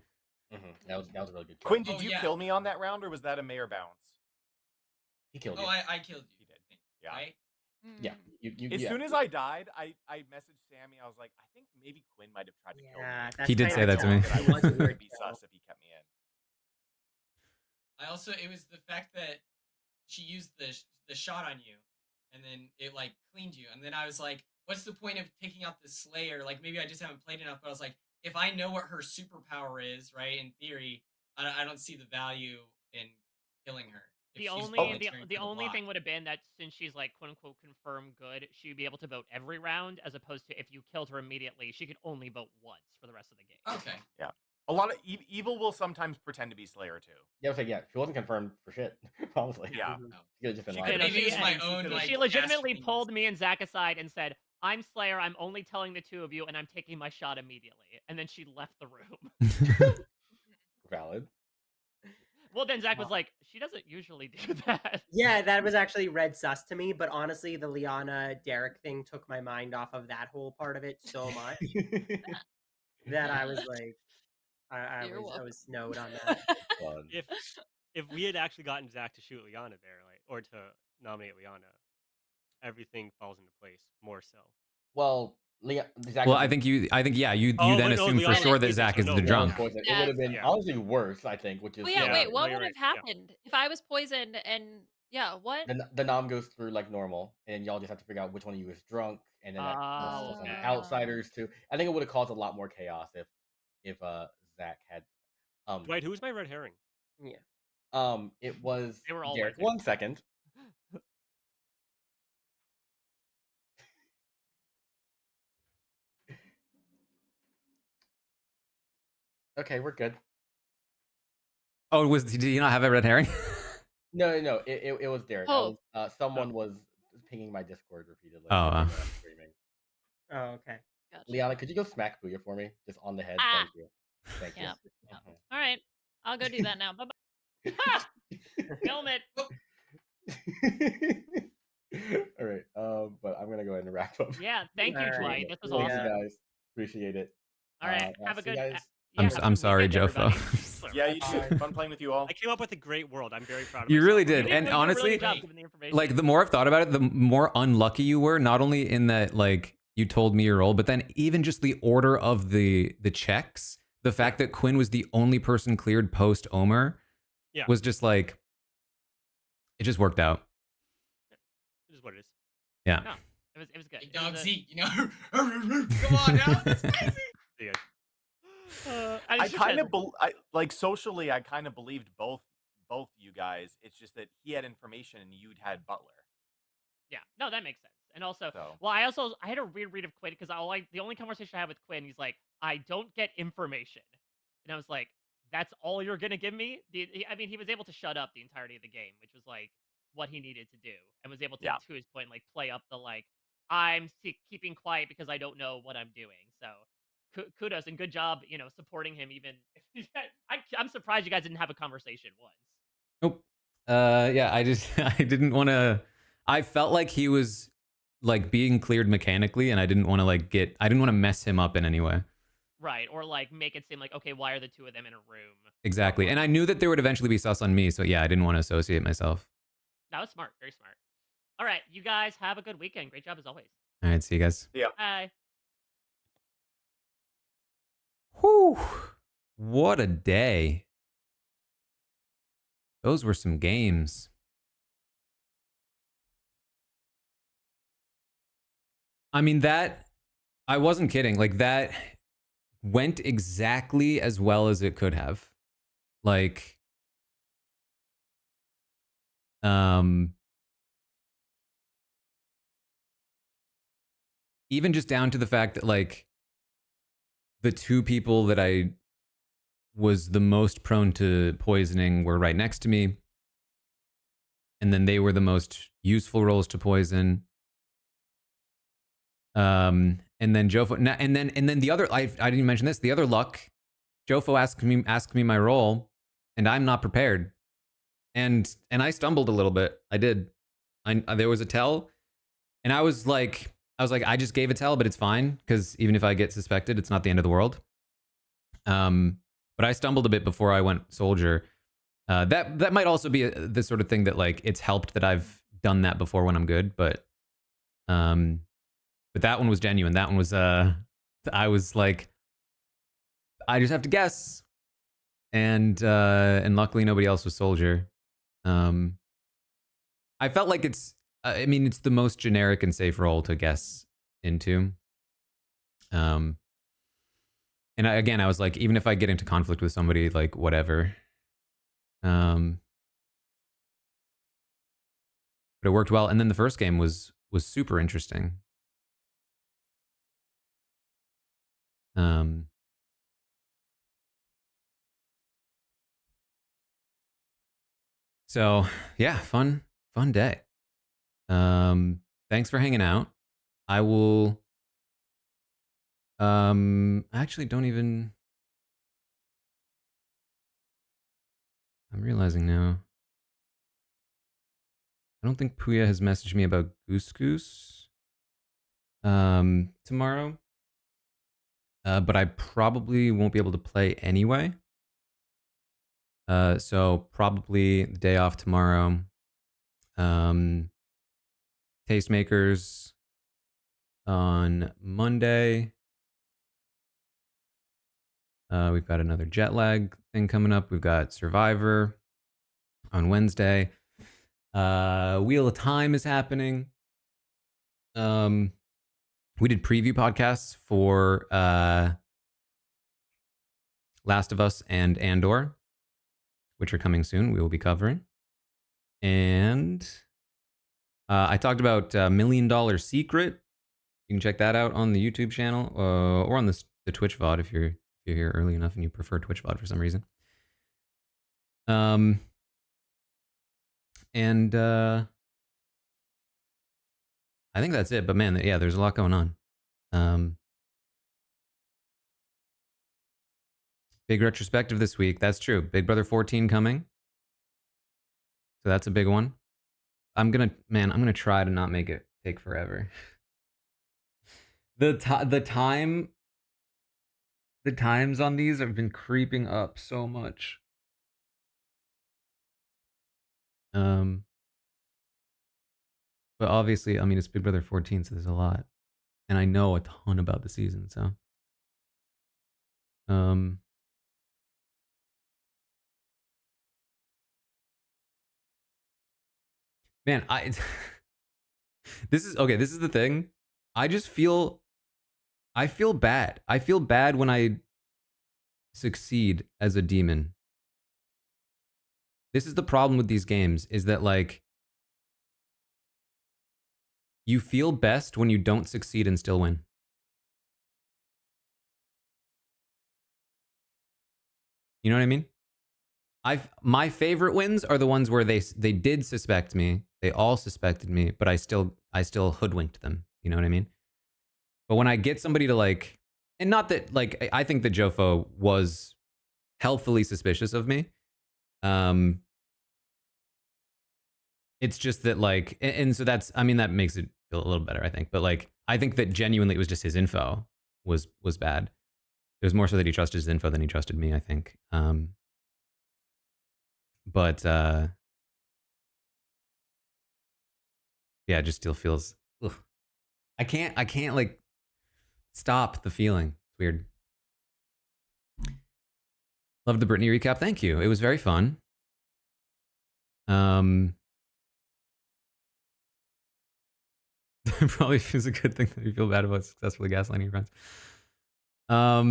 That was a really good. Quinn, did you kill me on that round, or was that a mayor bounce? He killed you. I killed you. He did. Yeah. Right? Yeah. As soon as I died, I messaged Sammy. I was like, I think maybe Quinn might have tried to kill me. He did say that to me. I wasn't going to be sus if he kept me in. It was the fact that she used the shot on you, and then it like cleaned you, and then I was like, what's the point of taking out the Slayer? Like maybe I just haven't played enough, but I was like, if I know what her superpower is, right? In theory, I don't see the value in killing her. The only thing would have been that since she's like quote unquote confirmed good, she'd be able to vote every round, as opposed to if you killed her immediately, she could only vote once for the rest of the game. Okay. Yeah. A lot of evil will sometimes pretend to be Slayer too. Yeah, I was like, yeah, she wasn't confirmed for shit. Honestly. Yeah. She could have just been She lying. could- maybe it's my own, like, She legitimately pulled me and Zach aside and said, "I'm Slayer. I'm only telling the two of you, and I'm taking my shot immediately." And then she left the room. Valid. Well, then Zach was like, "She doesn't usually do that." Yeah, that was actually red sus to me, but honestly, the Liana Derek thing took my mind off of that whole part of it so much that I was like, I was snowed on that. If we had actually gotten Zach to shoot Liana there, like, or to nominate Liana, everything falls into place more so. Well, Zach. Well, I think you then assume for sure that Zach is the drunk. It would have been honestly worse, I think, which is Well, yeah, wait, what would have happened if I was poisoned and what? the nom goes through like normal, and y'all just have to figure out which one of you is drunk, and then that also on the outsiders too. I think it would have caused a lot more chaos if Zach had. Dwight, who was my red herring? Yeah. It was They were all Derek. red 1 second. Okay, we're good. Oh, did he not have a red herring? No. It was Derek. Oh. Someone was pinging my Discord repeatedly. Oh, thinking I'm streaming. Oh, okay. Gotcha. Liana, could you go smack Puya for me? Just on the head. Ah. Thank you. Thank you. Yep. All right. I'll go do that now. Bye-bye. Film it. All right. But I'm gonna go ahead and wrap up. Yeah, thank you, All right. Dwight. This was Thank awesome. you guys. Appreciate it. All right, have a see you good. guys. Yeah, have a I'm good sorry, weekend, Jofo. everybody. Yeah, you too. Fun playing with you all. I came up with a great world. I'm very proud of You myself. really did. You And did a really honestly, good job giving the information. like the more I've thought about it, the more unlucky you were, not only in that like you told me your role, but then even just the order of the checks, the fact that Quinn was the only person cleared post Omer was just like, it just worked out. It is what it is. Yeah. No, it was good. Big dog Zeke, you know. Come on now. That's crazy. See you I kind of like socially. I kind of believed both you guys. It's just that he had information and you'd had Butler. Yeah, no, that makes sense. And also, So. well, I had a weird read of Quinn because the only conversation I had with Quinn, he's like, I don't get information, and I was like, that's all you're gonna give me? I mean, he was able to shut up the entirety of the game, which was like what he needed to do, and was able to his point, like play up the like I'm keeping quiet because I don't know what I'm doing. So kudos and good job, supporting him. Even I'm surprised you guys didn't have a conversation once. Nope. Yeah, I didn't want to. I felt like he was like being cleared mechanically, and I didn't want to I didn't want to mess him up in any way. Right, or like make it seem like, okay, why are the two of them in a room? Exactly. And I knew that there would eventually be sus on me, so yeah, I didn't want to associate myself. That was smart, very smart. All right, you guys have a good weekend. Great job as always. All right, see you guys. Yeah. Bye. Whew. What a day. Those were some games. I mean, I wasn't kidding. Like, that went exactly as well as it could have. Like, even just down to the fact that, like, the two people that I was the most prone to poisoning were right next to me. And then they were the most useful roles to poison. And then Jofo, and then the other, I didn't even mention this, the other luck, Jofo asked me my role, and I'm not prepared. And I stumbled a little bit. I did. There was a tell, and I was like, I just gave a tell, but it's fine, because even if I get suspected, it's not the end of the world. But I stumbled a bit before I went soldier. That might also be the sort of thing that, like, it's helped that I've done that before when I'm good, but that one was genuine. That one was I was like, I just have to guess, and luckily nobody else was soldier. I felt like it's the most generic and safe role to guess into. And I was like, even if I get into conflict with somebody, like, whatever. But it worked well. And then the first game was super interesting. So yeah, fun day. Thanks for hanging out. I will actually don't even, I'm realizing now, I don't think Puya has messaged me about Goose tomorrow. But I probably won't be able to play anyway. So probably the day off tomorrow. Tastemakers on Monday. We've got another jet lag thing coming up. We've got Survivor on Wednesday. Wheel of Time is happening. We did preview podcasts for Last of Us and Andor, which are coming soon. We will be covering. And I talked about $1 Million Secret. You can check that out on the YouTube channel or on the Twitch VOD if you're here early enough and you prefer Twitch VOD for some reason. And I think that's it. But man, yeah, there's a lot going on. Big retrospective this week. That's true. Big Brother 14 coming. So that's a big one. I'm gonna try to not make it take forever. The times on these have been creeping up so much. But obviously, I mean, it's Big Brother 14, so there's a lot, and I know a ton about the season. So, man, this is okay. This is the thing. I feel bad. I feel bad when I succeed as a demon. This is the problem with these games, is that like you feel best when you don't succeed and still win. You know what I mean? My favorite wins are the ones where they did suspect me. They all suspected me, but I still hoodwinked them. You know what I mean? But when I get somebody to like, and not that like I think that Jofo was healthfully suspicious of me. It's just that like, and so that's, I mean, that makes it feel a little better, I think. But like, I think that genuinely it was just his info was bad. It was more so that he trusted his info than he trusted me, I think. But yeah, it just still feels. Ugh. I can't like stop the feeling. It's weird. Love the Britney recap. Thank you. It was very fun. It probably feels a good thing that you feel bad about successfully gaslighting your friends. I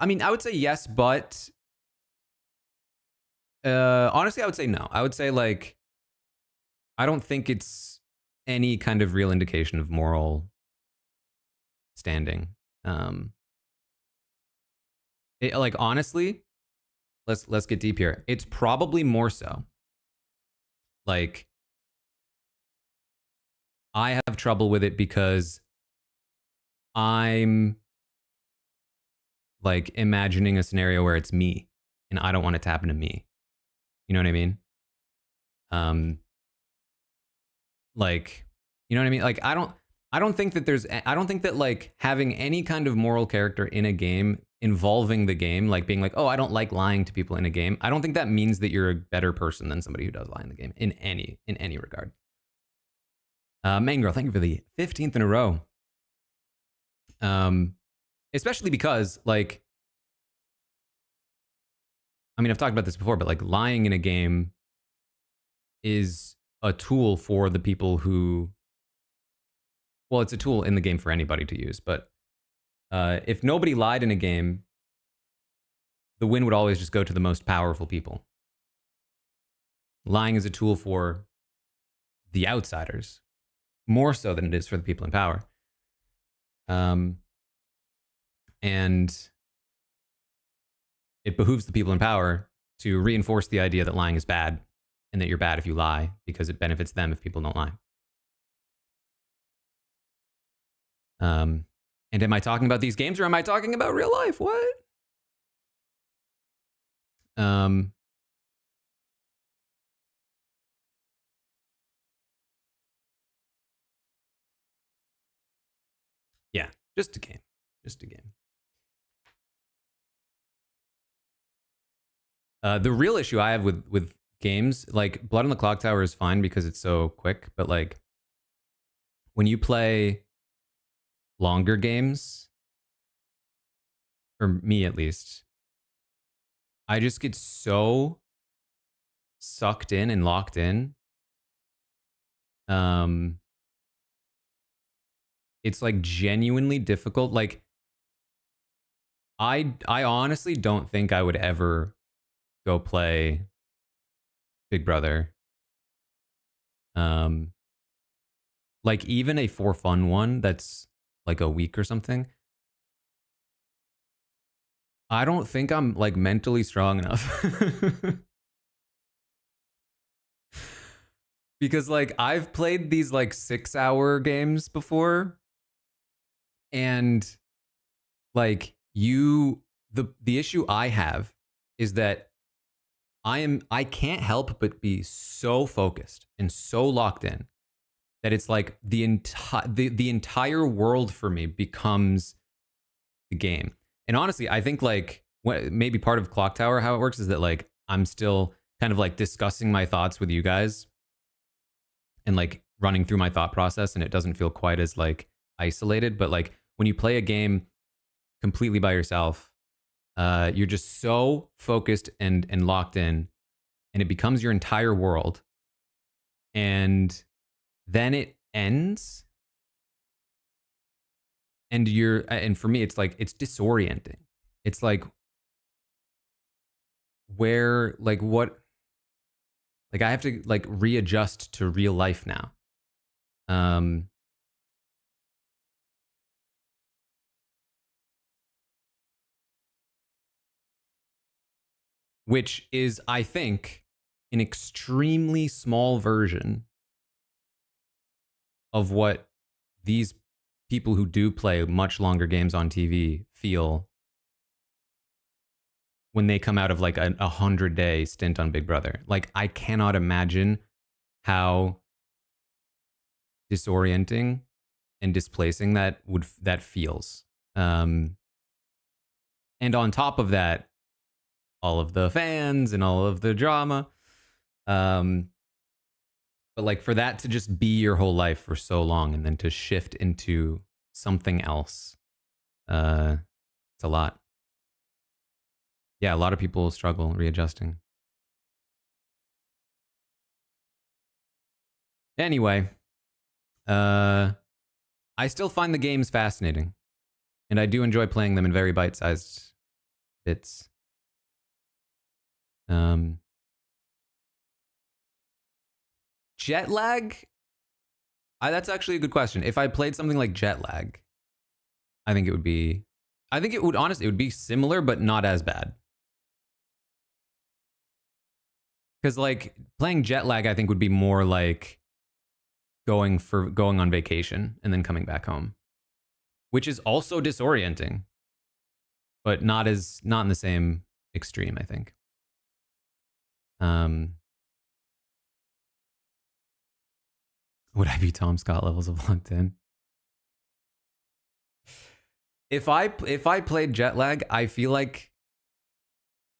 mean, I would say yes, but honestly, I would say no. I would say like, I don't think it's any kind of real indication of moral standing. Like honestly, let's get deep here. It's probably more so like I have trouble with it because I'm like imagining a scenario where it's me and I don't want it to happen to me. You know what I mean? Like, you know what I mean? Like, I don't think that like having any kind of moral character in a game involving the game, like being like, oh, I don't like lying to people in a game. I don't think that means that you're a better person than somebody who does lie in the game in any regard. Mangirl, thank you for the 15th in a row. Especially because like, I mean, I've talked about this before, but like lying in a game is a tool for the people who, well, it's a tool in the game for anybody to use. But if nobody lied in a game, the win would always just go to the most powerful people. Lying is a tool for the outsiders, more so than it is for the people in power. And it behooves the people in power to reinforce the idea that lying is bad and that you're bad if you lie because it benefits them if people don't lie. And am I talking about these games or am I talking about real life? What? Yeah, just a game. Just a game. The real issue I have with games, like Blood on the Clocktower is fine because it's so quick, but like when you play longer games, for me at least, I just get so sucked in and locked in. It's like genuinely difficult. Like I honestly don't think I would ever go play Big Brother. Like even a for fun one that's like a week or something. I don't think I'm like mentally strong enough. Because like I've played these like 6-hour games before, and like the issue I have is that I can't help but be so focused and so locked in that it's like the entire world for me becomes the game. And honestly, I think like maybe part of Clocktower, how it works is that like I'm still kind of like discussing my thoughts with you guys and like running through my thought process, and it doesn't feel quite as like isolated. But like when you play a game completely by yourself, you're just so focused and locked in, and it becomes your entire world. And then it ends, and for me, it's like it's disorienting. It's like where like what like I have to like readjust to real life now. Which is, I think, an extremely small version of what these people who do play much longer games on TV feel when they come out of like a 100-day stint on Big Brother. Like, I cannot imagine how disorienting and displacing that feels. And on top of that, all of the fans and all of the drama. But like for that to just be your whole life for so long and then to shift into something else, it's a lot. Yeah, a lot of people struggle readjusting. Anyway, I still find the games fascinating, and I do enjoy playing them in very bite-sized bits. Jet lag? That's actually a good question. If I played something like jet lag, I think it would be similar, but not as bad. Because like playing jet lag, I think would be more like going on vacation and then coming back home, which is also disorienting, but not in the same extreme, I think. Would I be Tom Scott levels of locked in? If I played jet lag, I feel like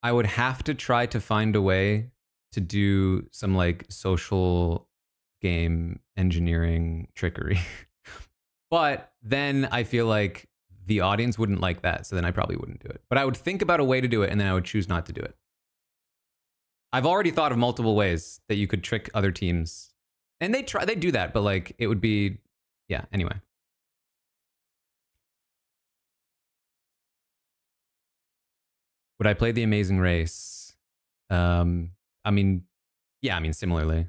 I would have to try to find a way to do some like social game engineering trickery. But then I feel like the audience wouldn't like that, so then I probably wouldn't do it. But I would think about a way to do it, and then I would choose not to do it. I've already thought of multiple ways that you could trick other teams. And they do that, but like it would be, yeah, anyway. Would I play The Amazing Race? I mean, yeah, I mean, similarly.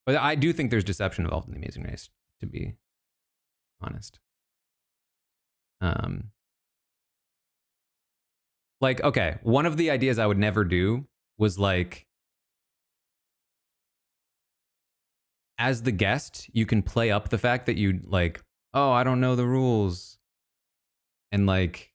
But I do think there's deception involved in The Amazing Race, to be honest. Like, okay, one of the ideas I would never do was like, as the guest, you can play up the fact that you like, oh, I don't know the rules. And like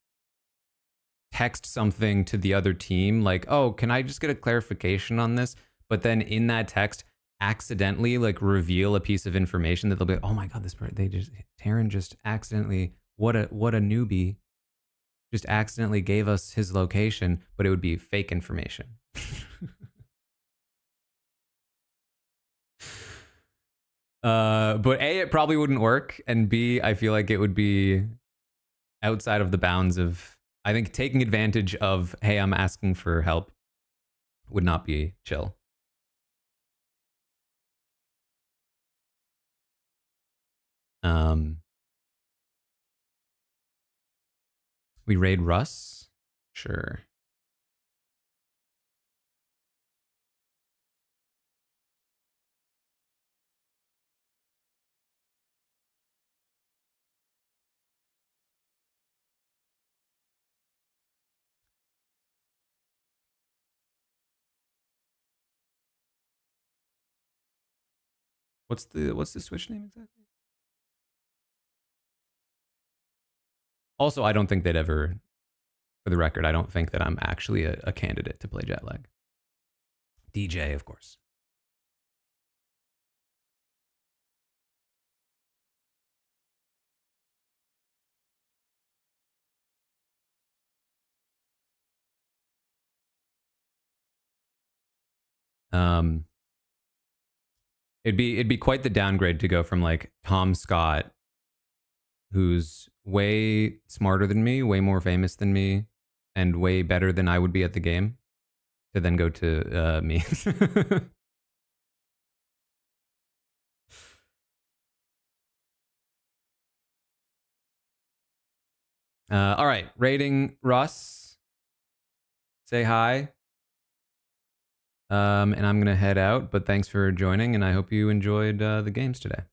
text something to the other team like, oh, can I just get a clarification on this? But then in that text, accidentally like reveal a piece of information that they'll be like, oh my God, Taran just accidentally, what a newbie, just accidentally gave us his location, but it would be fake information. But A, it probably wouldn't work, and B, I feel like it would be outside of the bounds of, I think taking advantage of, hey, I'm asking for help would not be chill. We raid Russ? Sure. What's the Switch name exactly? Also, I don't think they'd ever, for the record, I don't think that I'm actually a candidate to play Jetlag. DJ, of course. It'd be quite the downgrade to go from like Tom Scott, who's way smarter than me, way more famous than me, and way better than I would be at the game, to then go to me. All right, rating Russ. Say hi. And I'm gonna head out, but thanks for joining, and I hope you enjoyed the games today.